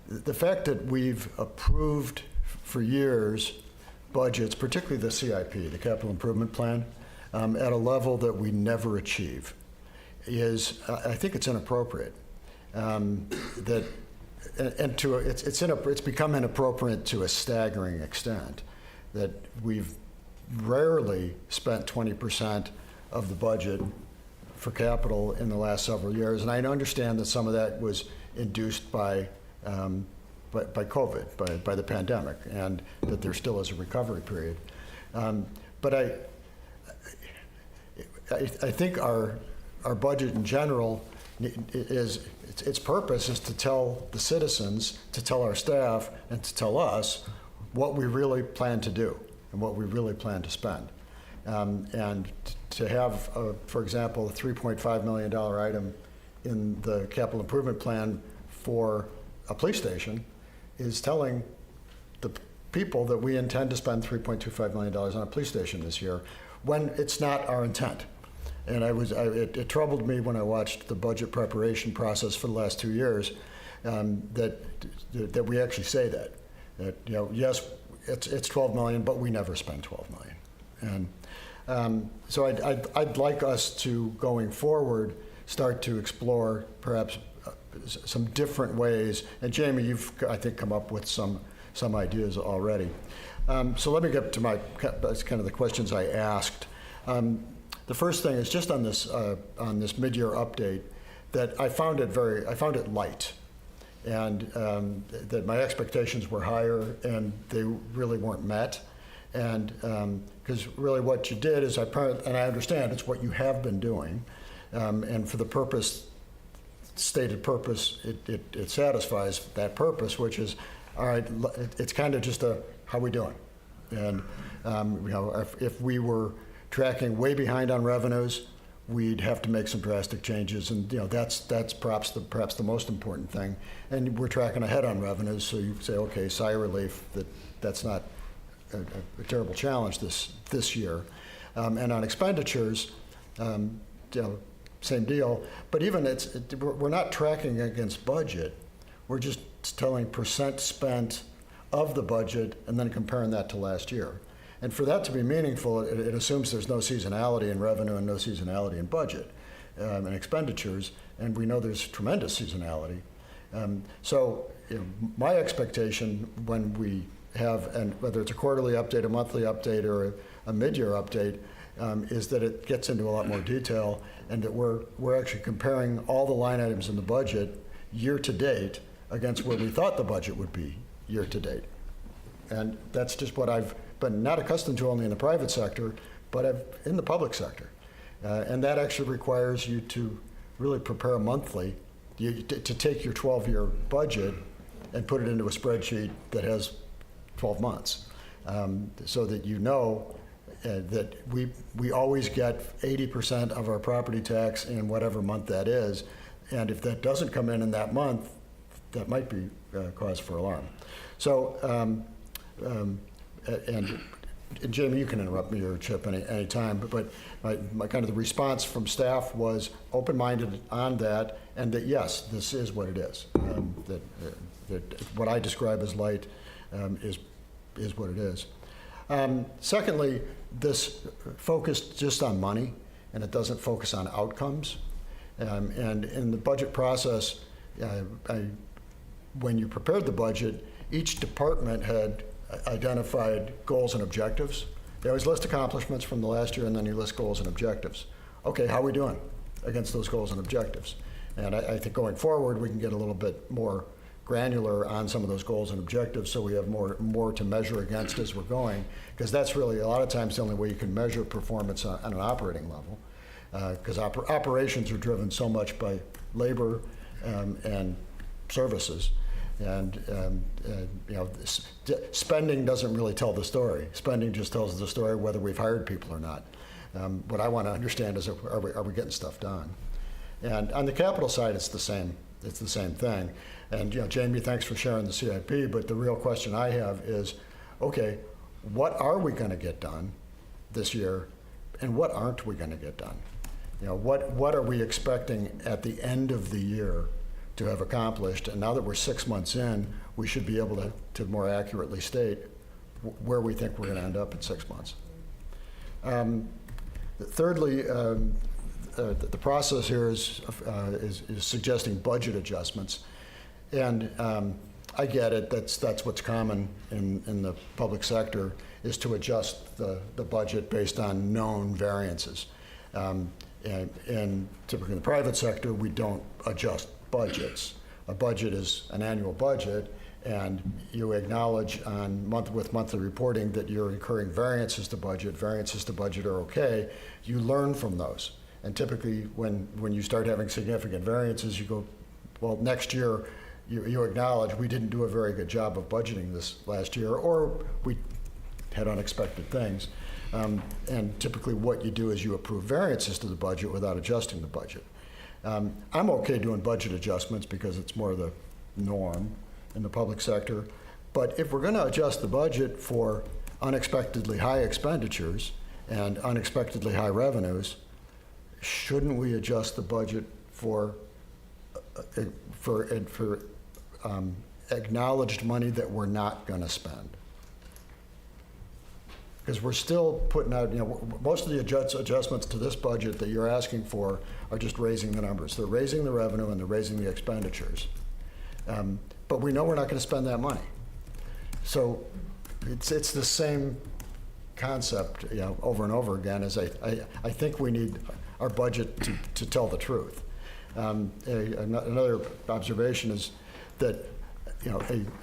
the fact that we've approved for years budgets, particularly the CIP, the Capital Improvement Plan, at a level that we never achieve, is, I think it's inappropriate. It's become inappropriate to a staggering extent, that we've rarely spent 20% of the budget for capital in the last several years. And I understand that some of that was induced by COVID, by the pandemic, and that there still is a recovery period. But I think our budget in general its purpose is to tell the citizens, to tell our staff, and to tell us what we really plan to do and what we really plan to spend. And to have, for example, a $3.5 million item in the capital improvement plan for a police station is telling the people that we intend to spend $3.25 million on a police station this year, when it's not our intent. And it troubled me when I watched the budget preparation process for the last 2 years, that we actually say that yes, it's 12 million, but we never spend 12 million. And so I'd like us to, going forward, start to explore perhaps some different ways. And Jamie, you've, I think, come up with some ideas already. So let me get to that's kind of the questions I asked. The first thing is just on this mid-year update, that I found it light, and that my expectations were higher and they really weren't met. And because really what you did is, and I understand it's what you have been doing, and for the stated purpose, it satisfies that purpose, which is, all right, it's kind of just how we doing? And if we were tracking way behind on revenues, we'd have to make some drastic changes, and that's perhaps the most important thing. And we're tracking ahead on revenues, so you say, okay, sigh of relief that's not a terrible challenge this year. And on expenditures, same deal. But even we're not tracking against budget. We're just telling percent spent of the budget and then comparing that to last year. And for that to be meaningful, it assumes there's no seasonality in revenue and no seasonality in budget and expenditures, and we know there's tremendous seasonality. So my expectation when we have, and whether it's a quarterly update, a monthly update, or a mid-year update, is that it gets into a lot more detail, and that we're actually comparing all the line items in the budget year to date against where we thought the budget would be year to date. And that's just what I've been not accustomed to only in the private sector, but in the public sector. And that actually requires you to really prepare monthly, to take your 12-year budget and put it into a spreadsheet that has 12 months, so that that we always get 80% of our property tax in whatever month that is. And if that doesn't come in that month, that might be cause for alarm. So, and Jamie, you can interrupt me or Chip any time, but my kind of the response from staff was open-minded on that, and that yes, this is what it is. That what I describe as light is what it is. Secondly, this focused just on money, and it doesn't focus on outcomes. And in the budget process, when you prepared the budget, each department had identified goals and objectives. They always list accomplishments from the last year, and then you list goals and objectives. Okay, how are we doing against those goals and objectives? And I think going forward, we can get a little bit more granular on some of those goals and objectives, so we have more to measure against as we're going, because that's really a lot of times the only way you can measure performance on an operating level, because operations are driven so much by labor and services. And spending doesn't really tell the story. Spending just tells the story whether we've hired people or not. What I want to understand is, are we getting stuff done? And on the capital side, it's the same thing. And Jamie, thanks for sharing the CIP. But the real question I have is, okay, what are we going to get done this year, and what aren't we going to get done? What are we expecting at the end of the year to have accomplished? And now that we're 6 months in, we should be able to more accurately state where we think we're going to end up in 6 months. Thirdly, the process here is suggesting budget adjustments, and I get it. That's what's common in the public sector, is to adjust the budget based on known variances. And typically in the private sector, we don't adjust budgets. A budget is an annual budget, and you acknowledge with monthly reporting that you're incurring variances to budget. Variances to budget are okay. You learn from those. And typically when you start having significant variances, you go, well, next year you acknowledge we didn't do a very good job of budgeting this last year, or we had unexpected things. And typically what you do is you approve variances to the budget without adjusting the budget. I'm okay doing budget adjustments because it's more the norm in the public sector. But if we're going to adjust the budget for unexpectedly high expenditures and unexpectedly high revenues, shouldn't we adjust the budget for acknowledged money that we're not going to spend? Because we're still putting out, most of the adjustments to this budget that you're asking for are just raising the numbers. They're raising the revenue and they're raising the expenditures. But we know we're not going to spend that money. So it's the same concept, over and over again. As I think we need our budget to tell the truth. Another observation is that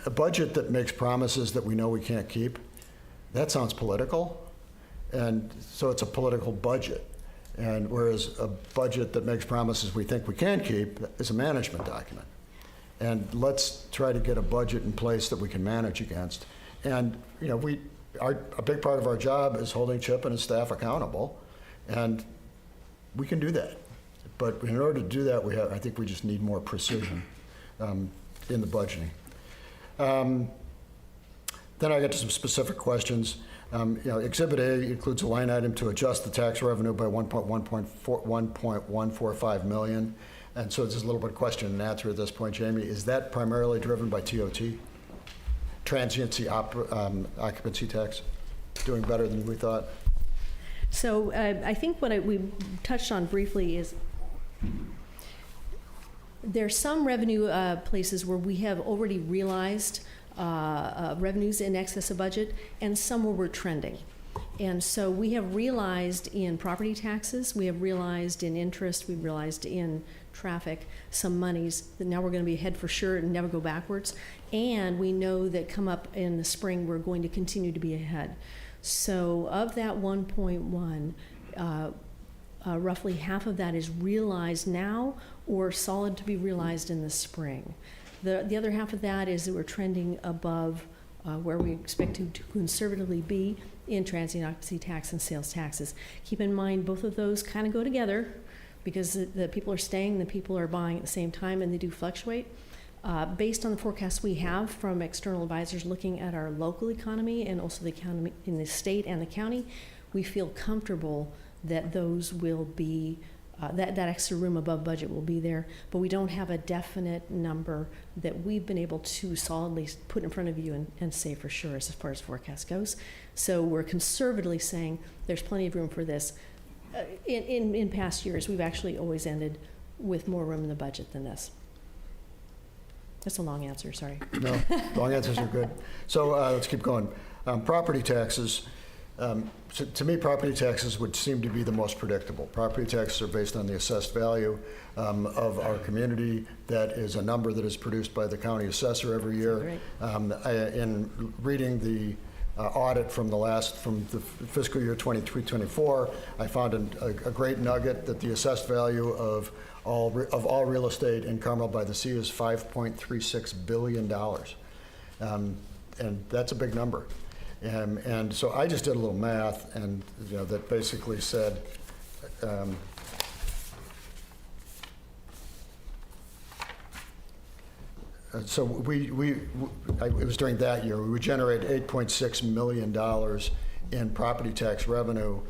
a budget that makes promises that we know we can't keep, that sounds political, and so it's a political budget. And whereas a budget that makes promises we think we can keep is a management document. And let's try to get a budget in place that we can manage against. And a big part of our job is holding Chip and his staff accountable, and we can do that. But in order to do that, I think we just need more precision in the budgeting. Then I get to some specific questions. Exhibit A includes a line item to adjust the tax revenue by 1.145 million. And so it's just a little bit of question and answer at this point, Jamie. Is that primarily driven by TOT? Transiency occupancy tax? Doing better than we thought? So I think what we touched on briefly is there's some revenue places where we have already realized revenues in excess of budget, and some where we're trending. And so we have realized in property taxes, we have realized in interest, we've realized in traffic some monies that now we're going to be ahead for sure and never go backwards. And we know that come up in the spring, we're going to continue to be ahead. So of that 1.1, roughly half of that is realized now or solid to be realized in the spring. The other half of that is that we're trending above where we expect to conservatively be in transient occupancy tax and sales taxes. Keep in mind, both of those kind of go together because the people are staying, the people are buying at the same time, and they do fluctuate. Based on the forecasts we have from external advisors looking at our local economy and also the economy in the state and the county, we feel comfortable that those will be that extra room above budget will be there, but we don't have a definite number that we've been able to solidly put in front of you and say for sure as far as forecast goes. So we're conservatively saying there's plenty of room for this. In past years, we've actually always ended with more room in the budget than this. That's a long answer, sorry. No, long answers are good. So let's keep going. Property taxes. So to me, property taxes would seem to be the most predictable. Property taxes are based on the assessed value of our community. That is a number that is produced by the county assessor every year. Right. In reading the audit from the fiscal year 23-24, I found a great nugget that the assessed value of all real estate in Carmel-by-the-Sea is $5.36 billion. And that's a big number. And so I just did a little math, and that basically said, so it was during that year, we would generate $8.6 million in property tax revenue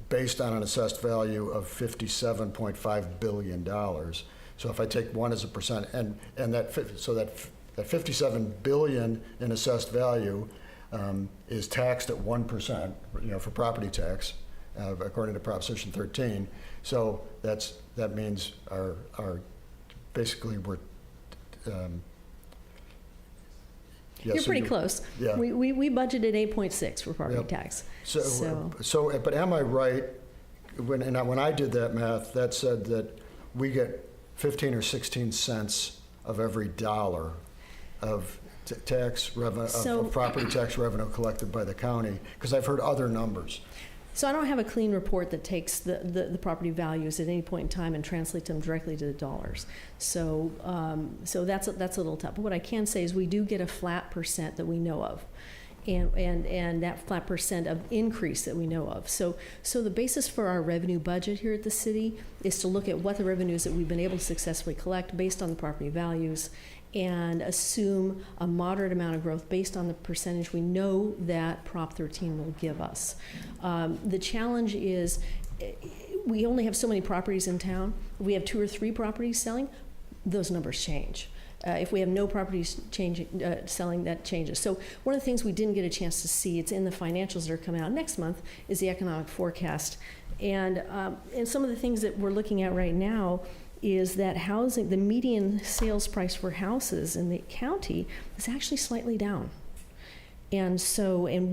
based on an assessed value of $57.5 billion. So if I take 1 as a percent, and that 57 billion in assessed value is taxed at 1%, for property tax, according to Proposition 13. So that means our basically we're. You're pretty close. Yeah. We budgeted 8.6 for property tax. So, but am I right? When I did that math, that said that we get 15 or 16 cents of every dollar of tax revenue, of property tax revenue collected by the county, because I've heard other numbers. So I don't have a clean report that takes the property values at any point in time and translates them directly to the dollars. So that's a little tough. But what I can say is we do get a flat percent that we know of. and that flat percent of increase that we know of. So the basis for our revenue budget here at the city is to look at what the revenues that we've been able to successfully collect based on the property values and assume a moderate amount of growth based on the percentage we know that Prop 13 will give us. The challenge is we only have so many properties in town. If we have 2 or 3 properties selling, those numbers change. If we have no properties selling, that changes. So one of the things we didn't get a chance to see, it's in the financials that are coming out next month, is the economic forecast. And some of the things that we're looking at right now is that housing, the median sales price for houses in the county is actually slightly down. And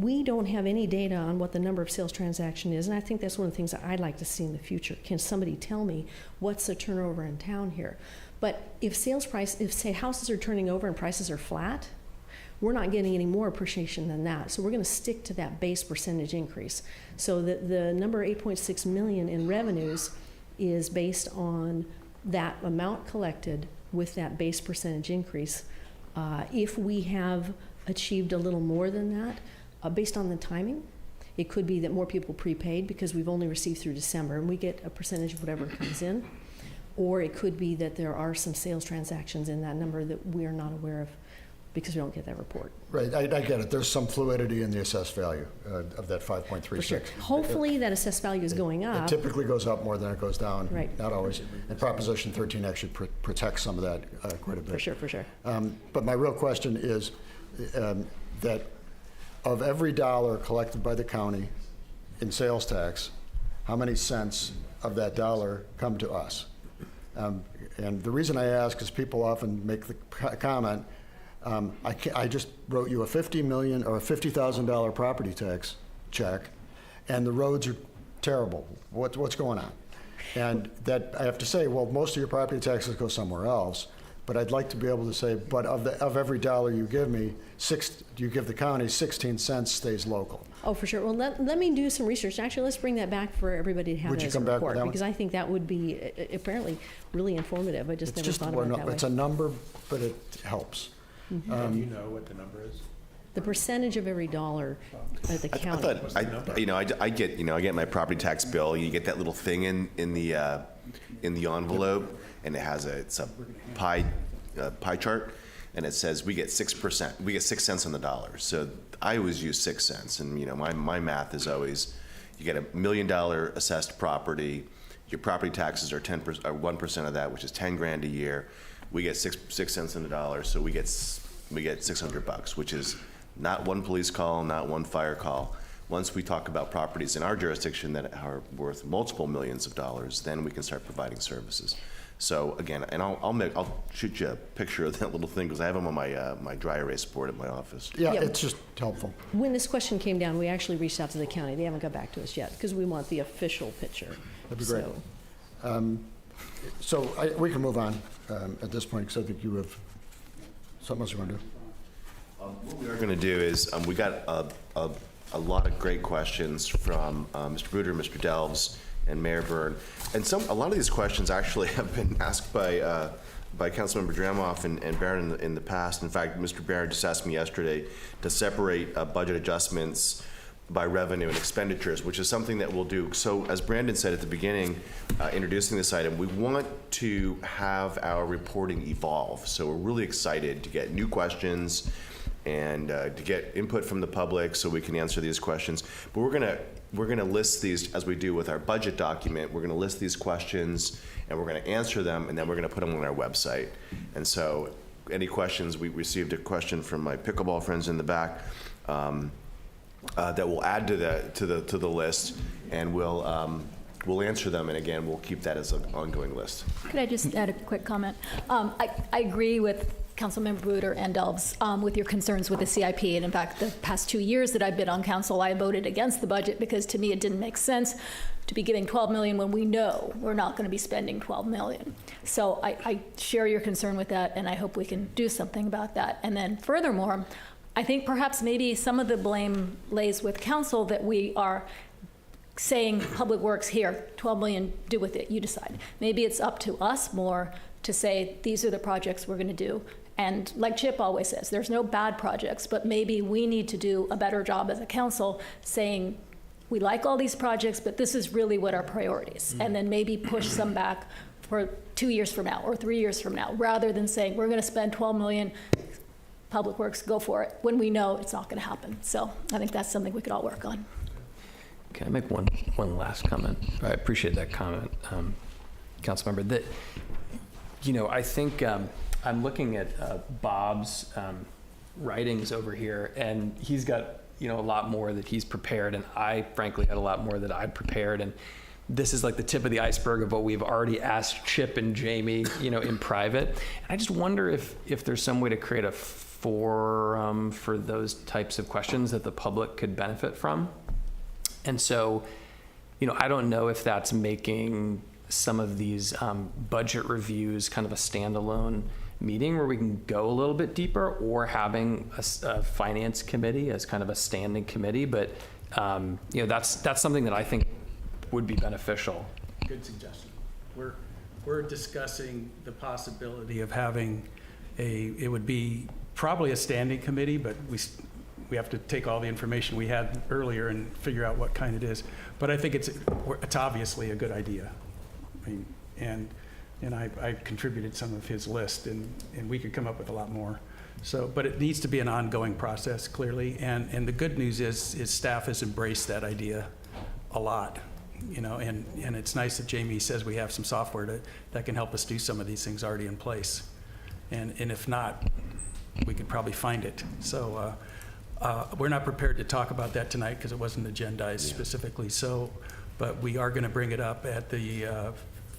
we don't have any data on what the number of sales transaction is, and I think that's one of the things that I'd like to see in the future. Can somebody tell me what's the turnover in town here? But if say houses are turning over and prices are flat, we're not getting any more appreciation than that. So we're going to stick to that base percentage increase. So the number 8.6 million in revenues is based on that amount collected with that base percentage increase. If we have achieved a little more than that, based on the timing, it could be that more people prepaid because we've only received through December and we get a percentage of whatever comes in. Or it could be that there are some sales transactions in that number that we are not aware of because we don't get that report. Right, I get it. There's some fluidity in the assessed value of that 5.36. For sure. Hopefully that assessed value is going up. It typically goes up more than it goes down. Right. Not always. And Proposition 13 actually protects some of that quite a bit. For sure. But my real question is that of every dollar collected by the county in sales tax, how many cents of that dollar come to us? And the reason I ask is people often make the comment, I just wrote you a $50 million or a $50,000 property tax check, and the roads are terrible. What's going on? And that I have to say, well, most of your property taxes go somewhere else. But I'd like to be able to say, but of every dollar you give me, you give the county, 16 cents stays local. Oh, for sure. Well, let me do some research. Actually, let's bring that back for everybody to have Would it you as come a back report, with that one? because I think that would be apparently really informative. I just never thought about it that way. It's a number, but it helps. Do you know what the number is? The percentage of every dollar at the county. I get my property tax bill. You get that little thing in the envelope, and it's a pie chart, and it says we get 6%. We get 6 cents on the dollar. So I always use 6 cents, and my math is always, you get $1 million assessed property. Your property taxes are 10% or 1% of that, which is $10,000 a year. We get 6 cents on the dollar, so we get $600, which is not one police call, not one fire call. Once we talk about properties in our jurisdiction that are worth multiple millions of dollars, then we can start providing services. So again, and I'll shoot you a picture of that little thing because I have them on my dry erase board at my office. Yeah, it's just helpful. When this question came down, we actually reached out to the county. They haven't got back to us yet because we want the official picture. That'd be great. So we can move on at this point because I think you have something else you want to do. What we are going to do is we got a lot of great questions from Mr. Bruder, Mr. Delves, and Mayor Byrne. And a lot of these questions actually have been asked by Councilmember Dramoff and Barron in the past. In fact, Mr. Barron just asked me yesterday to separate budget adjustments by revenue and expenditures, which is something that we'll do. So as Brandon said at the beginning, introducing this item, we want to have our reporting evolve. So we're really excited to get new questions and to get input from the public so we can answer these questions. But we're gonna list these as we do with our budget document. We're gonna list these questions and we're gonna answer them, and then we're gonna put them on our website. And so any questions, we received a question from my pickleball friends in the back that we'll add to the list, and we'll answer them, and again, we'll keep that as an ongoing list. Could I just add a quick comment? I agree with Councilmember Bruder and Delves with your concerns with the CIP. And in fact, the past 2 years that I've been on council, I voted against the budget because to me it didn't make sense to be giving $12 million when we know we're not going to be spending $12 million. So I share your concern with that, and I hope we can do something about that. And then furthermore, I think perhaps maybe some of the blame lays with council that we are saying Public Works here, 12 million, do with it, you decide. Maybe it's up to us more to say these are the projects we're going to do, And like Chip always says, there's no bad projects, but maybe we need to do a better job as a council saying, we like all these projects, but this is really what our priorities. And then maybe push some back for 2 years from now or 3 years from now, rather than saying, we're gonna spend 12 million, Public Works, go for it, when we know it's not gonna happen. So I think that's something we could all work on. Can I make one last comment? I appreciate that comment, Councilmember. That, you know, I think I'm looking at Bob's writings over here, and he's got, you know, a lot more that he's prepared, and I frankly had a lot more that I'd prepared, and this is like the tip of the iceberg of what we've already asked Chip and Jamie, you know, in private. And I just wonder if there's some way to create a forum for those types of questions that the public could benefit from. And so, you know, I don't know if that's making some of these budget reviews kind of a standalone meeting where we can go a little bit deeper, or having a finance committee as kind of a standing committee. But, you know, that's something that I think would be beneficial. Good suggestion. We're discussing the possibility of having it would be probably a standing committee, but we have to take all the information we had earlier and figure out what kind it is. But I think it's obviously a good idea. I mean, and I contributed some of his list, and we could come up with a lot more. So, but it needs to be an ongoing process, clearly. And the good news is staff has embraced that idea a lot, you know, and it's nice that Jamie says we have some software that can help us do some of these things already in place. And if not, we could probably find it. So we're not prepared to talk about that tonight because it wasn't agendized specifically. So, but we are going to bring it up at the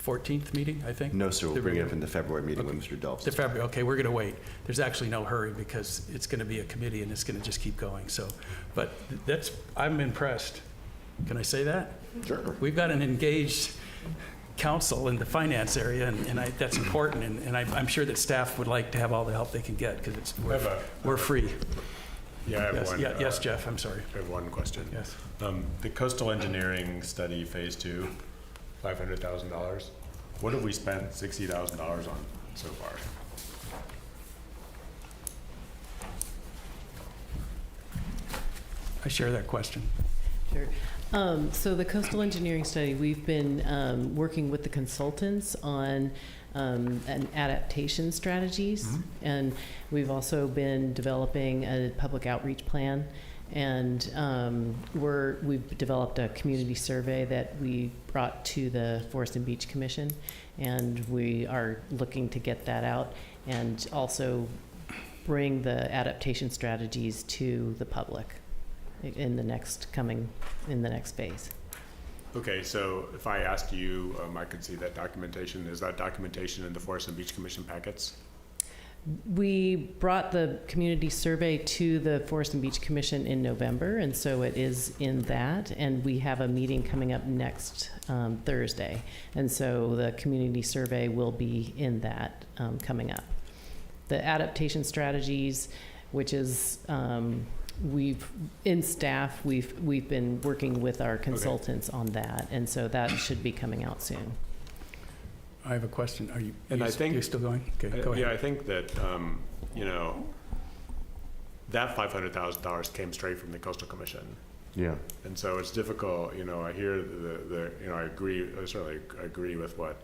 14th meeting, I think? No, sir. We'll bring it up in the February meeting with Mr. Delps. The February, okay, we're going to wait. There's actually no hurry because it's going to be a committee and it's going to just keep going. So, but I'm impressed. Can I say that? Sure. We've got an engaged council in the finance area, and that's important. And I'm sure that staff would like to have all the help they can get because we're free. Yeah, I have one. Yes, Jeff, I'm sorry. I have one question. Yes. The coastal engineering study, phase 2, $500,000. What have we spent $60,000 on so far? I share that question. Sure. So the coastal engineering study, we've been working with the consultants on an adaptation strategies, and we've also been developing a public outreach plan, and we've developed a community survey that we brought to the Forest and Beach Commission, and we are looking to get that out and also bring the adaptation strategies to the public in the next phase. Okay, so if I asked you, I could see that documentation. Is that documentation in the Forest and Beach Commission packets? We brought the community survey to the Forest and Beach Commission in November, and so it is in that, and we have a meeting coming up next Thursday, and so the community survey will be in that coming up. The adaptation strategies, which is we've been working with our consultants on that, and so that should be coming out soon. I have a question. Are you? And I think you're still going? Okay, go ahead. Yeah, I think that you know, that $500,000 came straight from the Coastal Commission. Yeah. And so it's difficult. You know, I hear you know, I agree. I certainly agree with what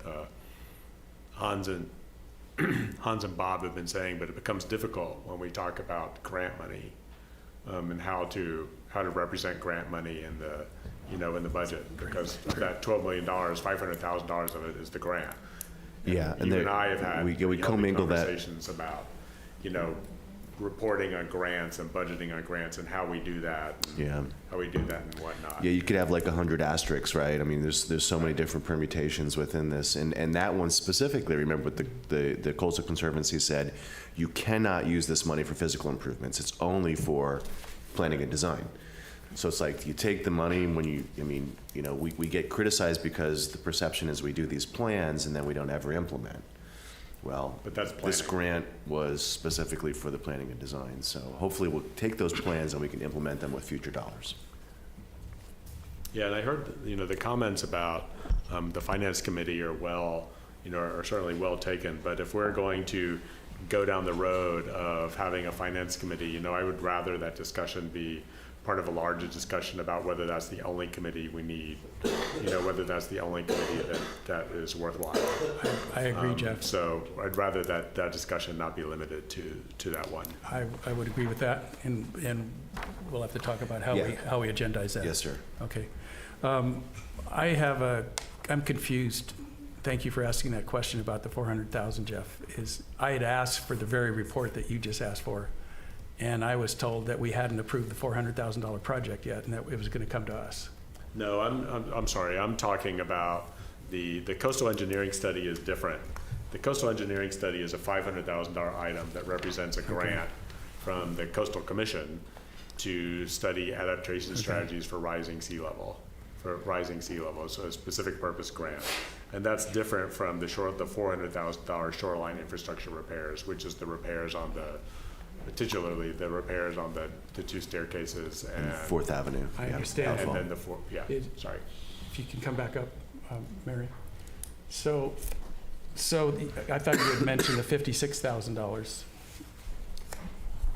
Hans and Bob have been saying, but it becomes difficult when we talk about grant money. And how to represent grant money in the budget, because that $12 million, $500,000 of it is the grant. Yeah, and you and I have had we commingle conversations about, you know, reporting on grants and budgeting on grants and how we do that. How we do that and whatnot. Yeah, you could have like 100 asterisks, right? I mean, there's so many different permutations within this, and that one specifically. Remember what the Coastal Conservancy said: you cannot use this money for physical improvements. It's only for planning and design. So it's like you take the money when we get criticized because the perception is we do these plans and then we don't ever implement. Well, but that's this grant was specifically for the planning and design. So hopefully we'll take those plans and we can implement them with future dollars. Yeah, and I heard the comments about the finance committee are are certainly well taken. But if we're going to go down the road of having a finance committee, I would rather that discussion be part of a larger discussion about whether that's the only committee we need, whether that's the only committee that is worthwhile. I agree, Jeff. So I'd rather that discussion not be limited to that one. I would agree with that, and we'll have to talk about how we agendize that. Yes, sir. Okay. I'm confused. Thank you for asking that question about the 400,000, Jeff. I had asked for the very report that you just asked for, and I was told that we hadn't approved the $400,000 project yet, and that it was going to come to us. No, I'm sorry. I'm talking about the coastal engineering study is different. The coastal engineering study is a $500,000 item that represents a grant from the Coastal Commission to study adaptation strategies for rising sea level. So a specific purpose grant. And that's different from the $400,000 shoreline infrastructure repairs, which is the repairs on particularly the repairs on the two staircases and 4th Avenue. I understand. And then sorry. If you can come back up, Mary. So I thought you had mentioned the $56,000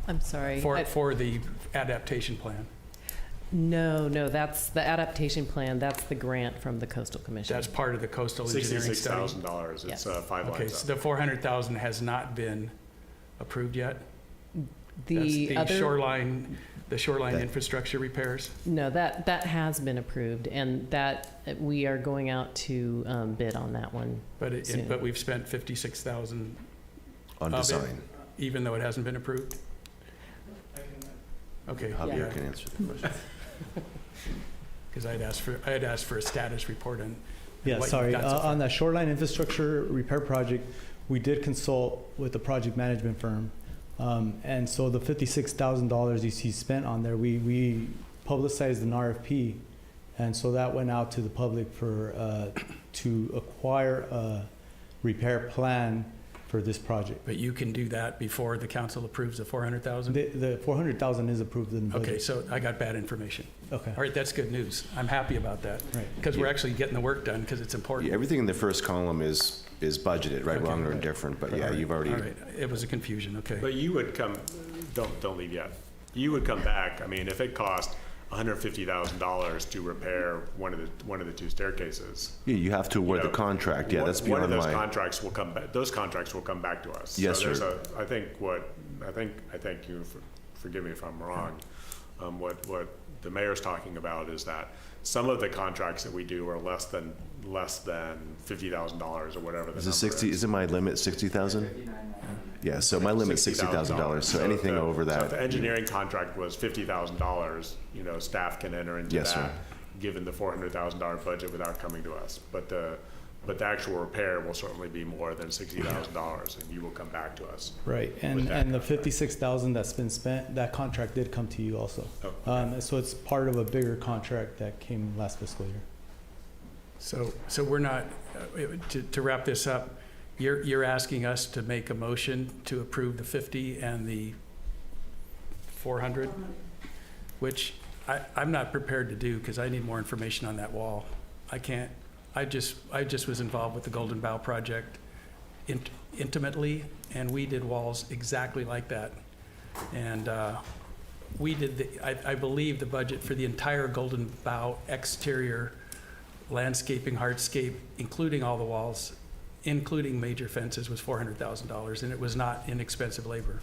I'm sorry. for the adaptation plan. No, that's the adaptation plan. That's the grant from the Coastal Commission. That's part of the coastal engineering study. $66,000. It's 5 lines Okay, up. so the 400,000 has not been approved yet? The That's the shoreline infrastructure repairs? No, that has been approved, and that we are going out to bid on that one. But we've spent 56,000 on design, even though it hasn't been approved? Okay. Javier can answer the question. Because I had asked for a status report on. Yeah, sorry. On that shoreline infrastructure repair project, we did consult with the project management firm. And so the $56,000 you see spent on there, we publicized an RFP. And so that went out to the public to acquire a repair plan for this project. But you can do that before the council approves the 400,000? The 400,000 is approved in the budget. Okay, so I got bad information. Okay. All right, that's good news. I'm happy about that. Right. Because we're actually getting the work done because it's important. Yeah, everything in the first column is budgeted, right, wrong, or indifferent, but yeah, you've already. All right, it was a confusion, okay. But you would come, don't leave yet. You would come back, I mean, if it cost $150,000 to repair one of the two staircases. Yeah, you have to award the contract. Yeah, that's beyond one of those my. contracts will come back. Those contracts will come back to us. Yes, so sir. I think you forgive me if I'm wrong. What the mayor's talking about is that some of the contracts that we do are less than $50,000 or whatever. Is it 60? Isn't my limit 60,000? Yeah, so my limit's $60,000. So anything over that. So if the engineering contract was $50,000, staff can enter into Yes, that, sir. given the $400,000 budget without coming to us. But the actual repair will certainly be more than $60,000, and you will come back to us. Right, and the $56,000 that's been spent, that contract did come to you also. Oh, okay. So it's part of a bigger contract that came last fiscal year. So we're not, to wrap this up, you're asking us to make a motion to approve the 50 and the 400, which I'm not prepared to do because I need more information on that wall. I can't. I just was involved with the Golden Bough project intimately, and we did walls exactly like that. And we did I believe the budget for the entire Golden Bough exterior landscaping, hardscape, including all the walls, including major fences, was $400,000, and it was not inexpensive labor.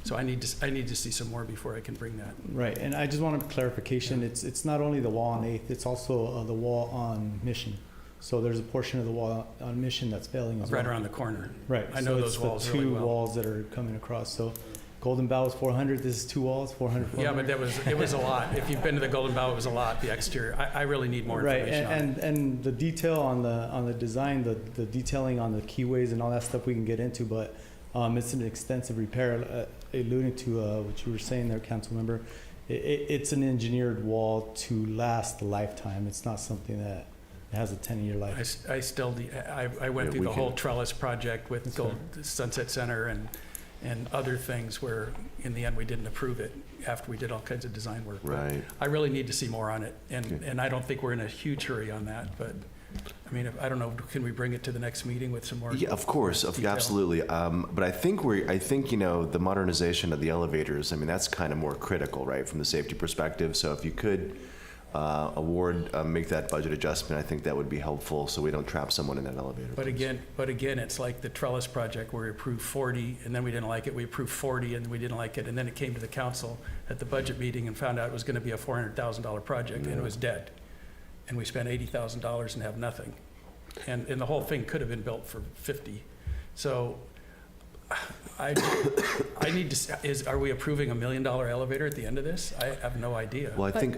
So I need to see some more before I can bring that. Right, and I just want a clarification. It's not only the wall on 8th, it's also the wall on Mission. So there's a portion of the wall on Mission that's failing as well. Right around the corner. Right. I know so those walls it's the really two well. walls that are coming across. So Golden Bough is 400. This is 2 walls, 400. Yeah, but it was a lot. If you've been to the Golden Bough, it was a lot. The exterior. I really need more information on it. And the detail on the design, the detailing on the keyways and all that stuff we can get into, but it's an extensive repair. Alluding to what you were saying there, council member, it's an engineered wall to last a lifetime. It's not something that has a 10-year life. I went through the whole trellis project with Sunset Center and other things where in the end we didn't approve it after we did all kinds of design work. Right. I really need to see more on it, and I don't think we're in a huge hurry on that, but I mean, I don't know, can we bring it to the next meeting with some more? Yeah, of course, detail? absolutely. But I think the modernization of the elevators, I mean, that's kind of more critical, right, from the safety perspective. So if you could make that budget adjustment, I think that would be helpful, so we don't trap someone in that elevator. But again, it's like the trellis project where we approved 40, and then we didn't like it. We approved 40, and we didn't like it, and then it came to the council at the budget meeting and found out it was going to be a $400,000 project, and it was dead. And we spent $80,000 and have nothing. And the whole thing could have been built for 50. So I need to, are we approving $1 million elevator at the end of this? I have no idea. Well, I think,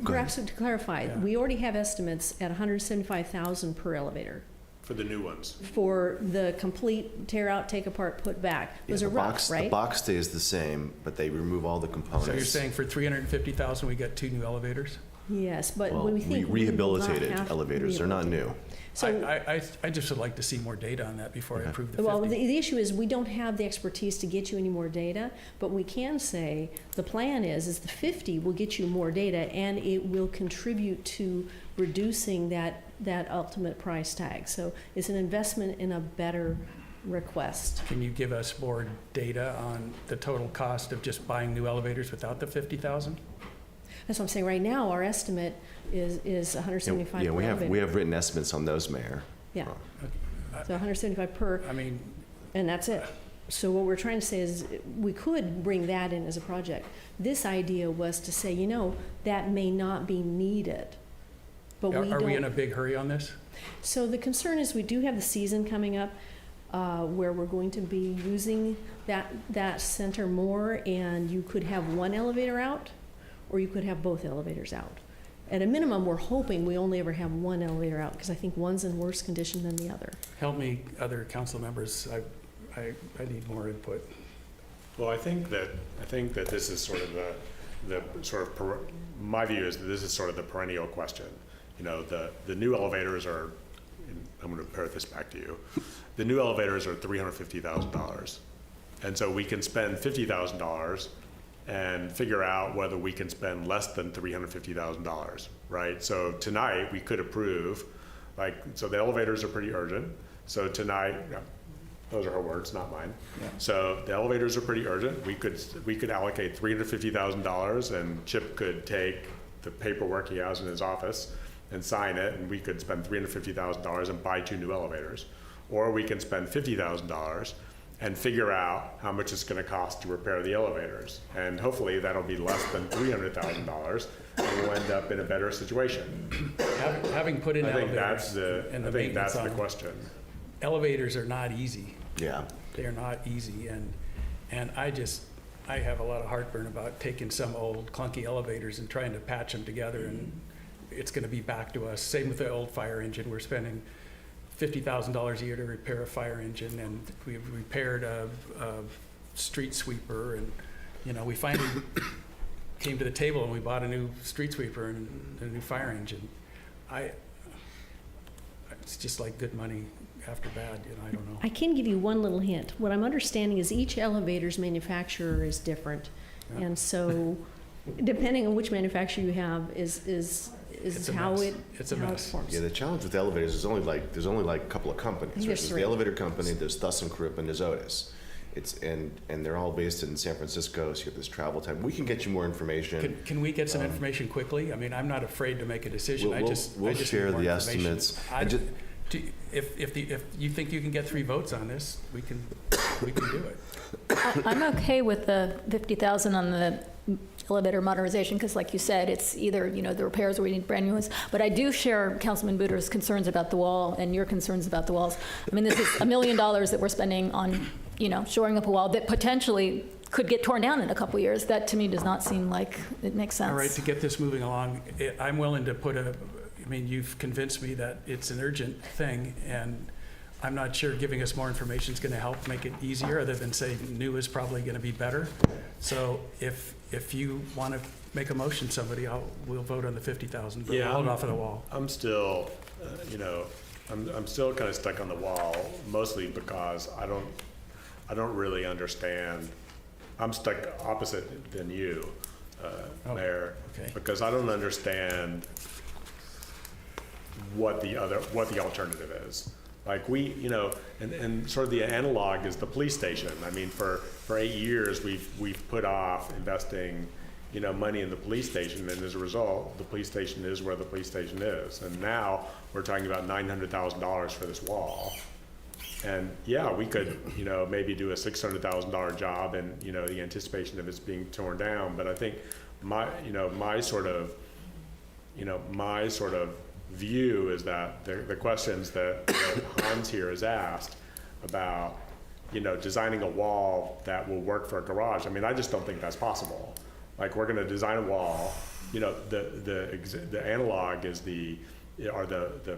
Perhaps to clarify, we already have estimates at $175,000 per elevator For the new ones. for the complete tear out, take apart, put back. Those are rough, right? The box stays the same, but they remove all the components. So you're saying for $350,000 we got 2 new elevators? Yes, but Well, when we think we will not rehabilitated have elevators, they're not new. So, I just would like to see more data on that before I approve the 50. well, the issue is we don't have the expertise to get you any more data, but we can say the plan is the 50 will get you more data and it will contribute to reducing that ultimate price tag. So it's an investment in a better request. Can you give us more data on the total cost of just buying new elevators without the 50,000? That's what I'm saying. Right now, our estimate is 175 Yeah, per we elevator. have written estimates on those, Mayor. Yeah. So 175 per. I mean, and that's it. So what we're trying to say is we could bring that in as a project. This idea was to say, that may not be needed. But are we in a big hurry on this? So the concern is we do have the season coming up where we're going to be using that center more, and you could have one elevator out or you could have both elevators out. At a minimum, we're hoping we only ever have one elevator out because I think one's in worse condition than the other. Help me, other council members. I need more input. Well, I think that this is sort of my view is that this is sort of the perennial question. The new elevators are, I'm going to parrot this back to you. The new elevators are $350,000, and so we can spend $50,000 and figure out whether we can spend less than $350,000, right? So tonight we could approve, so the elevators are pretty urgent. So tonight, those are her words, not mine. Yeah. So the elevators are pretty urgent. We could allocate $350,000, and Chip could take the paperwork he has in his office and sign it, and we could spend $350,000 and buy 2 new elevators. Or we can spend $50,000 and figure out how much it's going to cost to repair the elevators. And hopefully that'll be less than $300,000, and we'll end up in a better situation. Having put in elevators, I think that's the question. Elevators are not easy. Yeah. They are not easy, and I have a lot of heartburn about taking some old clunky elevators and trying to patch them together, and it's going to be back to us. Same with the old fire engine. We're spending $50,000 a year to repair a fire engine, and we've repaired a street sweeper, and we finally came to the table and we bought a new street sweeper and a new fire engine. It's just like good money after bad, I don't know. I can give you one little hint. What I'm understanding is each elevator's manufacturer is different. Yeah. And so depending on which manufacturer you have is how it performs. Yeah, the challenge with elevators is there's only a couple of companies. There's the elevator company, there's ThyssenKrupp, and there's Otis. And they're all based in San Francisco, so you have this travel time. We can get you more information. Can we get some information quickly? I mean, I'm not afraid to make a decision. We'll share the estimates. If you think you can get 3 votes on this, we can do it. I'm okay with the 50,000 on the elevator modernization because, like you said, it's either the repairs or we need brand new ones. But I do share Councilman Butter's concerns about the wall and your concerns about the walls. I mean, this is $1 million that we're spending on shoring up a wall that potentially could get torn down in a couple years. That to me does not seem like it makes sense. All right, to get this moving along, I'm willing to you've convinced me that it's an urgent thing, and I'm not sure giving us more information is going to help make it easier, other than say new is probably going to be better. So if you want to make a motion, we'll vote on the 50,000, but we'll hold off of the wall. I'm still, I'm still kind of stuck on the wall, mostly because I don't really understand. I'm stuck opposite than you, Mayor, because I don't understand what the alternative is. Like and sort of the analog is the police station. I mean, for 8 years, we've put off investing, money in the police station, and as a result, the police station is where the police station is. And now we're talking about $900,000 for this wall. And yeah, we could, maybe do a $600,000 job in, the anticipation of it's being torn down. But I think my sort of view is that the questions that Hans here has asked about, designing a wall that will work for a garage. I mean, I just don't think that's possible. Like, we're going to design a wall. The analog is the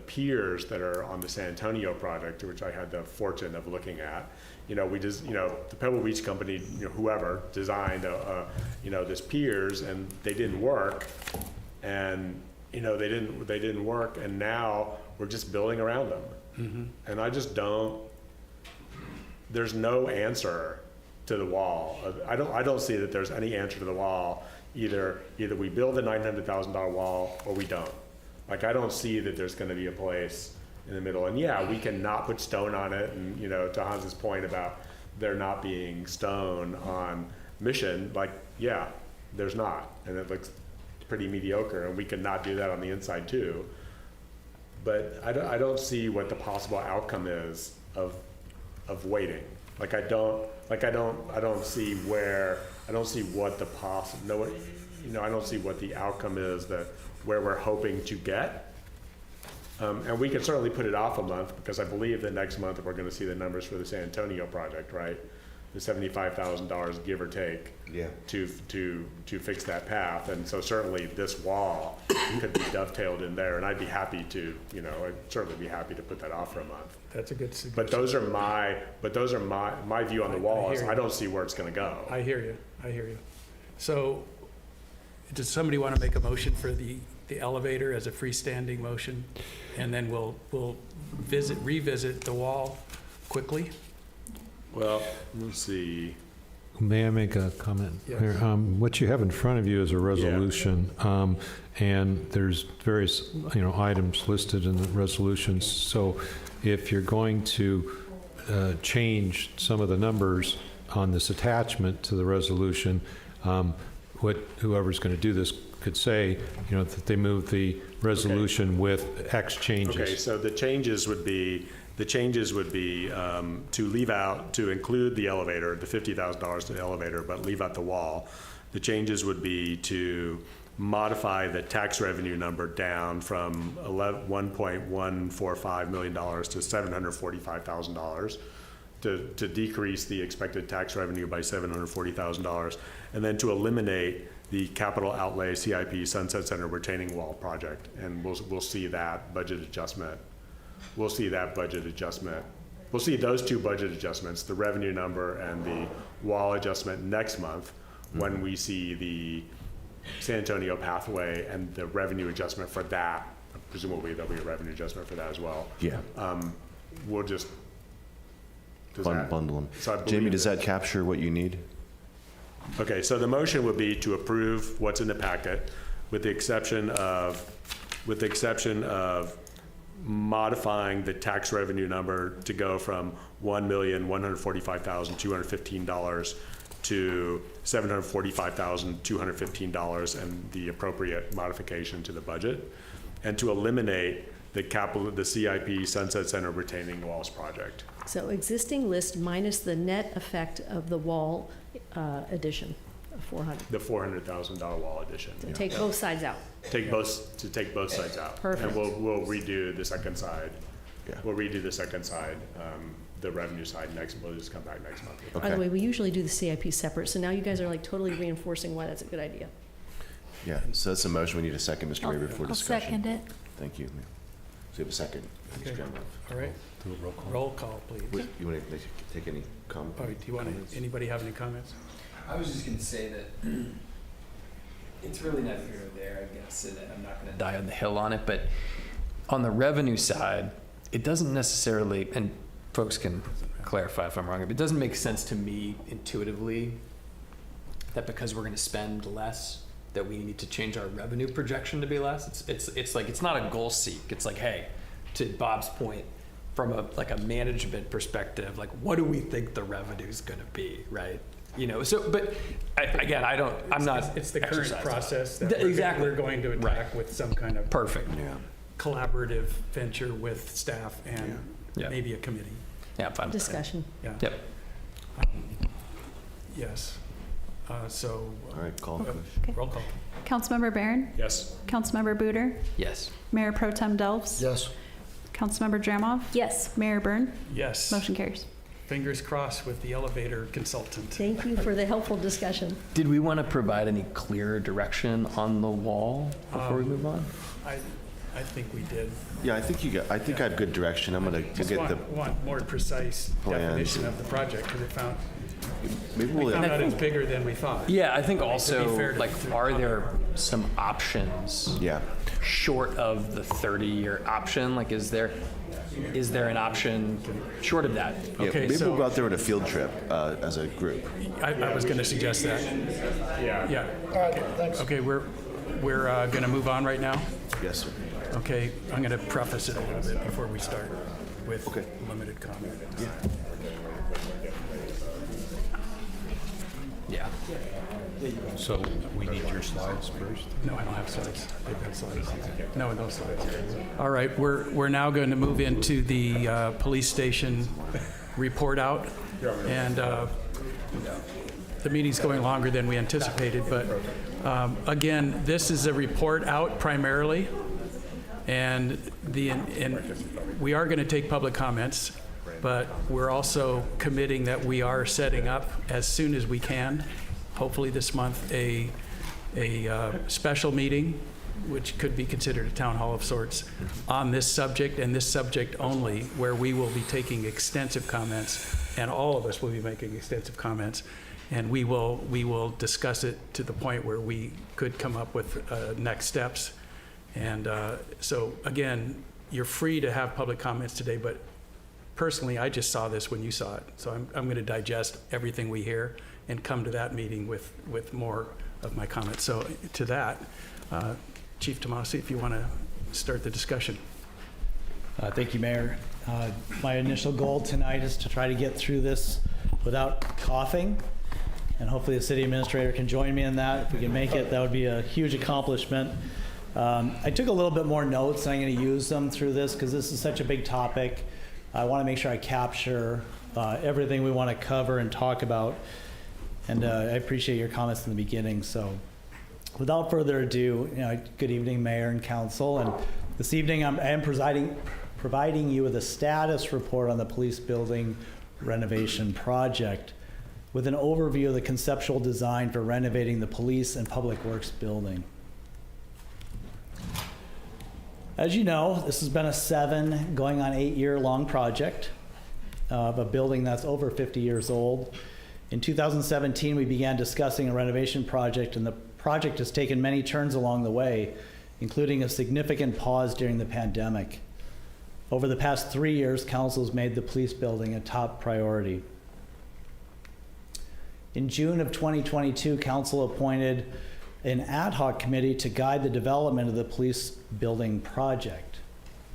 piers that are on the San Antonio project, which I had the fortune of looking at. We just, the Pebble Beach company, whoever designed, this piers, and they didn't work, and they didn't work, and now we're just building around them. Mm-hmm. And I just don't. There's no answer to the wall. I don't see that there's any answer to the wall. Either we build a $900,000 wall or we don't. Like, I don't see that there's going to be a place in the middle. And yeah, we can not put stone on it. And, to Hans's point about there not being stone on Mission, like, yeah, there's not. And it looks pretty mediocre. And we can not do that on the inside too. But I don't see what the possible outcome is of waiting. Like, I don't see what the I don't see what the outcome is where we're hoping to get. And we can certainly put it off a month, because I believe that next month we're going to see the numbers for the San Antonio project, right? The $75,000 give or take, yeah, to fix that path. And so certainly this wall could be dovetailed in there, and I'd be happy to, I'd certainly be happy to put that off for a month. That's a good suggestion. But those are my view on the wall. I don't see where it's going to go. I hear you. So does somebody want to make a motion for the elevator as a freestanding motion? And then we'll revisit the wall quickly? Well, let's see. May I make a comment? Yes. Here? What you have in front of you is a resolution, and there's various items listed in the resolutions. So if you're going to change some of the numbers on this attachment to the resolution, whoever's going to do this could say, that they move the resolution with X changes. Okay, so the changes would be to include the elevator, the $50,000 to the elevator, but leave out the wall. The changes would be to modify the tax revenue number down from $1.145 million to $745,000, to decrease the expected tax revenue by $740,000, and then to eliminate the capital outlay CIP Sunset Center retaining wall project. And we'll see that budget adjustment. We'll see those two budget adjustments, the revenue number and the wall adjustment, next month, when we see the San Antonio pathway and the revenue adjustment for that. Presumably there'll be a revenue adjustment for that as well. Yeah. We'll just bundle them. So Jamie, does that capture what you need? Okay, so the motion would be to approve what's in the packet, with the exception of modifying the tax revenue number to go from $1,145,215 to $745,215, and the appropriate modification to the budget, and to eliminate the CIP Sunset Center retaining walls project. So existing list minus the net effect of the wall addition of 400. The $400,000 wall addition. So take both sides out. Take both sides out. Perfect. And we'll redo the second side. Yeah. We'll redo the second side, the revenue side next. We'll just come back next month. By the way, we usually do the CIP separate, so now you guys are like totally reinforcing why that's a good idea. Yeah. So that's a motion. We need a second, Mr. Raver, for discussion. I'll second it. Thank you. So we have a second. Okay. All right. Do a roll call. Roll call, please. You want to take any comments? Do you want anybody have any comments? I was just going to say that it's really neither here nor there, I guess, and I'm not going to die on the hill on it, but on the revenue side, it doesn't necessarily, and folks can clarify if I'm wrong, but it doesn't make sense to me intuitively that because we're going to spend less that we need to change our revenue projection to be less. It's like, it's not a goal seek. It's like, hey, to Bob's point, from a management perspective, like, what do we think the revenue is going to be, right? You know, so, but I'm not. It's the current process that exactly we're going to attack with some kind of perfect collaborative venture with staff and maybe a committee. Yeah, fine. Discussion. Yeah. Yep. Yes. So. All right, call. Roll call. Councilmember Barron? Yes. Councilmember Booter? Yes. Mayor Pro Tem Delves? Yes. Councilmember Dramoff? Yes. Mayor Byrne? Yes. Motion carries. Fingers crossed with the elevator consultant. Thank you for the helpful discussion. Did we want to provide any clearer direction on the wall before we move on? I think we did. Yeah, I think I have good direction. I'm going to Just get want more precise plans. definition of the project because it found maybe we we'll found out it's bigger than we thought. Yeah, I think To be also, fair to- like, are there some options short of the 30-year option? Like, is there an option short of that? Yeah, Okay, maybe so- we'll go out there on a field trip as a group. I was going to suggest that. Yeah. All right, thanks. Okay, we're going to move on right now. Yes, sir. Okay, I'm going to preface it a little bit before we start with limited comment. Yeah. So we need your slides first? No, I don't have slides. They've got slides. No slides. All right, we're now going to move into the police station report out. And the meeting's going longer than we anticipated, but again, this is a report out primarily. And we are going to take public comments, but we're also committing that we are setting up as soon as we can, hopefully this month, a special meeting, which could be considered a town hall of sorts, on this subject and this subject only, where we will be taking extensive comments, and all of us will be making extensive comments, and we will discuss it to the point where we could come up with next steps. And so again, you're free to have public comments today, but personally, I just saw this when you saw it. So I'm going to digest everything we hear and come to that meeting with more of my comments. So to that, Chief Tomasi, if you want to start the discussion. Thank you, Mayor. My initial goal tonight is to try to get through this without coughing, and hopefully the city administrator can join me in that. If we can make it, that would be a huge accomplishment. I took a little bit more notes, and I'm going to use them through this because this is such a big topic. I want to make sure I capture everything we want to cover and talk about, and I appreciate your comments in the beginning. So without further ado, good evening, Mayor and Council. And this evening I am providing you with a status report on the police building renovation project with an overview of the conceptual design for renovating the police and public works building. As you know, this has been a 7 going on 8-year-long project of a building that's over 50 years old. In 2017, we began discussing a renovation project, and the project has taken many turns along the way, including a significant pause during the pandemic. Over the past 3 years, Council has made the police building a top priority. In June of 2022, Council appointed an ad hoc committee to guide the development of the police building project.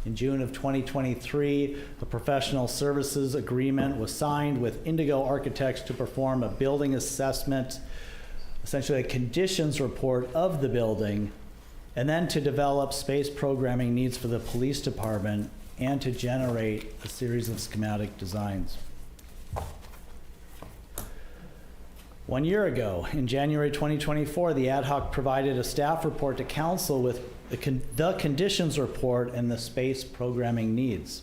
In June of 2023, a professional services agreement was signed with Indigo Architects to perform a building assessment, essentially a conditions report of the building, and then to develop space programming needs for the police department and to generate a series of schematic designs. 1 year ago, in January 2024, the ad hoc provided a staff report to Council with the conditions report and the space programming needs.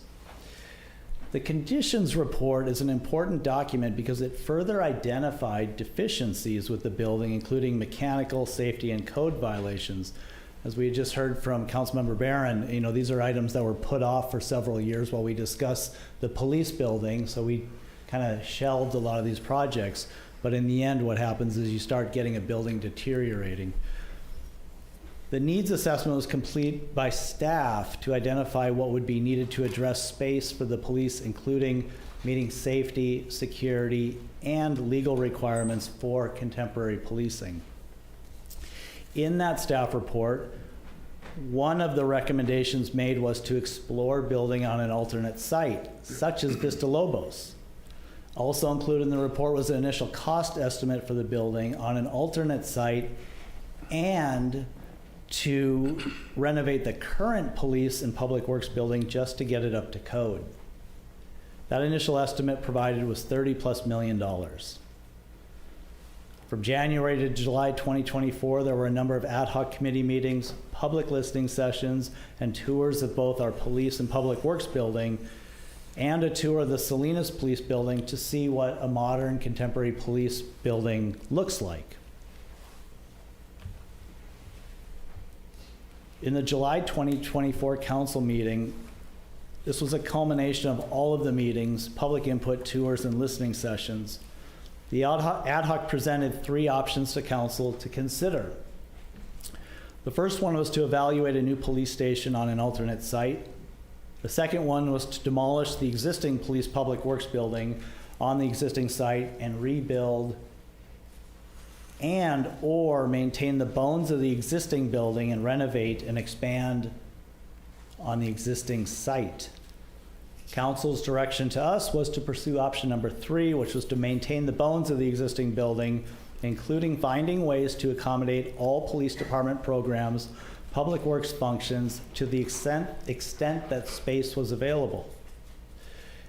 The conditions report is an important document because it further identified deficiencies with the building, including mechanical, safety, and code violations. As we just heard from Councilmember Barron, these are items that were put off for several years while we discussed the police building, so we kind of shelved a lot of these projects. But in the end, what happens is you start getting a building deteriorating. The needs assessment was complete by staff to identify what would be needed to address space for the police, including meeting safety, security, and legal requirements for contemporary policing. In that staff report, one of the recommendations made was to explore building on an alternate site, such as Vista Lobos. Also included in the report was an initial cost estimate for the building on an alternate site and to renovate the current police and public works building just to get it up to code. That initial estimate provided was $30+ million. From January to July 2024, there were a number of ad hoc committee meetings, public listening sessions, and tours of both our police and public works building, and a tour of the Salinas Police Building to see what a modern contemporary police building looks like. In the July 2024 council meeting, this was a culmination of all of the meetings, public input, tours, and listening sessions. The ad hoc presented 3 options to council to consider. The first one was to evaluate a new police station on an alternate site. The second one was to demolish the existing police public works building on the existing site and rebuild and or maintain the bones of the existing building and renovate and expand on the existing site. Council's direction to us was to pursue option number 3, which was to maintain the bones of the existing building, including finding ways to accommodate all police department programs, public works functions to the extent that space was available,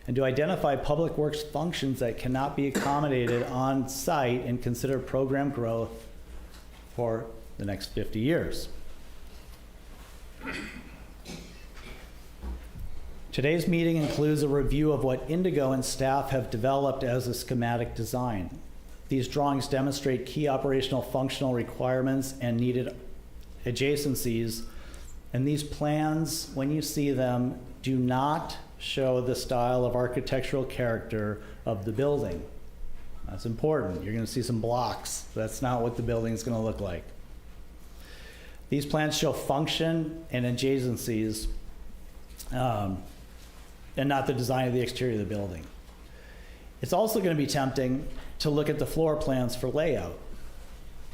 and to identify public works functions that cannot be accommodated on site and consider program growth for the next 50 years. Today's meeting includes a review of what Indigo and staff have developed as a schematic design. These drawings demonstrate key operational functional requirements and needed adjacencies, and these plans, when you see them, do not show the style of architectural character of the building. That's important. You're going to see some blocks. That's not what the building is going to look like. These plans show function and adjacencies, and not the design of the exterior of the building. It's also going to be tempting to look at the floor plans for layout.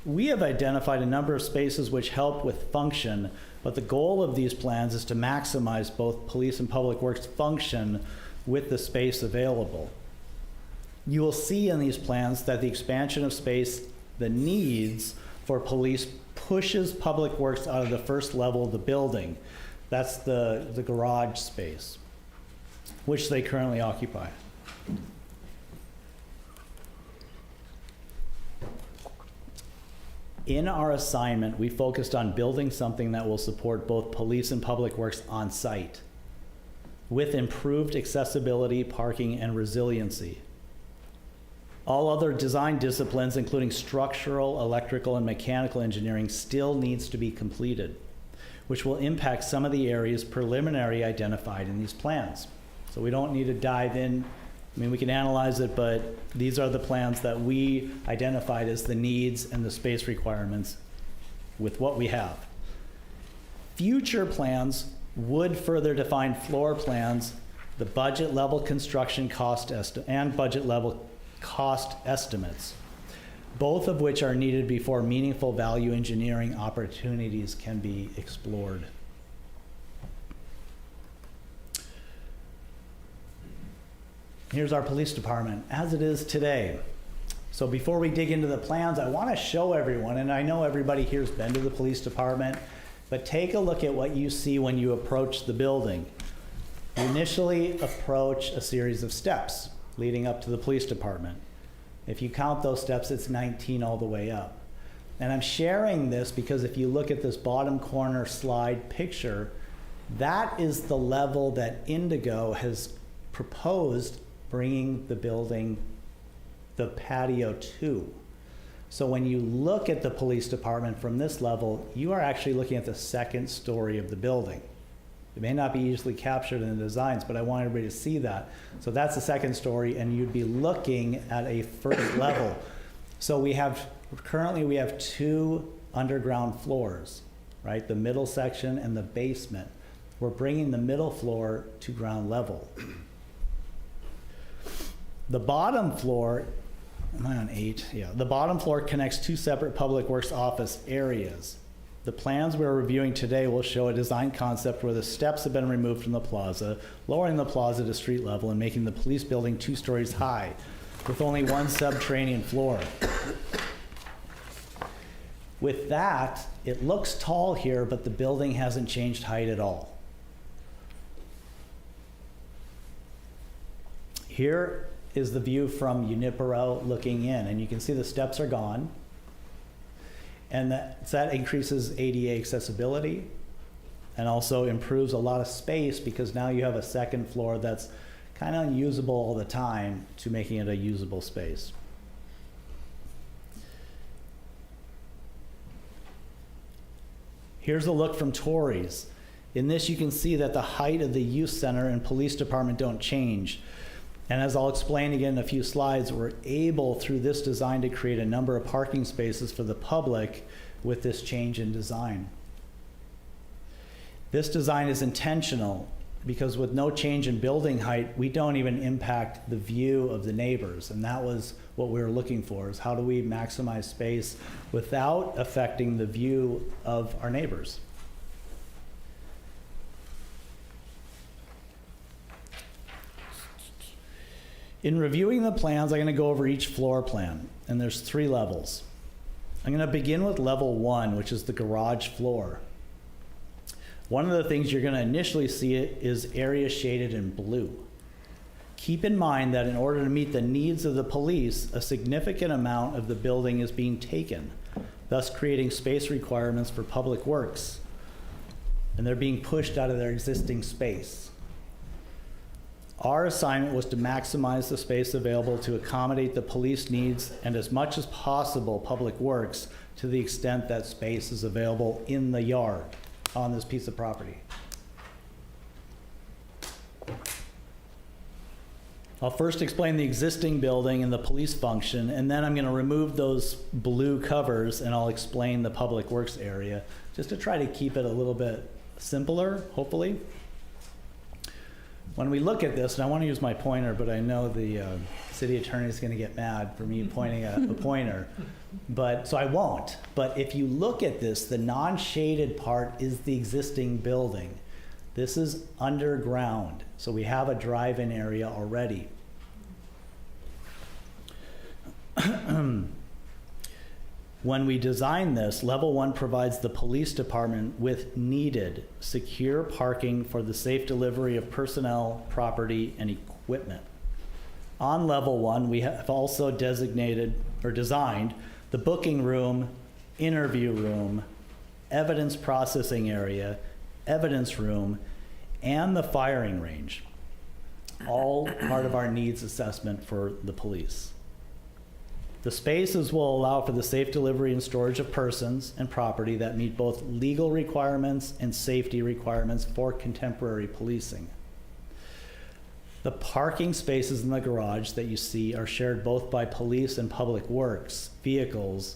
We have identified a number of spaces which help with function, but the goal of these plans is to maximize both police and public works function with the space available. You will see in these plans that the expansion of space, the needs for police, pushes public works out of the first level of the building. That's the garage space, which they currently occupy. In our assignment, we focused on building something that will support both police and public works on site with improved accessibility, parking, and resiliency. All other design disciplines, including structural, electrical, and mechanical engineering, still needs to be completed, which will impact some of the areas preliminarily identified in these plans. So we don't need to dive in. I mean, we can analyze it, but these are the plans that we identified as the needs and the space requirements with what we have. Future plans would further define floor plans, the budget level construction cost and budget level cost estimates, both of which are needed before meaningful value engineering opportunities can be explored. Here's our police department as it is today. So before we dig into the plans, I want to show everyone, and I know everybody here has been to the police department, but take a look at what you see when you approach the building. You initially approach a series of steps leading up to the police department. If you count those steps, it's 19 all the way up. And I'm sharing this because if you look at this bottom corner slide picture, that is the level that Indigo has proposed bringing the building, the patio to. So when you look at the police department from this level, you are actually looking at the second story of the building. It may not be easily captured in the designs, but I want everybody to see that. So that's the second story, and you'd be looking at a first level. So currently we have 2 underground floors, right? The middle section and the basement. We're bringing the middle floor to ground level. The bottom floor am I on 8? Yeah. The bottom floor connects 2 separate public works office areas. The plans we're reviewing today will show a design concept where the steps have been removed from the plaza, lowering the plaza to street level and making the police building 2 stories high, with only 1 subterranean floor. With that, it looks tall here, but the building hasn't changed height at all. Here is the view from Junipero looking in, and you can see the steps are gone. And that increases ADA accessibility and also improves a lot of space because now you have a second floor that's kind of unusable all the time to making it a usable space. Here's a look from Torrey's. In this, you can see that the height of the youth center and police department don't change. And as I'll explain again in a few slides, we're able through this design to create a number of parking spaces for the public with this change in design. This design is intentional because with no change in building height, we don't even impact the view of the neighbors. And that was what we were looking for, is how do we maximize space without affecting the view of our neighbors. In reviewing the plans, I'm going to go over each floor plan, and there's 3 levels. I'm going to begin with level 1, which is the garage floor. One of the things you're going to initially see is area shaded in blue. Keep in mind that in order to meet the needs of the police, a significant amount of the building is being taken, thus creating space requirements for public works, and they're being pushed out of their existing space. Our assignment was to maximize the space available to accommodate the police needs and as much as possible public works to the extent that space is available in the yard on this piece of property. I'll first explain the existing building and the police function, and then I'm going to remove those blue covers and I'll explain the public works area just to try to keep it a little bit simpler, hopefully. When we look at this, and I want to use my pointer, but I know the city attorney is going to get mad for me pointing a pointer, so I won't. But if you look at this, the non-shaded part is the existing building. This is underground, so we have a drive-in area already. When we design this, level 1 provides the police department with needed secure parking for the safe delivery of personnel, property, and equipment. On level 1, we have also designated or designed the booking room, interview room, evidence processing area, evidence room, and the firing range, all part of our needs assessment for the police. The spaces will allow for the safe delivery and storage of persons and property that meet both legal requirements and safety requirements for contemporary policing. The parking spaces in the garage that you see are shared both by police and public works vehicles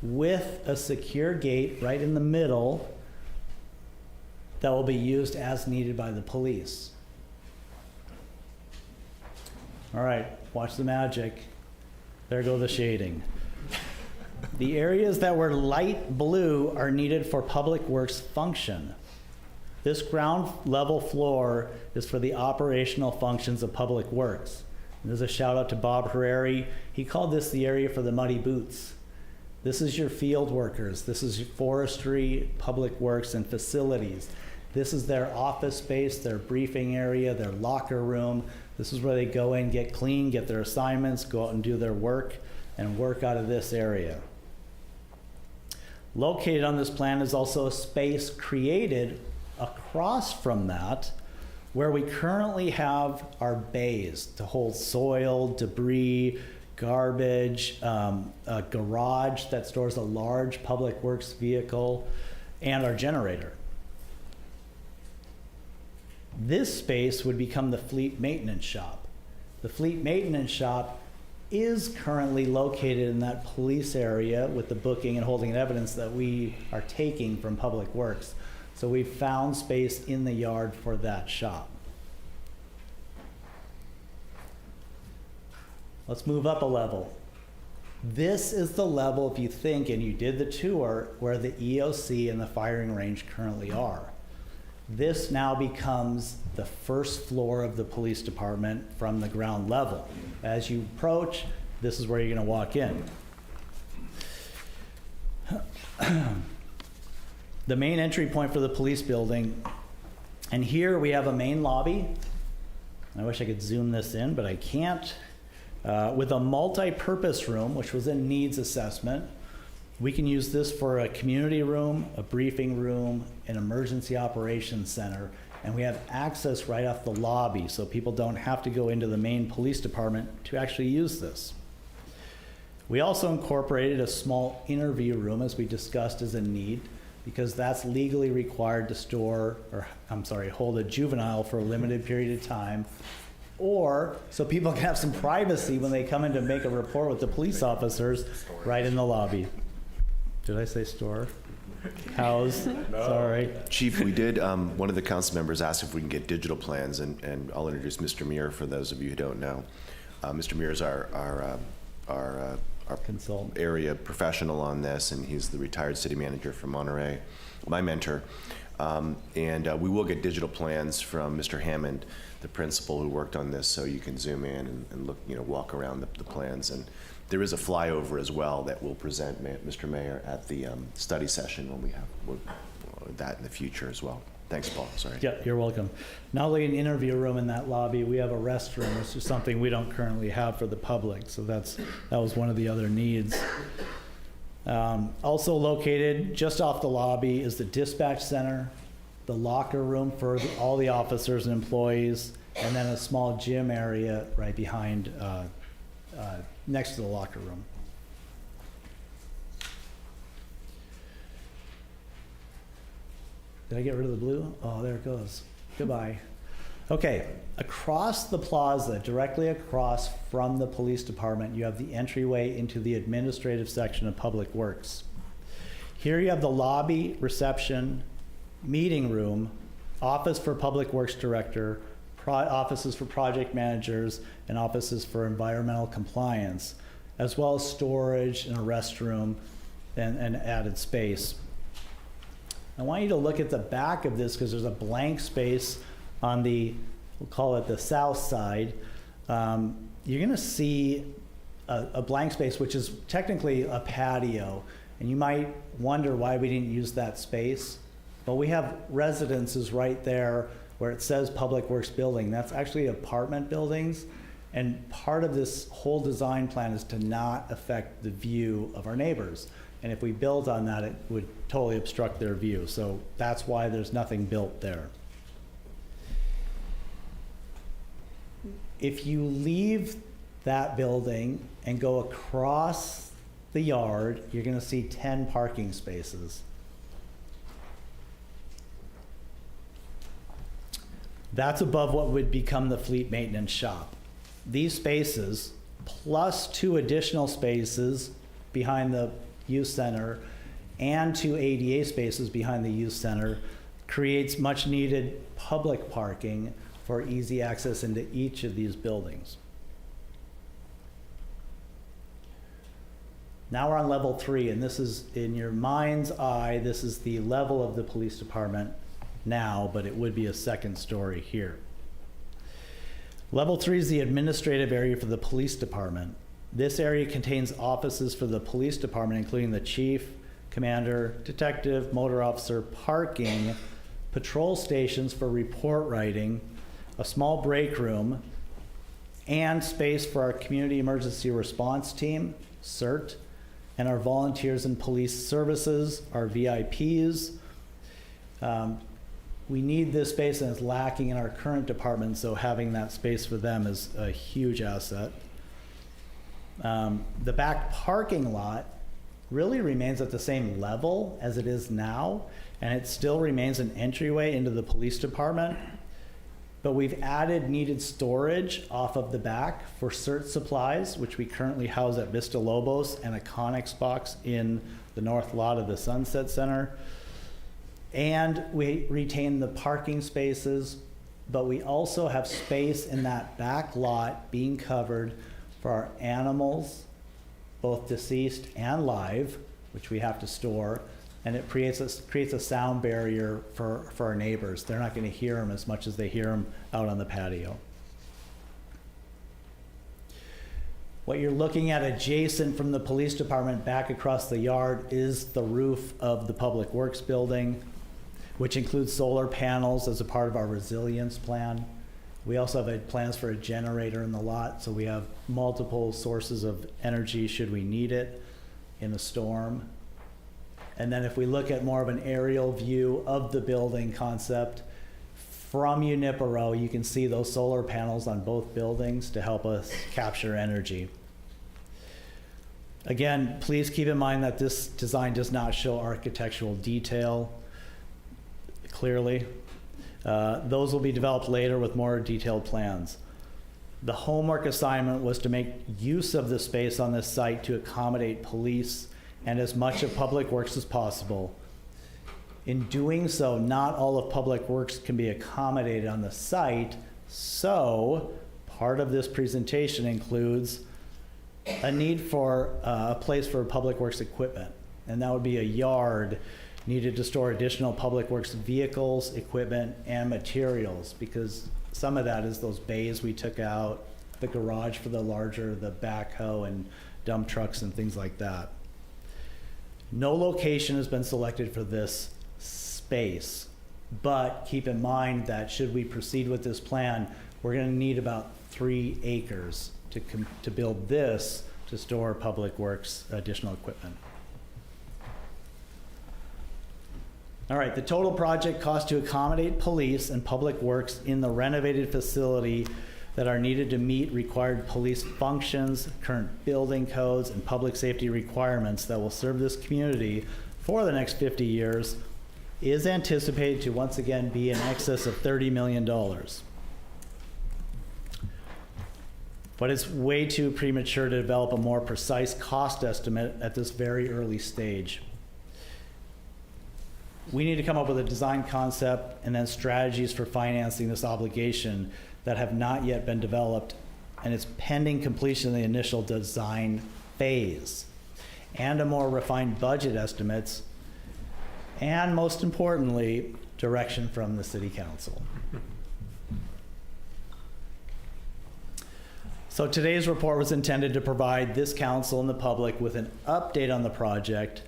with a secure gate right in the middle that will be used as needed by the police. All right, watch the magic. There go the shading. The areas that were light blue are needed for public works function. This ground level floor is for the operational functions of public works. And there's a shout out to Bob Herreri. He called this the area for the muddy boots. This is your field workers. This is your forestry, public works, and facilities. This is their office space, their briefing area, their locker room. This is where they go in, get clean, get their assignments, go out and do their work, and work out of this area. Located on this plan is also a space created across from that where we currently have our bays to hold soil, debris, garbage, a garage that stores a large public works vehicle, and our generator. This space would become the fleet maintenance shop. The fleet maintenance shop is currently located in that police area with the booking and holding evidence that we are taking from Public Works. So we've found space in the yard for that shop. Let's move up a level. This is the level, if you think, and you did the tour, where the EOC and the firing range currently are. This now becomes the first floor of the police department from the ground level. As you approach, this is where you're going to walk in. The main entry point for the police building, and here we have a main lobby. I wish I could zoom this in, but I can't. With a multi-purpose room, which was a needs assessment. We can use this for a community room, a briefing room, an emergency operations center, and we have access right off the lobby, so people don't have to go into the main police department to actually use this. We also incorporated a small interview room, as we discussed, as a need, because that's legally required to hold a juvenile for a limited period of time, or so people can have some privacy when they come in to make a report with the police officers right in the lobby. Did I say store? House? No. Sorry. Chief, we did, one of the council members asked if we can get digital plans, and I'll introduce Mr. Muir for those of you who don't know. Mr. Muir is our consultant, area professional on this, and he's the retired city manager from Monterey, my mentor. And we will get digital plans from Mr. Hammond, the principal who worked on this, so you can zoom in and look, walk around the plans. And there is a flyover as well that we'll present, Mr. Mayor, at the study session when we have that in the future as well. Thanks, Paul. Sorry. Yeah, you're welcome. Not only an interview room in that lobby, we have a restroom, which is something we don't currently have for the public. So that was one of the other needs. Also located just off the lobby is the dispatch center, the locker room for all the officers and employees, and then a small gym area right behind, next to the locker room. Did I get rid of the blue? Oh, there it goes. Goodbye. Okay, across the plaza, directly across from the police department, you have the entryway into the administrative section of Public Works. Here you have the lobby, reception, meeting room, office for Public Works Director, offices for project managers, and offices for environmental compliance, as well as storage and a restroom and added space. I want you to look at the back of this because there's a blank space on the, we'll call it the south side. You're going to see a blank space, which is technically a patio. And you might wonder why we didn't use that space. But we have residences right there where it says Public Works Building. That's actually apartment buildings. And part of this whole design plan is to not affect the view of our neighbors. And if we build on that, it would totally obstruct their view. So that's why there's nothing built there. If you leave that building and go across the yard, you're going to see 10 parking spaces. That's above what would become the fleet maintenance shop. These spaces, plus 2 additional spaces behind the youth center and 2 ADA spaces behind the youth center, creates much needed public parking for easy access into each of these buildings. Now we're on level 3, and this is, in your mind's eye, this is the level of the police department now, but it would be a second story here. Level 3 is the administrative area for the police department. This area contains offices for the police department, including the chief, commander, detective, motor officer, parking, patrol stations for report writing, a small break room, and space for our community emergency response team, CERT, and our volunteers and police services, our VIPs. We need this space, and it's lacking in our current department, so having that space for them is a huge asset. The back parking lot really remains at the same level as it is now, and it still remains an entryway into the police department, but we've added needed storage off of the back for CERT supplies, which we currently house at Vista Lobos and a Connex box in the north lot of the Sunset Center. And we retain the parking spaces, but we also have space in that back lot being covered for our animals both deceased and live, which we have to store, and it creates a sound barrier for our neighbors. They're not going to hear them as much as they hear them out on the patio. What you're looking at adjacent from the police department back across the yard is the roof of the Public Works building, which includes solar panels as a part of our resilience plan. We also have plans for a generator in the lot, so we have multiple sources of energy should we need it in a storm. And then if we look at more of an aerial view of the building concept, from Junipero, you can see those solar panels on both buildings to help us capture energy. Again, please keep in mind that this design does not show architectural detail clearly. Those will be developed later with more detailed plans. The homework assignment was to make use of the space on this site to accommodate police and as much of Public Works as possible. In doing so, not all of Public Works can be accommodated on the site, so part of this presentation includes a need for a place for Public Works equipment, and that would be a yard needed to store additional Public Works vehicles, equipment, and materials, because some of that is those bays we took out, the garage for the backhoe and dump trucks and things like that. No location has been selected for this space, but keep in mind that should we proceed with this plan, we're going to need about 3 acres to build this to store Public Works additional equipment. All right, the total project cost to accommodate police and Public Works in the renovated facility that are needed to meet required police functions, current building codes, and public safety requirements that will serve this community for the next 50 years is anticipated to once again be in excess of $30 million. But it's way too premature to develop a more precise cost estimate at this very early stage. We need to come up with a design concept and then strategies for financing this obligation that have not yet been developed, and it's pending completion of the initial design phase, and a more refined budget estimates, and most importantly, direction from the City Council. So today's report was intended to provide this council and the public with an update on the project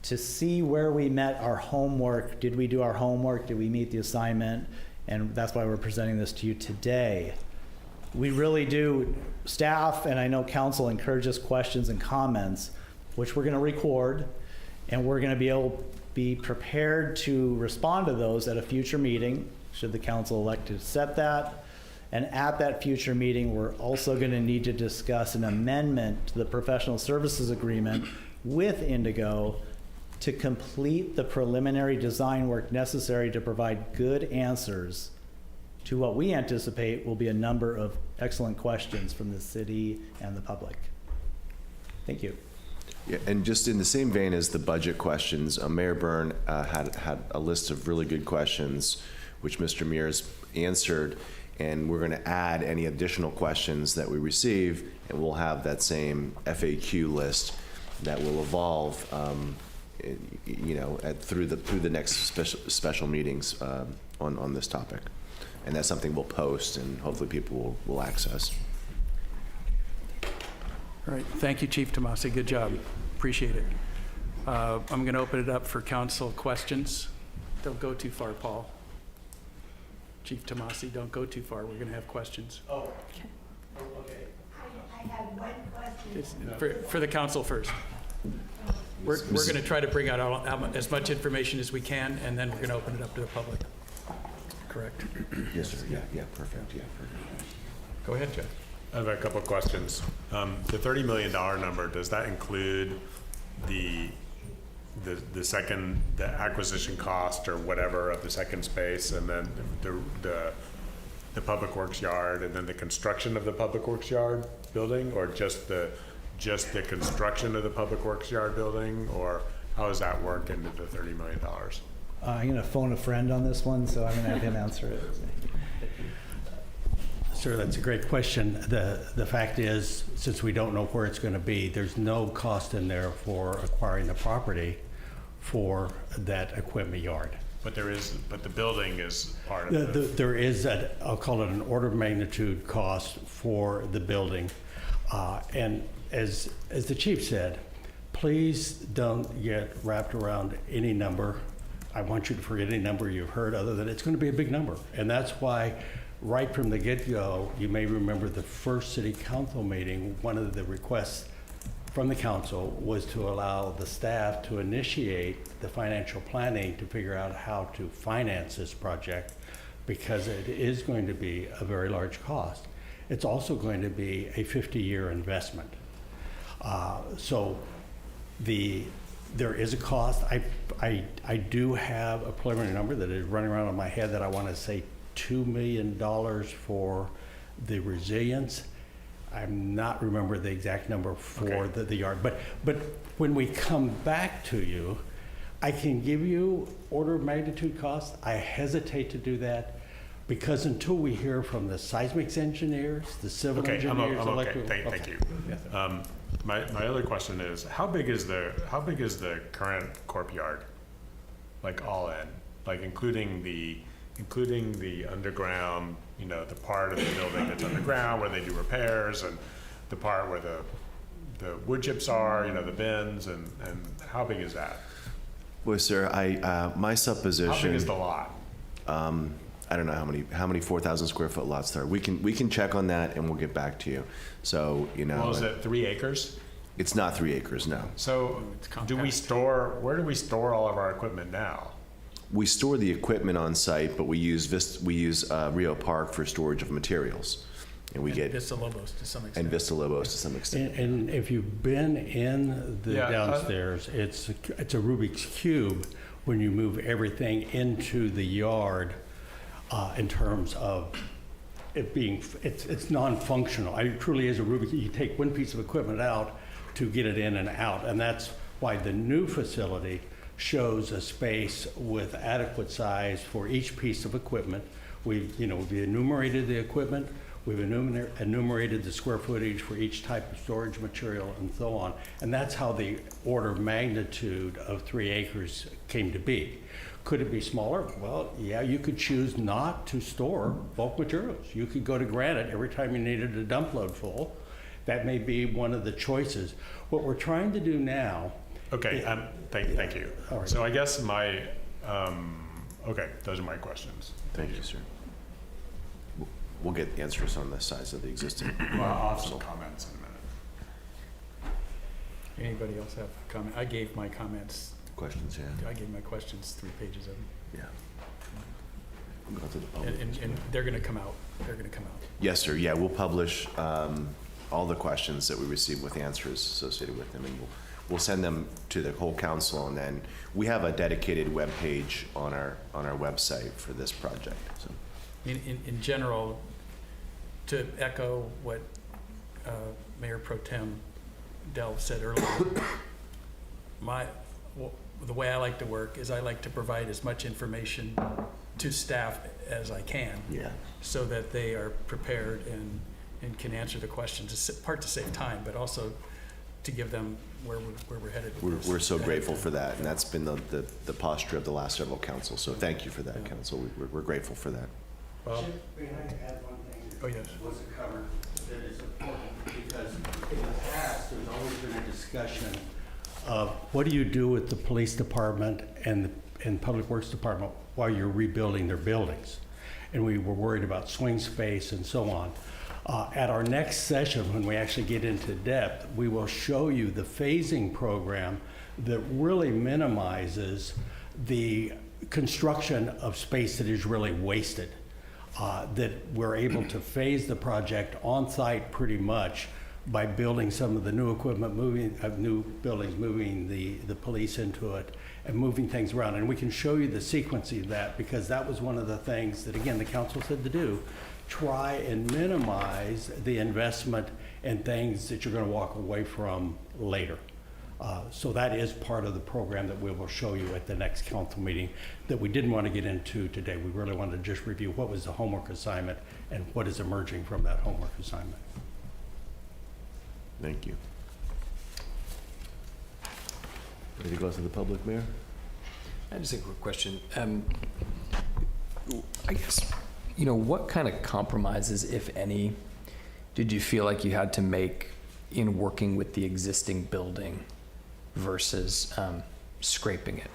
to see where we met our homework. Did we do our homework? Did we meet the assignment? And that's why we're presenting this to you today. We really do, staff and I know council encourages questions and comments, which we're going to record, and we're going to be prepared to respond to those at a future meeting, should the council elect to set that. And at that future meeting, we're also going to need to discuss an amendment to the professional services agreement with Indigo to complete the preliminary design work necessary to provide good answers to what we anticipate will be a number of excellent questions from the city and the public. Thank you. Yeah, and just in the same vein as the budget questions, Mayor Byrne had a list of really good questions, which Mr. Mears answered, and we're going to add any additional questions that we receive, and we'll have that same FAQ list that will evolve, through the next special meetings on this topic, and that's something we'll post, and hopefully people will access. All right, thank you, Chief Tomasi, good job, appreciate it. I'm going to open it up for council questions. Don't go too far, Paul. Chief Tomasi, don't go too far, we're going to have questions. Oh, okay. I have one question. For the council first. We're going to try to bring out as much information as we can, and then we're going to open it up to the public. Correct? Yes, sir. Yeah, perfect. Yeah, perfect. Go ahead, Jeff. I have a couple of questions. The $30 million number, does that include the acquisition cost or whatever of the second space, and then the Public Works yard, and then the construction of the Public Works yard building, or just the construction of the Public Works yard building, or how does that work into the $30 million? I'm going to phone a friend on this one, so I'm going to have him answer it. Sir, that's a great question. The fact is, since we don't know where it's going to be, there's no cost in there for acquiring the property for that equipment yard. But the building is part of There is, I'll call it an order of magnitude cost for the building. And as the chief said, please don't get wrapped around any number. I want you to forget any number you've heard other than it's going to be a big number. And that's why right from the get-go, you may remember the first city council meeting, one of the requests from the council was to allow the staff to initiate the financial planning to figure out how to finance this project, because it is going to be a very large cost. It's also going to be a 50-year investment. So there is a cost. I do have a preliminary number that is running around in my head that I want to say $2 million for the resilience. I'm not remember the exact number for the yard, but when we come back to you, I can give you order of magnitude costs. I hesitate to do that because until we hear from the seismics engineers, the civil engineers, I'm okay. Thank you. Yeah. My other question is, how big is the current corp yard, like all in, like including the underground, you know, the part of the building that's underground where they do repairs, and the part where the wood chips are, you know, the bins, and how big is that? Well, sir, my supposition. How big is the lot? I don't know how many 4,000 square foot lots there are. We can check on that and we'll get back to you. So, you know. Well, is it 3 acres? It's not 3 acres, no. So where do we store all of our equipment now? We store the equipment on site, but we use Rio Park for storage of materials. And get Vista Lobos to some extent. And Vista Lobos to some extent. And if you've been in the downstairs, it's a Rubik's Cube when you move everything into the yard in terms of it being, it's non-functional. It truly is a Rubik's. You take one piece of equipment out to get it in and out, and that's why the new facility shows a space with adequate size for each piece of equipment. We've enumerated the equipment. We've enumerated the square footage for each type of storage material and so on. And that's how the order of magnitude of 3 acres came to be. Could it be smaller? Well, yeah, you could choose not to store bulk materials. You could go to Granite every time you needed a dump load full. That may be one of the choices. What we're trying to do now. Okay, thank you. Right. So I guess those are my questions. Thank you, sir. We'll get answers on the size of the existing. Well, I'll have some comments in a minute. Anybody else have a comment? I gave my comments. Questions, yeah. I gave my questions, 3 pages of them. Yeah. We'll go to the public. And they're going to come out. They're going to come out. Yes, sir. Yeah, we'll publish all the questions that we receive with answers associated with them, and we'll send them to the whole council, and then we have a dedicated web page on our website for this project. So. In general, to echo what Mayor Pro Tem Dell said earlier, the way I like to work is I like to provide as much information to staff as I can, so that they are prepared and can answer the questions. It's part to save time, but also to give them where we're headed. We're so grateful for that, and that's been the posture of the last several councils. So thank you for that, Council. We're grateful for that. Bob? May I add one thing that yes. wasn't covered that is important, because in the past, there's always been a discussion of what do you do with the police department and public works department while you're rebuilding their buildings? And we were worried about swing space and so on. At our next session, when we actually get into depth, we will show you the phasing program that really minimizes the construction of space that is really wasted. That we're able to phase the project on site pretty much by building some of the new equipment, new buildings, moving the police into it, and moving things around. And we can show you the sequencing of that, because that was one of the things that, again, the council said to do. Try and minimize the investment in things that you're going to walk away from later. So that is part of the program that we will show you at the next council meeting that we didn't want to get into today. We really wanted to just review what was the homework assignment and what is emerging from that homework assignment. Thank you. Ready to go to the public, Mayor? I just have a quick question. I guess, you know, what kind of compromises, if any, did you feel like you had to make in working with the existing building versus scraping it?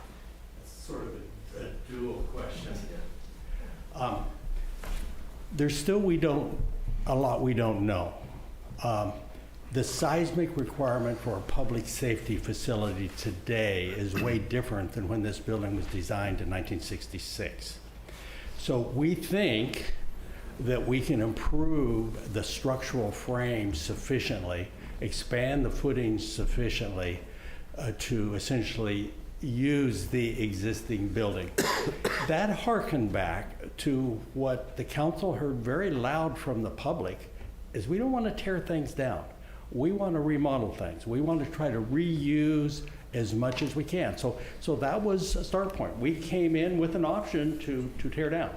Sort of a dual question. There's still a lot we don't know. The seismic requirement for a public safety facility today is way different than when this building was designed in 1966. So we think that we can improve the structural frame sufficiently, expand the footings sufficiently to essentially use the existing building. That harkened back to what the council heard very loud from the public, is we don't want to tear things down. We want to remodel things. We want to try to reuse as much as we can. So that was a start point. We came in with an option to tear down.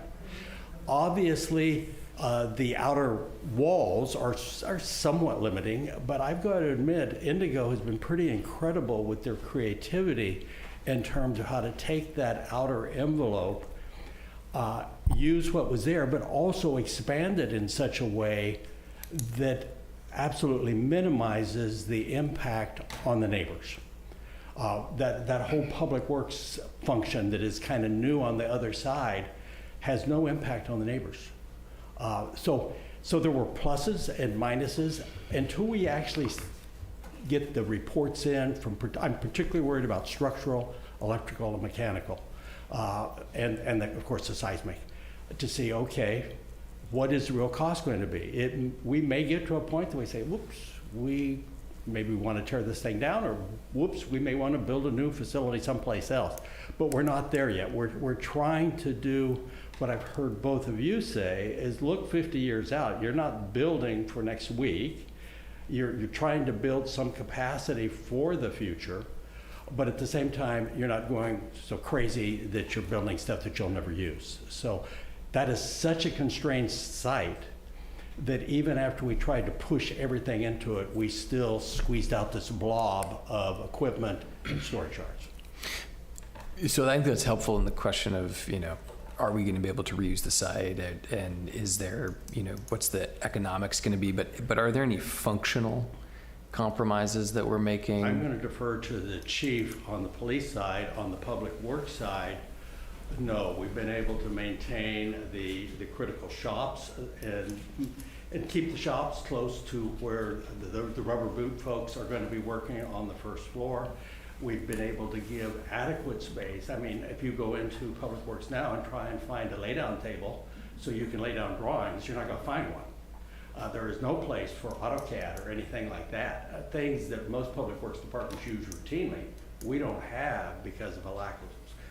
Obviously, the outer walls are somewhat limiting, but I've got to admit, Indigo has been pretty incredible with their creativity in terms of how to take that outer envelope, use what was there, but also expand it in such a way that absolutely minimizes the impact on the neighbors. That whole public works function that is kind of new on the other side has no impact on the neighbors. So there were pluses and minuses until we actually get the reports in from, I'm particularly worried about structural, electrical, and mechanical, and of course the seismic, to see, okay, what is the real cost going to be? We may get to a point that we say, whoops, we maybe want to tear this thing down, or whoops, we may want to build a new facility someplace else. But we're not there yet. We're trying to do what I've heard both of you say is look 50 years out. You're not building for next week. You're trying to build some capacity for the future, but at the same time, you're not going so crazy that you're building stuff that you'll never use. So that is such a constrained site that even after we tried to push everything into it, we still squeezed out this blob of equipment and storage yards. So I think that's helpful in the question of, you know, are we going to be able to reuse the site, and is there, you know, what's the economics going to be? But are there any functional compromises that we're making? I'm going to defer to the chief on the police side. On the public works side, no, we've been able to maintain the critical shops and keep the shops close to where the rubber boot folks are going to be working on the first floor. We've been able to give adequate space. I mean, if you go into Public Works now and try and find a lay-down table so you can lay down drawings, you're not going to find one. There is no place for AutoCAD or anything like that. Things that most Public Works departments use routinely, we don't have because of a lack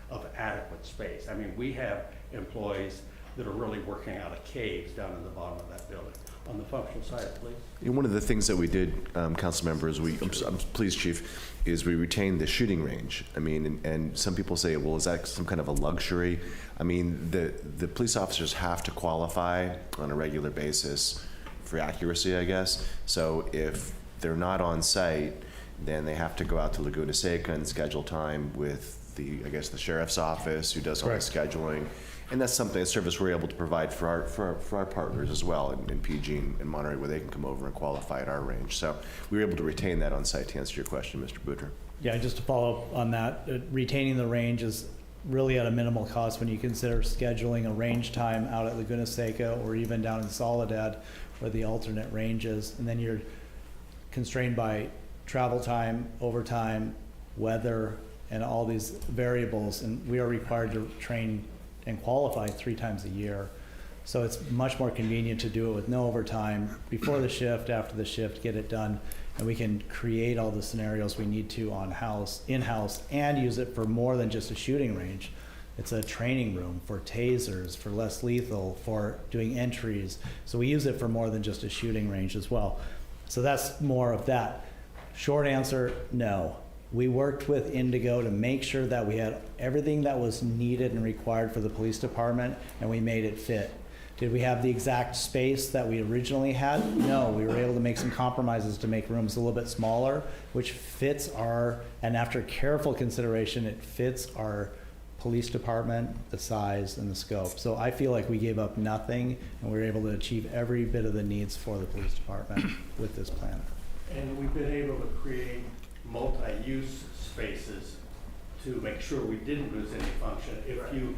of adequate space. I mean, we have employees that are really working out of caves down in the bottom of that building. On the functional side, please. You know, one of the things that we did, council members, I'm pleased, Chief, is we retained the shooting range. I mean, and some people say, well, is that some kind of a luxury? I mean, the police officers have to qualify on a regular basis for accuracy, I guess. So if they're not on site, then they have to go out to Laguna Seca and schedule time with the sheriff's office, who does all the scheduling. And that's something, a service we're able to provide for our partners as well in PG and Monterey, where they can come over and qualify at our range. So we were able to retain that on site, to answer your question, Mr. Boudreaux. Yeah, just to follow up on that, retaining the range is really at a minimal cost when you consider scheduling a range time out at Laguna Seca or even down in Soledad where the alternate range is. And then you're constrained by travel time, overtime, weather, and all these variables. And we are required to train and qualify 3 times a year. So it's much more convenient to do it with no overtime, before the shift, after the shift, get it done, and we can create all the scenarios we need to in-house, and use it for more than just a shooting range. It's a training room for tasers, for less lethal, for doing entries. So we use it for more than just a shooting range as well. So that's more of that. Short answer, no. We worked with Indigo to make sure that we had everything that was needed and required for the police department, and we made it fit. Did we have the exact space that we originally had? No, we were able to make some compromises to make rooms a little bit smaller, which fits and after careful consideration, it fits our police department, the size and the scope. So I feel like we gave up nothing, and we were able to achieve every bit of the needs for the police department with this plan. And we've been able to create multi-use spaces to make sure we didn't lose any function. If you,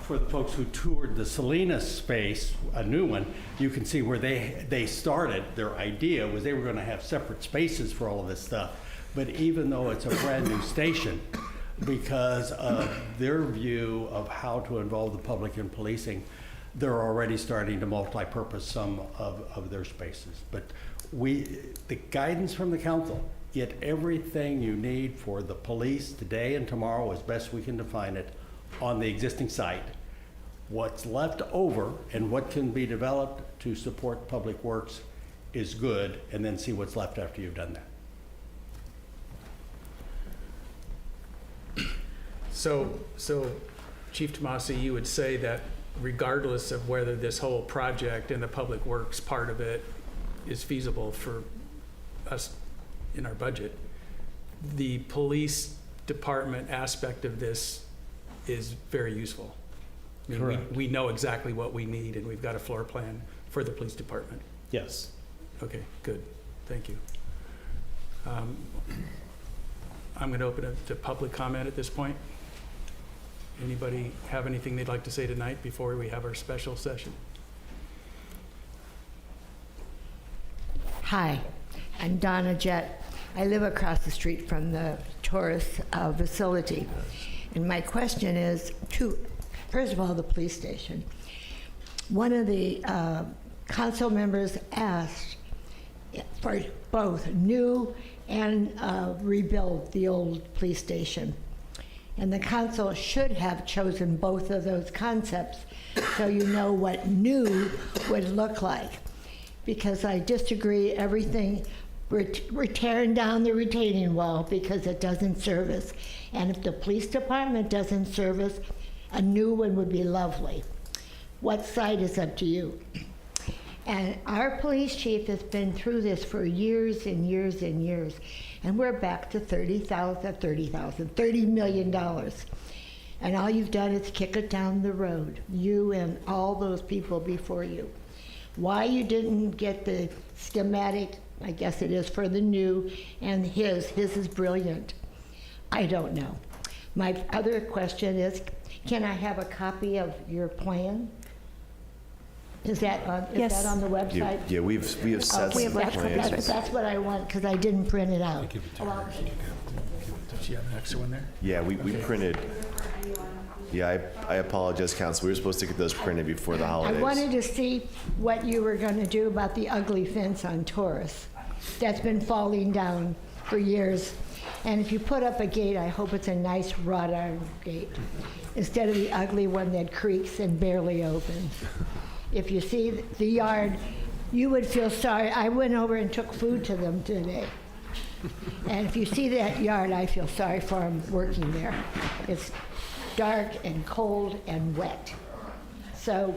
for the folks who toured the Salinas space, a new one, you can see where they started. Their idea was they were going to have separate spaces for all of this stuff. But even though it's a brand new station, because of their view of how to involve the public in policing, they're already starting to multi-purpose some of their spaces. But the guidance from the council, get everything you need for the police today and tomorrow as best we can define it on the existing site. What's left over and what can be developed to support public works is good, and then see what's left after you've done that. So Chief Tomasi, you would say that regardless of whether this whole project and the public works part of it is feasible for us in our budget, the police department aspect of this is very useful. I mean, Correct. we know exactly what we need, and we've got a floor plan for the police department. Yes. Okay, good. Thank you. I'm going to open it to public comment at this point. Anybody have anything they'd like to say tonight before we have our special session? Hi, I'm Donna Jett. I live across the street from the tourist facility. And my question is first of all, the police station. One of the council members asked for both new and rebuild the old police station. And the council should have chosen both of those concepts so you know what new would look like. Because I disagree, we're tearing down the retaining wall because it doesn't service. And if the police department doesn't service, a new one would be lovely. What side is up to you? And our police chief has been through this for years and years and years. And we're back to $30 million. And all you've done is kick it down the road, you and all those people before you. Why you didn't get the schematic, I guess it is for the new, and his is brilliant. I don't know. My other question is, can I have a copy of your plan? Is that on the website? Yeah, we have sets of plans. That's what I want, because I didn't print it out. Does she have an extra one there? Yeah, we printed. Yeah, I apologize, Council. We were supposed to get those printed before the holidays. I wanted to see what you were going to do about the ugly fence on Taurus that's been falling down for years. And if you put up a gate, I hope it's a nice wrought iron gate instead of the ugly one that creaks and barely opens. If you see the yard, you would feel sorry. I went over and took food to them today. And if you see that yard, I feel sorry for them working there. It's dark and cold and wet. So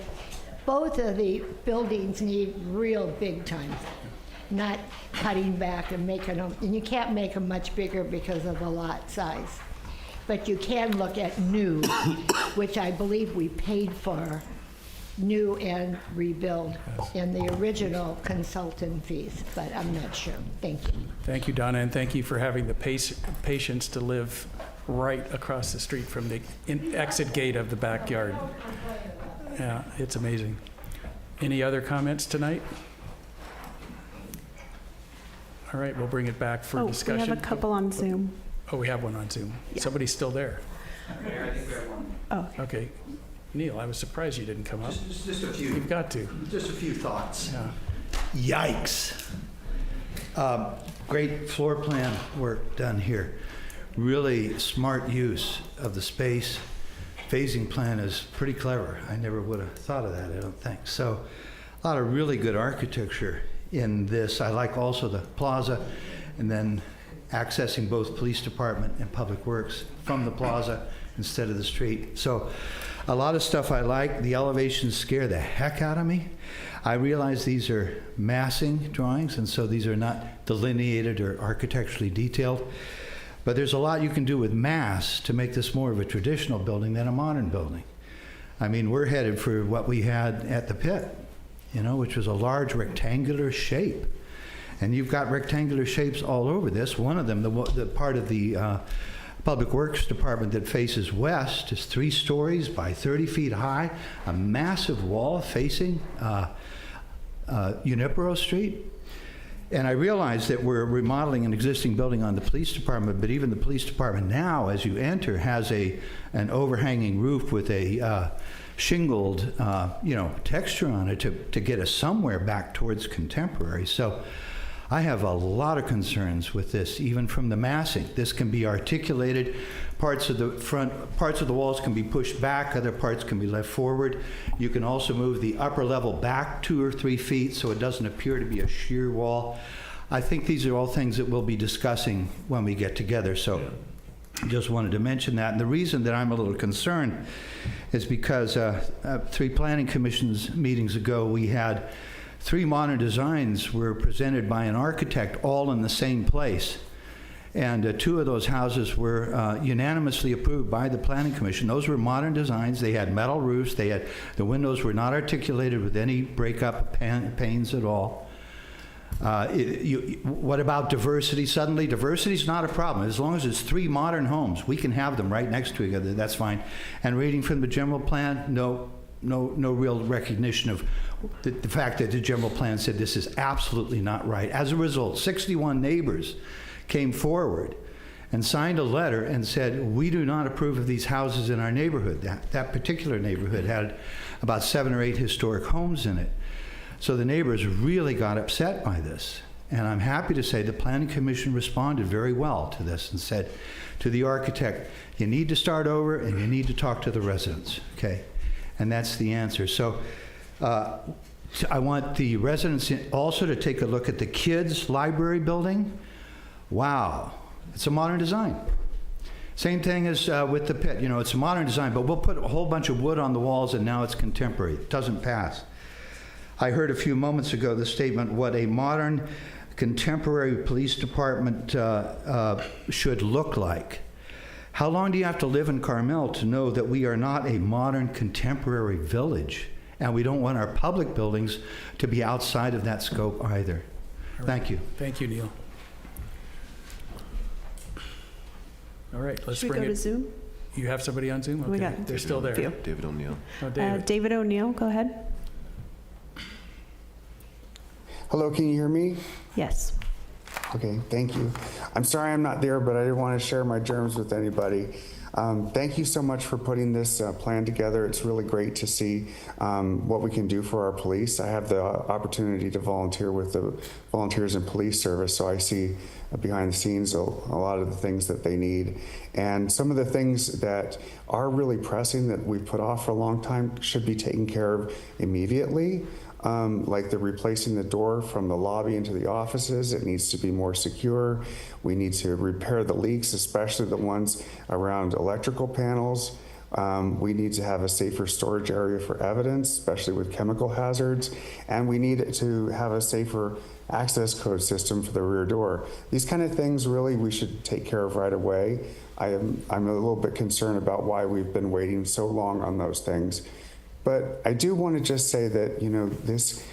both of the buildings need real big time, not cutting back and making them, and you can't make them much bigger because of the lot size. But you can look at new, which I believe we paid for, new and rebuild in the original consultant fees, but I'm not sure. Thank you. Thank you, Donna, and thank you for having the patience to live right across the street from the exit gate of the backyard. Yeah, it's amazing. Any other comments tonight? All right, we'll bring it back for discussion. We have a couple on Zoom. Oh, we have one on Zoom. Yeah. Somebody's still there. Mayor, I think we have one. Oh. Okay. Neil, I was surprised you didn't come up. Just a few. You've got to. Just a few thoughts. Yeah. Yikes. Great floor plan work done here. Really smart use of the space. Phasing plan is pretty clever. I never would have thought of that, I don't think. So a lot of really good architecture in this. I like also the plaza, and then accessing both police department and public works from the plaza instead of the street. So a lot of stuff I like. The elevations scare the heck out of me. I realize these are massing drawings, and so these are not delineated or architecturally detailed. But there's a lot you can do with mass to make this more of a traditional building than a modern building. I mean, we're headed for what we had at the pit, you know, which was a large rectangular shape. And you've got rectangular shapes all over this. One of them, the part of the Public Works Department that faces west, is 3 stories by 30 feet high, a massive wall facing Junipero Street. And I realize that we're remodeling an existing building on the police department, but even the police department now, as you enter, has an overhanging roof with a shingled, texture on it to get us somewhere back towards contemporary. So I have a lot of concerns with this, even from the massing. This can be articulated. Parts of the walls can be pushed back, other parts can be left forward. You can also move the upper level back 2 or 3 feet so it doesn't appear to be a sheer wall. I think these are all things that we'll be discussing when we get together. So just wanted to mention that. And the reason that I'm a little concerned is because 3 planning commissions meetings ago, we had 3 modern designs were presented by an architect all in the same place. And 2 of those houses were unanimously approved by the Planning Commission. Those were modern designs. They had metal roofs. The windows were not articulated with any breakup panes at all. What about diversity? Suddenly, diversity is not a problem. As long as it's 3 modern homes, we can have them right next to each other. That's fine. And reading from the general plan, no real recognition of the fact that the general plan said this is absolutely not right. As a result, 61 neighbors came forward and signed a letter and said, we do not approve of these houses in our neighborhood. That particular neighborhood had about 7 or 8 historic homes in it. So the neighbors really got upset by this. And I'm happy to say the Planning Commission responded very well to this and said to the architect, you need to start over and you need to talk to the residents, okay? And that's the answer. So I want the residents also to take a look at the kids' library building. Wow, it's a modern design. Same thing as with the pit. You know, it's a modern design, but we'll put a whole bunch of wood on the walls and now it's contemporary. It doesn't pass. I heard a few moments ago the statement, what a modern contemporary police department should look like. How long do you have to live in Carmel to know that we are not a modern contemporary village? And we don't want our public buildings to be outside of that scope either. Right. Thank you. Thank you, Neil. All right, let's Should we bring go it. to Zoom? You have somebody on Zoom? Okay, We got they're still there. a few. David O'Neill. Oh, David. David O'Neill, go ahead. Hello, can you hear me? Yes. Okay, thank you. I'm sorry I'm not there, but I didn't want to share my germs with anybody. Thank you so much for putting this plan together. It's really great to see what we can do for our police. I have the opportunity to volunteer with the Volunteers in Police Service, so I see behind the scenes a lot of the things that they need. And some of the things that are really pressing that we've put off for a long time should be taken care of immediately. Like the replacing the door from the lobby into the offices. It needs to be more secure. We need to repair the leaks, especially the ones around electrical panels. We need to have a safer storage area for evidence, especially with chemical hazards. And we need to have a safer access code system for the rear door. These kind of things really we should take care of right away. I'm a little bit concerned about why we've been waiting so long on those things. But I do want to just say that, you know, this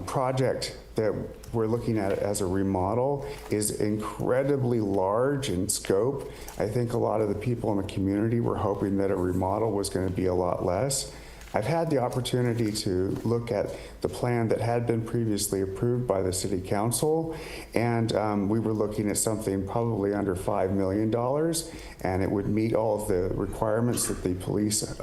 project that we're looking at as a remodel is incredibly large in scope. I think a lot of the people in the community were hoping that a remodel was going to be a lot less. I've had the opportunity to look at the plan that had been previously approved by the City Council, and we were looking at something probably under $5 million, and it would meet all of the requirements that the police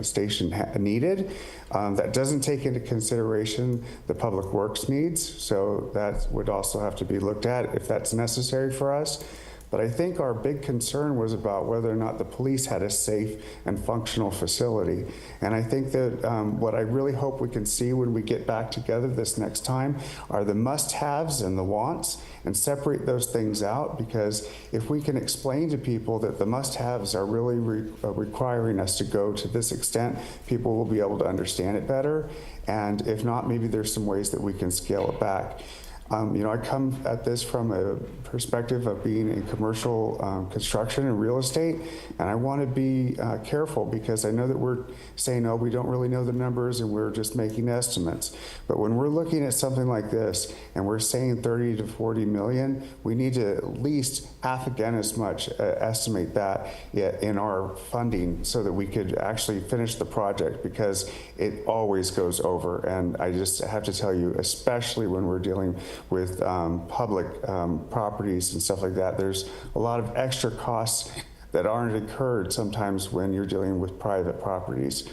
station needed. That doesn't take into consideration the public works needs, so that would also have to be looked at if that's necessary for us. But I think our big concern was about whether or not the police had a safe and functional facility. And I think that what I really hope we can see when we get back together this next time are the must-haves and the wants, and separate those things out, because if we can explain to people that the must-haves are really requiring us to go to this extent, people will be able to understand it better. And if not, maybe there's some ways that we can scale it back. I come at this from a perspective of being in commercial construction and real estate, and I want to be careful, because I know that we're saying, oh, we don't really know the numbers and we're just making estimates. But when we're looking at something like this and we're saying 30 to 40 million, we need to at least half again as much estimate that in our funding, so that we could actually finish the project, because it always goes over. And I just have to tell you, especially when we're dealing with public properties and stuff like that, there's a lot of extra costs that aren't incurred sometimes when you're dealing with private properties.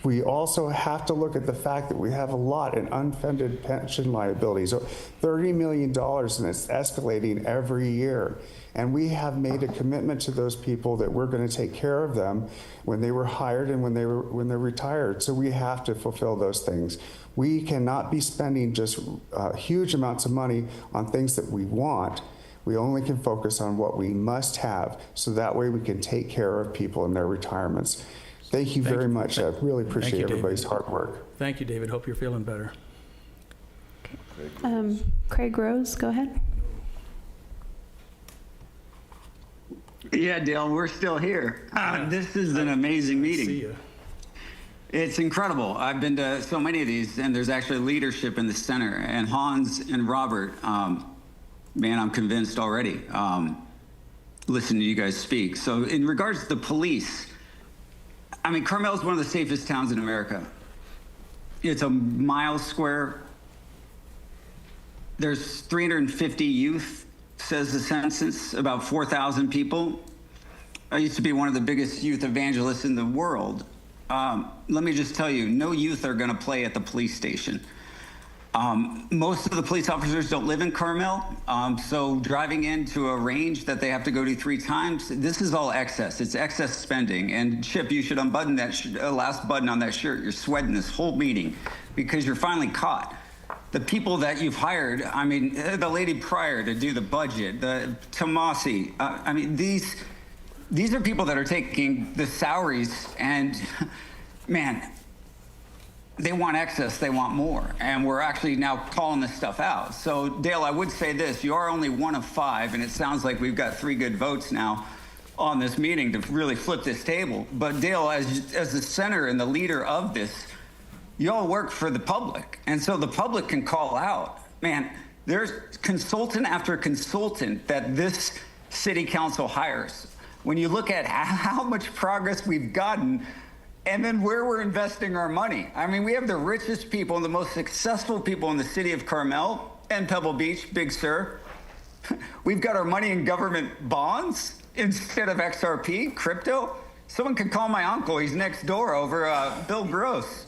We also have to look at the fact that we have a lot in unfunded pension liabilities, so $30 million, and it's escalating every year. And we have made a commitment to those people that we're going to take care of them when they were hired and when they're retired. So we have to fulfill those things. We cannot be spending just huge amounts of money on things that we want. We only can focus on what we must have, so that way we can take care of people in their retirements. Thank you very much. I really appreciate everybody's hard work. Thank you, David. Hope you're feeling better. Craig Rose, go ahead. Yeah, Dale, we're still here. This is an amazing meeting. See you. It's incredible. I've been to so many of these, and there's actually leadership in the center. And Hans and Robert, man, I'm convinced already, listening to you guys speak. So in regards to the police, I mean, Carmel is one of the safest towns in America. It's a mile square. There's 350 youth, says the census, about 4,000 people. I used to be one of the biggest youth evangelists in the world. Let me just tell you, no youth are going to play at the police station. Most of the police officers don't live in Carmel, so driving into a range that they have to go to 3 times, this is all excess. It's excess spending. And Chip, you should unbutton that last button on that shirt. You're sweating this whole meeting because you're finally caught. The people that you've hired, I mean, the lady prior to do the budget, the Tomasi, I mean, these are people that are taking the salaries, and man, they want excess, they want more, and we're actually now calling this stuff out. So Dale, I would say this, you are only 1 of 5, and it sounds like we've got 3 good votes now on this meeting to really flip this table. But Dale, as the center and the leader of this, you all work for the public, and so the public can call out, man, there's consultant after consultant that this city council hires. When you look at how much progress we've gotten, and then where we're investing our money. I mean, we have the richest people and the most successful people in the city of Carmel and Pebble Beach, Big Sur. We've got our money in government bonds instead of XRP, crypto. Someone can call my uncle, he's next door over Bill Gross.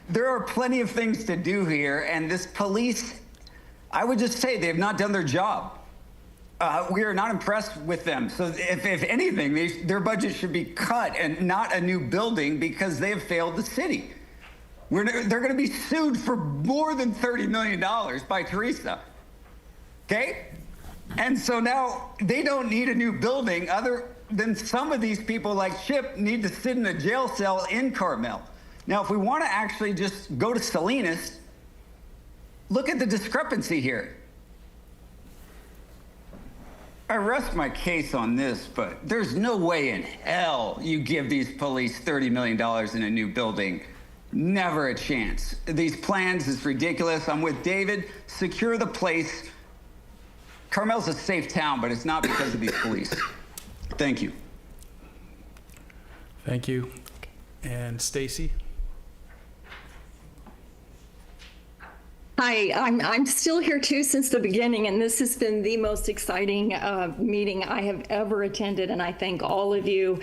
There are plenty of things to do here, and this police, I would just say they have not done their job. We are not impressed with them. So if anything, their budget should be cut and not a new building, because they have failed the city. They're going to be sued for more than $30 million by Teresa. Okay? And so now they don't need a new building, other than some of these people like Chip need to sit in a jail cell in Carmel. Now, if we want to actually just go to Salinas, look at the discrepancy here. I rest my case on this, but there's no way in hell you give these police $30 million in a new building. Never a chance. These plans is ridiculous. I'm with David. Secure the place. Carmel's a safe town, but it's not because of these police. Thank you. Thank you. And Stacy? Hi, I'm still here too since the beginning, and this has been the most exciting meeting I have ever attended, and I thank all of you,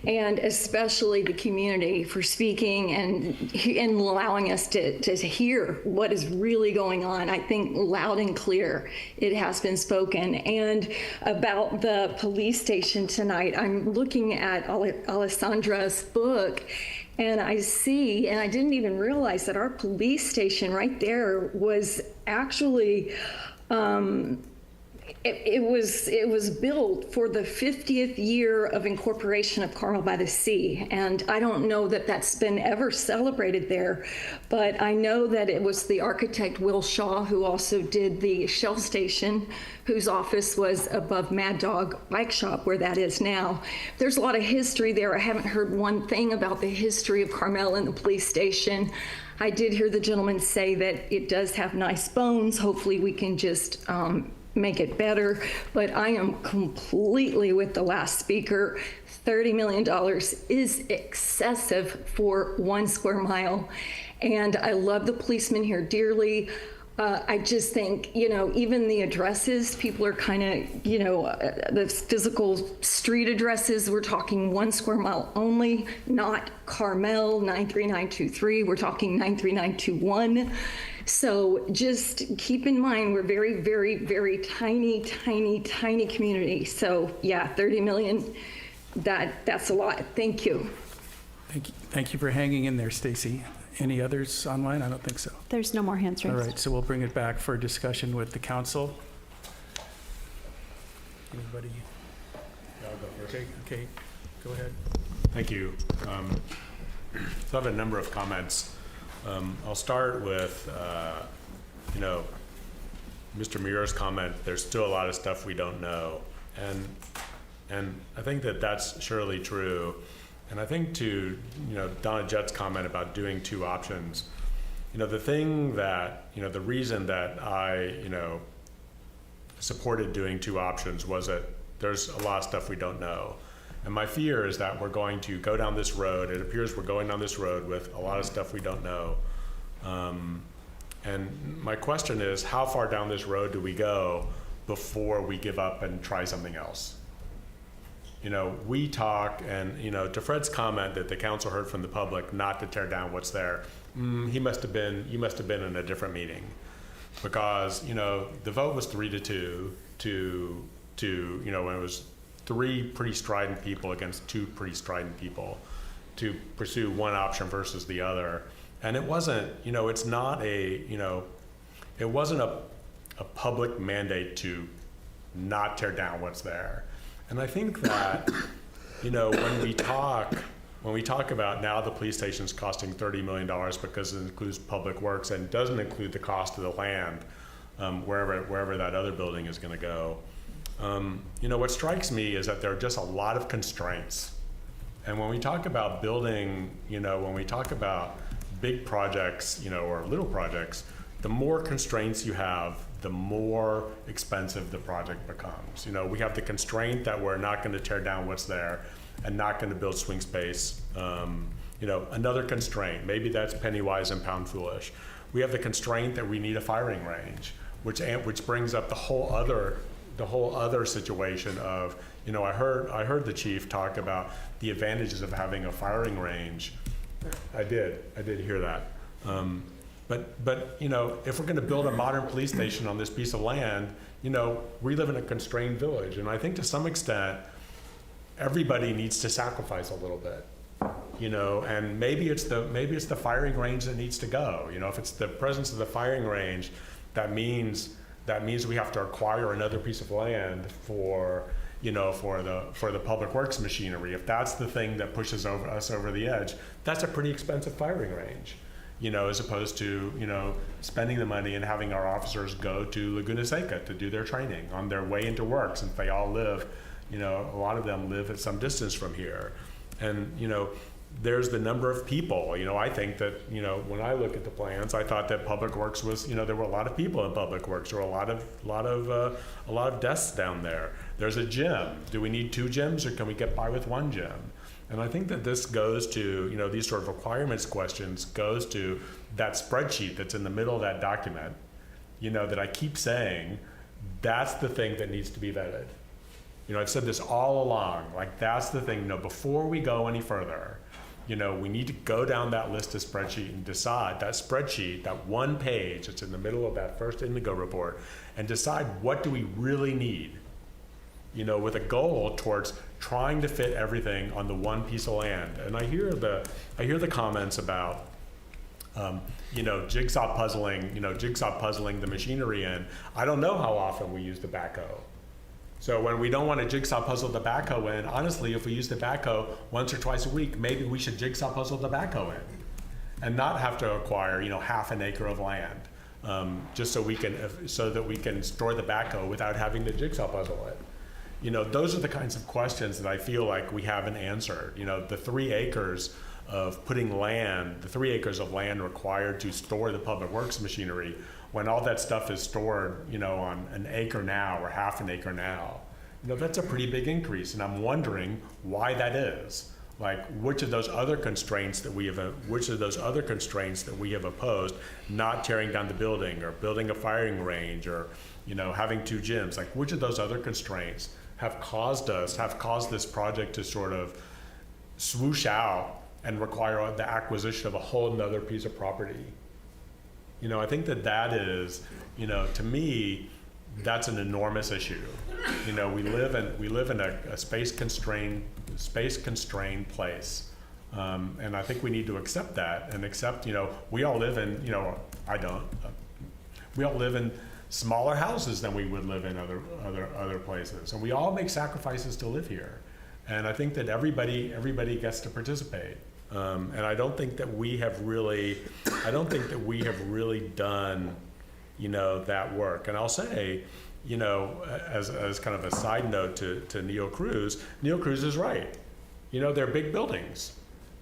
and especially the community for speaking and allowing us to hear what is really going on. I think loud and clear it has been spoken. And about the police station tonight, I'm looking at Alessandra's book, and I see, and I didn't even realize that our police station right there was actually, it was built for the 50th year of incorporation of Carmel-by-the-Sea. And I don't know that that's been ever celebrated there, but I know that it was the architect Will Shaw who also did the Shell Station, whose office was above Mad Dog Bike Shop, where that is now. There's a lot of history there. I haven't heard one thing about the history of Carmel and the police station. I did hear the gentleman say that it does have nice bones. Hopefully we can just make it better, but I am completely with the last speaker. $30 million is excessive for 1 square mile. And I love the policemen here dearly. I just think, even the addresses, people are kind of, the physical street addresses, we're talking 1 square mile only, not Carmel 93923, we're talking 93921. So just keep in mind, we're very, very, very tiny, tiny, tiny community. So yeah, 30 million, that's a lot. Thank you. Thank you for hanging in there, Stacy. Any others online? I don't think so. There's no more hands raised. All right, so we'll bring it back for discussion with the council. Anybody? Yeah, I'll go first. Okay, go ahead. Thank you. So I have a number of comments. I'll start with, Mr. Muir's comment. There's still a lot of stuff we don't know, and I think that that's surely true. And I think to Donna Jett's comment about doing 2 options, the thing that the reason that I supported doing 2 options was that there's a lot of stuff we don't know. And my fear is that we're going to go down this road. It appears we're going down this road with a lot of stuff we don't know. And my question is, how far down this road do we go before we give up and try something else? We talk, and to Fred's comment that the council heard from the public not to tear down what's there. You must have been in a different meeting, because the vote was 3-2 to when it was 3 pretty strident people against 2 pretty strident people to pursue one option versus the other. And it wasn't, it's not it wasn't a public mandate to not tear down what's there. And I think that, when we talk about now the police station's costing $30 million because it includes public works and doesn't include the cost of the land, wherever that other building is gonna go. What strikes me is that there are just a lot of constraints. And when we talk about building, when we talk about big projects, or little projects, the more constraints you have, the more expensive the project becomes. We have the constraint that we're not going to tear down what's there and not going to build swing space. Another constraint, maybe that's penny wise and pound foolish. We have the constraint that we need a firing range, which brings up the whole other situation of, I heard the chief talk about the advantages of having a firing range. I did hear that. But if we're going to build a modern police station on this piece of land, we live in a constrained village, and I think to some extent everybody needs to sacrifice a little bit, and maybe it's the firing range that needs to go. If it's the presence of the firing range, that means we have to acquire another piece of land for the public works machinery. If that's the thing that pushes us over the edge, that's a pretty expensive firing range. As opposed to, spending the money and having our officers go to Laguna Seca to do their training on their way into work, since they all live, a lot of them live at some distance from here. And, there's the number of people. I think that, when I look at the plans, I thought that public works was, there were a lot of people in public works. There were a lot of desks down there. There's a gym. Do we need 2 gyms, or can we get by with 1 gym? And I think that this goes to, these sort of requirements questions goes to that spreadsheet that's in the middle of that document, that I keep saying, that's the thing that needs to be vetted. I've said this all along, like that's the thing, before we go any further, we need to go down that list of spreadsheet and decide that spreadsheet, that one page that's in the middle of that first Indigo report, and decide what do we really need, with a goal towards trying to fit everything on the one piece of land. And I hear the comments about, jigsaw puzzling the machinery in. I don't know how often we use the backhoe. So when we don't want to jigsaw puzzle the backhoe in, honestly, if we use the backhoe once or twice a week, maybe we should jigsaw puzzle the backhoe in and not have to acquire, half an acre of land, just so that we can store the backhoe without having to jigsaw puzzle it. Those are the kinds of questions that I feel like we haven't answered. The 3 acres of the 3 acres of land required to store the public works machinery, when all that stuff is stored, on an acre now or half an acre now, that's a pretty big increase. And I'm wondering why that is. Like, which of those other constraints that we have opposed, not tearing down the building or building a firing range or, having 2 gyms, like which of those other constraints have caused this project to sort of swoosh out and require the acquisition of a whole nother piece of property? I think that is, to me, that's an enormous issue. We live in a space constrained place, and I think we need to accept that and accept. We all live in. We all live in smaller houses than we would live in other places, and we all make sacrifices to live here. And I think that everybody gets to participate. And I don't think that we have really done, that work. And I'll say, as kind of a side note to Neil Cruz is right. They're big buildings,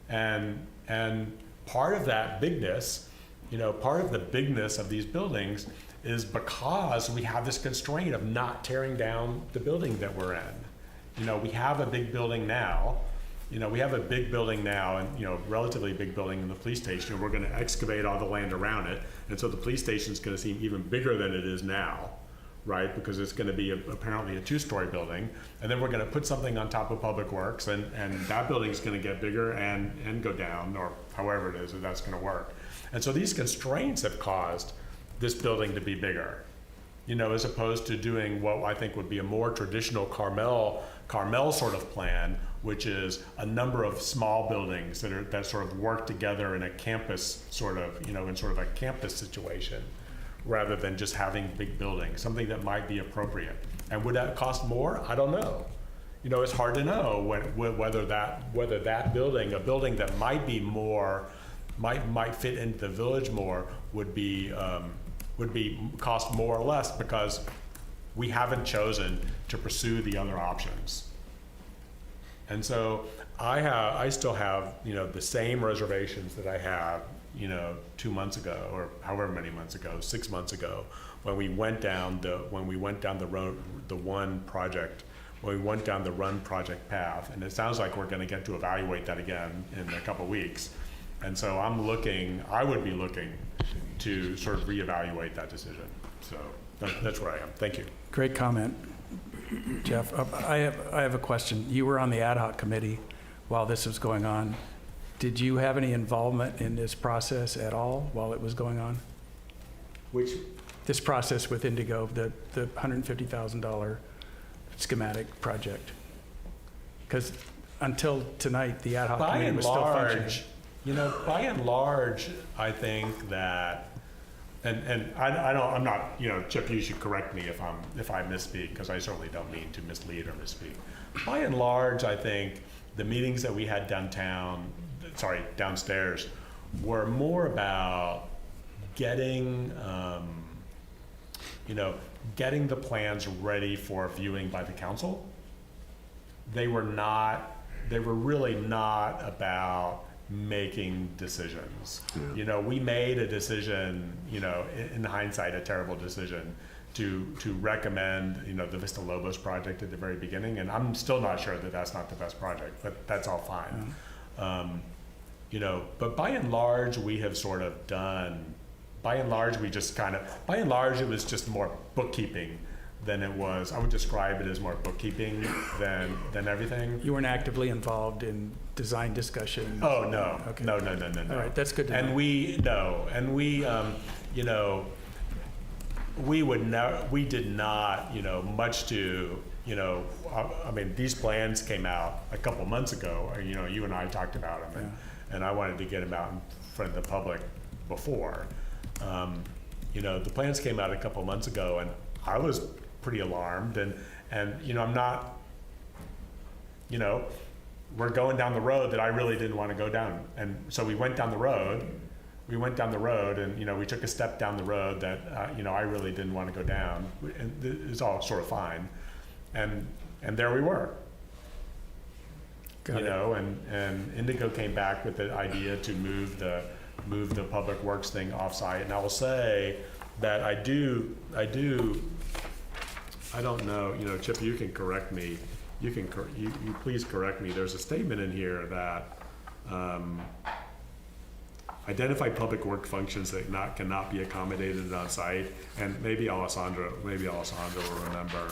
and part of that bigness, part of the bigness of these buildings is because we have this constraint of not tearing down the building that we're in. We have a big building now. And relatively big building in the police station. We're going to excavate all the land around it, and so the police station is going to seem even bigger than it is now, right? Because it's going to be apparently a 2-story building, and then we're going to put something on top of Public Works, and that building is going to get bigger and go down, or however it is that that's going to work. And so these constraints have caused this building to be bigger, as opposed to doing what I think would be a more traditional Carmel sort of plan, which is a number of small buildings that sort of work together in a campus in sort of a campus situation, rather than just having big buildings, something that might be appropriate. And would that cost more? I don't know. It's hard to know whether that building, a building that might be more, might fit into the village more, would be cost more or less, because we haven't chosen to pursue the other options. And so I still have, the same reservations that I had, 2 months ago, or however many months ago, 6 months ago, when we went down the run project path. And it sounds like we're going to get to evaluate that again in a couple weeks. And so I would be looking to sort of reevaluate that decision. So that's where I am. Thank you. Great comment, Jeff. I have a question. You were on the ad hoc committee while this was going on. Did you have any involvement in this process at all while it was going on? This process with Indigo, the $150,000 schematic project? Because until tonight, the ad hoc committee was still functioning. By and large, I think that, and I'm not, Chip, you should correct me if I misspeak, because I certainly don't mean to mislead or misspeak. By and large, I think the meetings that we had downstairs were more about getting the plans ready for viewing by the council. They were really not about making decisions. We made a decision, in hindsight, a terrible decision to recommend, the Vista Lobos project at the very beginning. And I'm still not sure that that's not the best project, but that's all fine. But by and large, we have sort of done by and large, we just by and large, it was just more bookkeeping than it was. I would describe it as more bookkeeping than everything. You weren't actively involved in design discussion? Oh, no. Okay. No. All right, that's good to know. And we did not, much to, I mean, these plans came out a couple months ago, you and I talked about them, and I wanted to get them out in front of the public before. The plans came out a couple months ago, and I was pretty alarmed, and I'm not, we're going down the road that I really didn't want to go down, and so we went down the road, and we took a step down the road that I really didn't want to go down, and it's all sort of fine, and there we were. And Indigo came back with the idea to move the public works thing offsite, and I will say that I don't know, Chip, you can correct me. You please correct me. There's a statement in here that identify public work functions that cannot be accommodated on site, and maybe Alessandro will remember.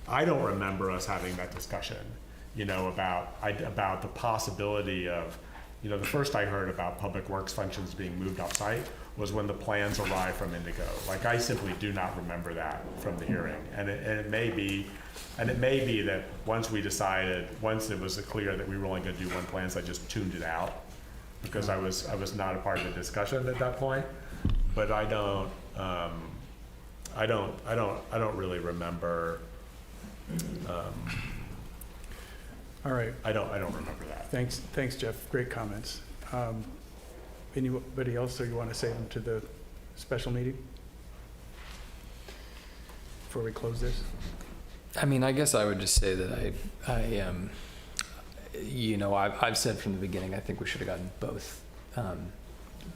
I don't remember us having that discussion, about the possibility of, the first I heard about public works functions being moved off site was when the plans arrived from Indigo. Like, I simply do not remember that from the hearing, and it may be that once it was clear that we were only going to do one plan, so I just tuned it out because I was not a part of the discussion at that point. But I don't really remember. All right. I don't remember that. Thanks, Jeff. Great comments. Anybody else, or you want to save them to the special meeting before we close this? I mean, I guess I would just say that I've said from the beginning, I think we should have gotten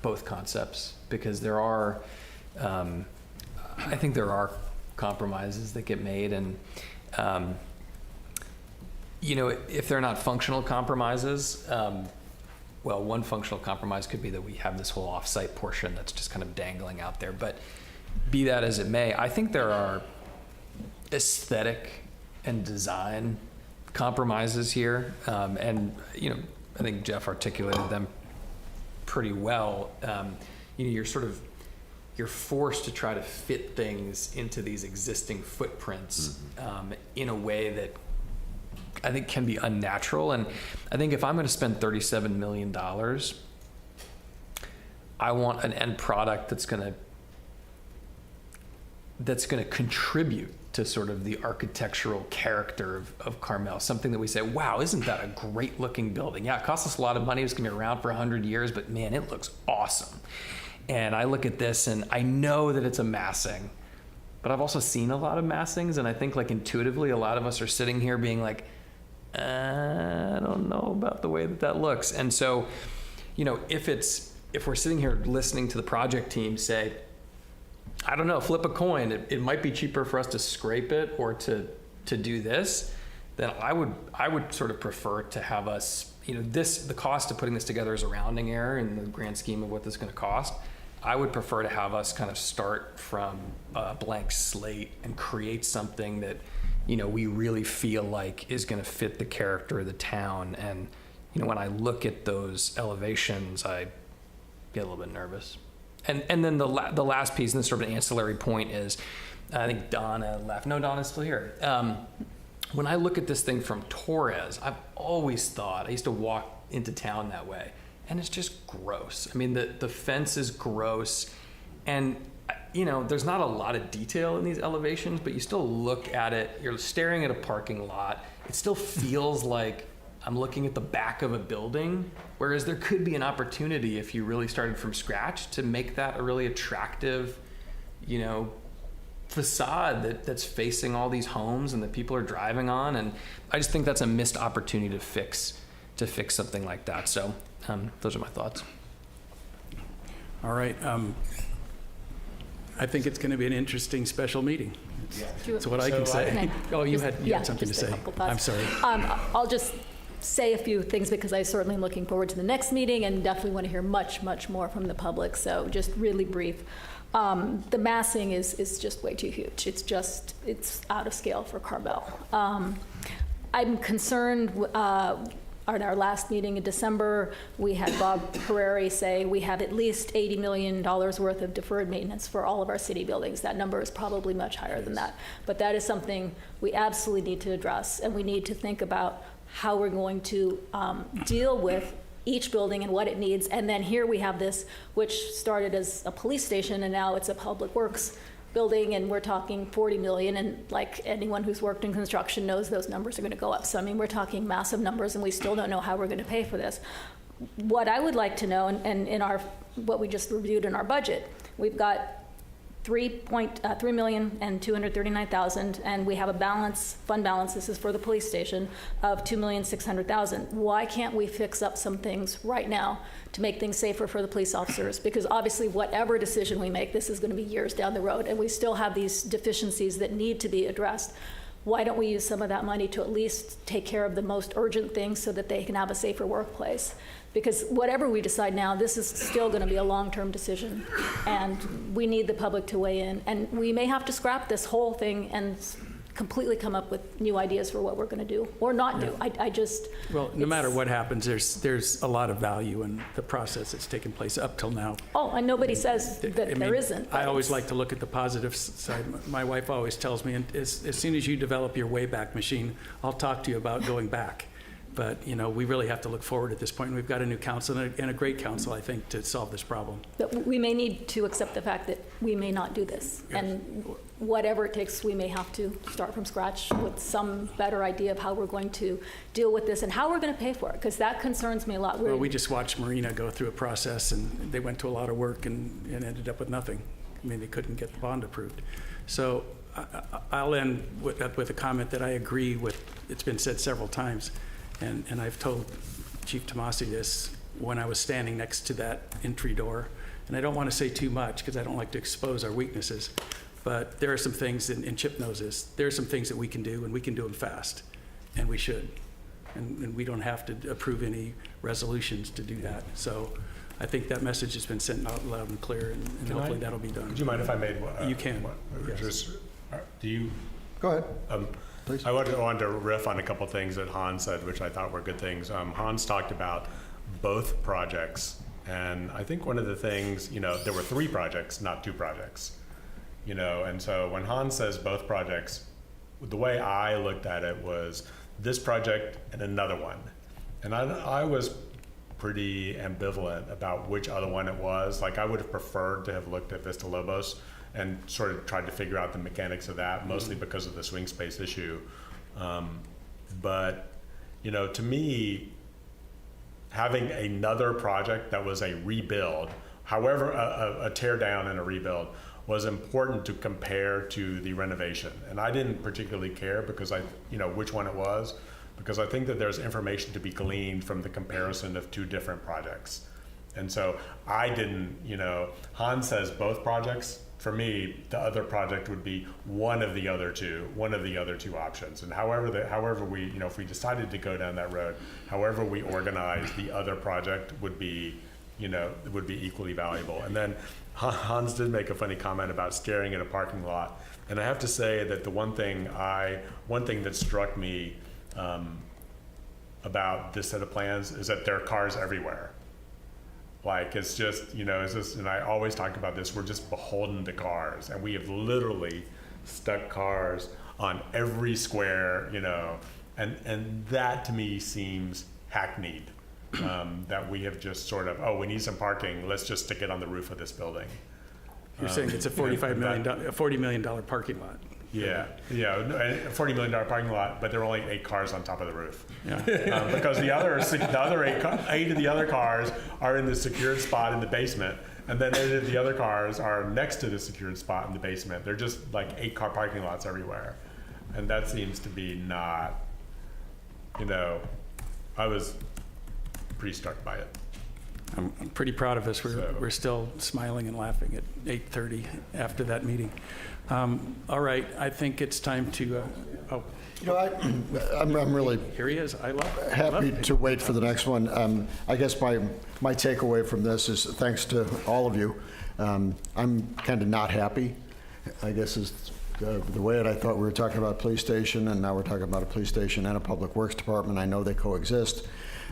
both concepts, because I think there are compromises that get made, and if they're not functional compromises, well, one functional compromise could be that we have this whole off-site portion that's just kind of dangling out there. But be that as it may, I think there are aesthetic and design compromises here, and I think Jeff articulated them pretty well. You're forced to try to fit things into these existing footprints in a way that I think can be unnatural. And I think if I'm going to spend $37 million, I want an end product that's going to contribute to sort of the architectural character of Carmel. Something that we say, wow, isn't that a great looking building? Yeah, it costs us a lot of money. It's going to be around for 100 years, but man, it looks awesome. And I look at this and I know that it's a massing, but I've also seen a lot of massings, and I think, like, intuitively a lot of us are sitting here being like, I don't know about the way that looks. And so, if we're sitting here listening to the project team say, I don't know, flip a coin, it might be cheaper for us to scrape it or to do this, then I would sort of prefer to have us, the cost of putting this together is a rounding error in the grand scheme of what this is going to cost. I would prefer to have us kind of start from a blank slate and create something that, we really feel like is going to fit the character of the town. And, when I look at those elevations, I get a little bit nervous. And then the last piece, and this sort of an ancillary point, is, I think Donna left. No, Donna's still here. When I look at this thing from Torres, I've always thought, I used to walk into town that way, and it's just gross. I mean, the fence is gross, and there's not a lot of detail in these elevations, but you still look at it, you're staring at a parking lot, it still feels like I'm looking at the back of a building, whereas there could be an opportunity, if you really started from scratch, to make that a really attractive, facade that's facing all these homes and that people are driving on. And I just think that's a missed opportunity to fix something like that. So those are my thoughts. All right. I think it's going to be an interesting special meeting. That's what I can say. Oh, you had something to say. I'm sorry. I'll just say a few things because I certainly am looking forward to the next meeting and definitely want to hear much, much more from the public. So just really brief. The massing is just way too huge. It's out of scale for Carmel. I'm concerned, at our last meeting in December, we had Bob Pereri say we have at least $80 million worth of deferred maintenance for all of our city buildings. That number is probably much higher than that. But that is something we absolutely need to address, and we need to think about how we're going to deal with each building and what it needs. And then here we have this, which started as a police station, and now it's a public works building, and we're talking 40 million, and like anyone who's worked in construction knows those numbers are going to go up. So I mean, we're talking massive numbers, and we still don't know how we're going to pay for this. What I would like to know, and in our what we just reviewed in our budget, we've got $3,239,000, and we have a balance, fund balance, this is for the police station, of $2,600,000. Why can't we fix up some things right now to make things safer for the police officers? Because obviously whatever decision we make, this is going to be years down the road, and we still have these deficiencies that need to be addressed. Why don't we use some of that money to at least take care of the most urgent things so that they can have a safer workplace? Because whatever we decide now, this is still going to be a long-term decision, and we need the public to weigh in. And we may have to scrap this whole thing and completely come up with new ideas for what we're going to do or not do. Well, no matter what happens, there's a lot of value in the process that's taken place up till now. Oh, and nobody says that there isn't. I always like to look at the positive side. My wife always tells me, as soon as you develop your Wayback Machine, I'll talk to you about going back. But, you know, we really have to look forward at this point. We've got a new council and a great council, I think, to solve this problem. But we may need to accept the fact that we may not do this. Yes. And whatever it takes, we may have to start from scratch with some better idea of how we're going to deal with this and how we're going to pay for it, because that concerns me a lot. Well, we just watched Marina go through a process, and they went to a lot of work and ended up with nothing. I mean, they couldn't get the bond approved. So I'll end with a comment that I agree with. It's been said several times. And I've told Chief Tomasi this when I was standing next to that entry door. And I don't want to say too much because I don't like to expose our weaknesses. But there are some things, and Chip knows this, there are some things that we can do, and we can do them fast. And we should. And we don't have to approve any resolutions to do that. So I think that message has been sent out loud and clear, and hopefully that'll be done. Would you mind if I made one? You can. Yes. Do you? Go ahead. Please. I wanted to riff on a couple things that Hans said, which I thought were good things. Hans talked about both projects, and I think one of the things, you know, there were 3 projects, not 2 projects, you know, and so when Hans says both projects, the way I looked at it was this project and another one, and I was pretty ambivalent about which other one it was. Like, I would have preferred to have looked at Vista Lobos and sort of tried to figure out the mechanics of that, mostly because of the swing space issue. But, you know, to me, having another project that was a rebuild, however, a tear down and a rebuild, was important to compare to the renovation. And I didn't particularly care because which one it was, because I think that there's information to be gleaned from the comparison of 2 different projects. And so I didn't, you know, Hans says both projects. For me, the other project would be one of the other two options. And however we, you know, if we decided to go down that road, however we organize the other project would be, you know, would be equally valuable. And then Hans did make a funny comment about staring at a parking lot. And I have to say that the one thing that struck me about this set of plans is that there are cars everywhere. Like, it's just, you know, and I always talk about this, we're just beholden to cars, and we have literally stuck cars on every square, you know, and that to me seems hackneyed, that we have just sort of, we need some parking, let's just stick it on the roof of this building. You're saying it's a $40 million parking lot. Yeah, a $40 million parking lot, but there are only 8 cars on top of the roof. Yeah. Because the other 8 of the other cars are in the secured spot in the basement, and then 8 of the other cars are next to the secured spot in the basement. They're just like 8-car parking lots everywhere, and that seems to be not, you know, I was pretty struck by it. I'm pretty proud of us. We're still smiling and laughing at 8:30 after that meeting. All right, I think it's time to, You know, I'm really here he is. I love it. happy to wait for the next one. I guess my takeaway from this is thanks to all of you. I'm kind of not happy, I guess is the way I thought we were talking about police station, and now we're talking about a police station and a public works department. I know they coexist.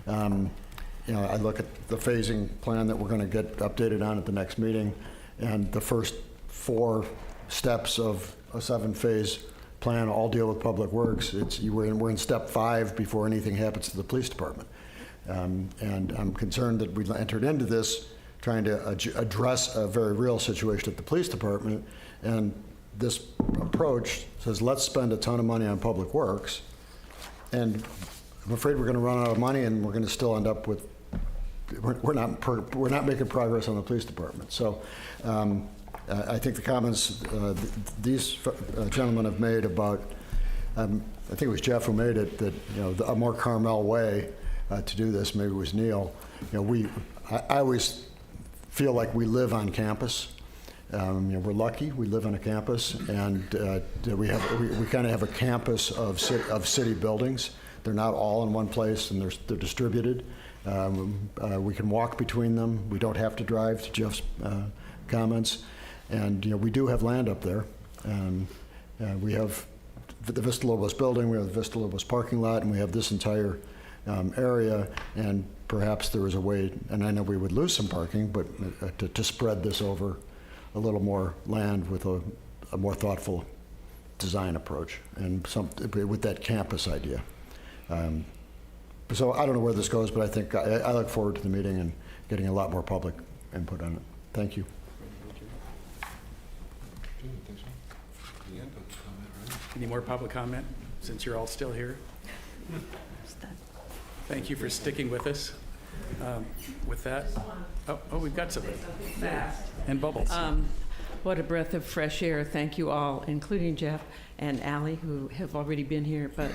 You know, I look at the phasing plan that we're going to get updated on at the next meeting, and the first 4 steps of a 7-phase plan all deal with public works. We're in step 5 before anything happens to the police department. And I'm concerned that we entered into this trying to address a very real situation at the police department, and this approach says, let's spend a ton of money on public works, and I'm afraid we're going to run out of money, and we're going to still end up with, we're not making progress on the police department. So I think the comments these gentlemen have made about, I think it was Jeff who made it, that, you know, a more Carmel way to do this, maybe it was Neil. You know, I always feel like we live on campus. You know, we're lucky we live on a campus, and we kind of have a campus of city buildings. They're not all in one place, and they're distributed. We can walk between them. We don't have to drive, to Jeff's comments. And, you know, we do have land up there. We have the Vista Lobos building, we have the Vista Lobos parking lot, and we have this entire area. And perhaps there is a way, and I know we would lose some parking, but to spread this over a little more land with a more thoughtful design approach, and with that campus idea. So I don't know where this goes, but I think I look forward to the meeting and getting a lot more public input on it. Thank you. Any more public comment, since you're all still here? Thank you for sticking with us. With that, oh, we've got something. And Bubbles. What a breath of fresh air. Thank you all, including Jeff and Allie, who have already been here, but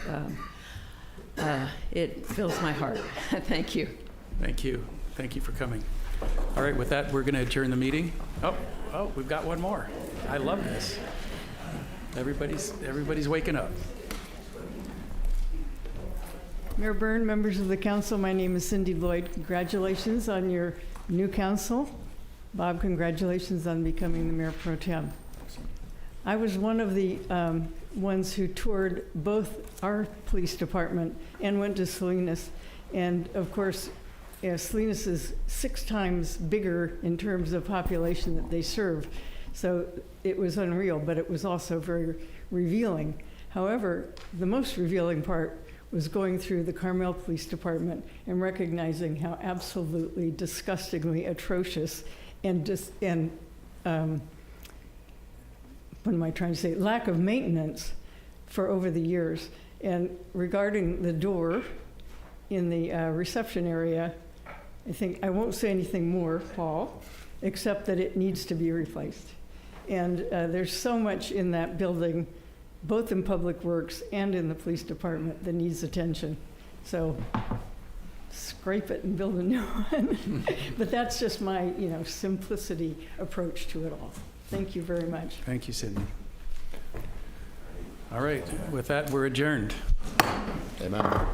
it fills my heart. Thank you. Thank you. Thank you for coming. All right, with that, we're going to adjourn the meeting. Oh, we've got one more. I love this. Everybody's waking up. Mayor Byrne, members of the council, my name is Cindy Lloyd. Congratulations on your new council. Bob, congratulations on becoming the mayor pro tem. I was one of the ones who toured both our police department and went to Salinas. And of course, Salinas is 6 times bigger in terms of population that they serve. So it was unreal, but it was also very revealing. However, the most revealing part was going through the Carmel Police Department and recognizing how absolutely disgustingly atrocious and what am I trying to say? Lack of maintenance for over the years. And regarding the door in the reception area, I think I won't say anything more, Paul, except that it needs to be replaced. And there's so much in that building, both in Public Works and in the police department, that needs attention. So scrape it and build a new one. But that's just my, simplicity approach to it all. Thank you very much. Thank you, Sydney. All right, with that, we're adjourned. Amen.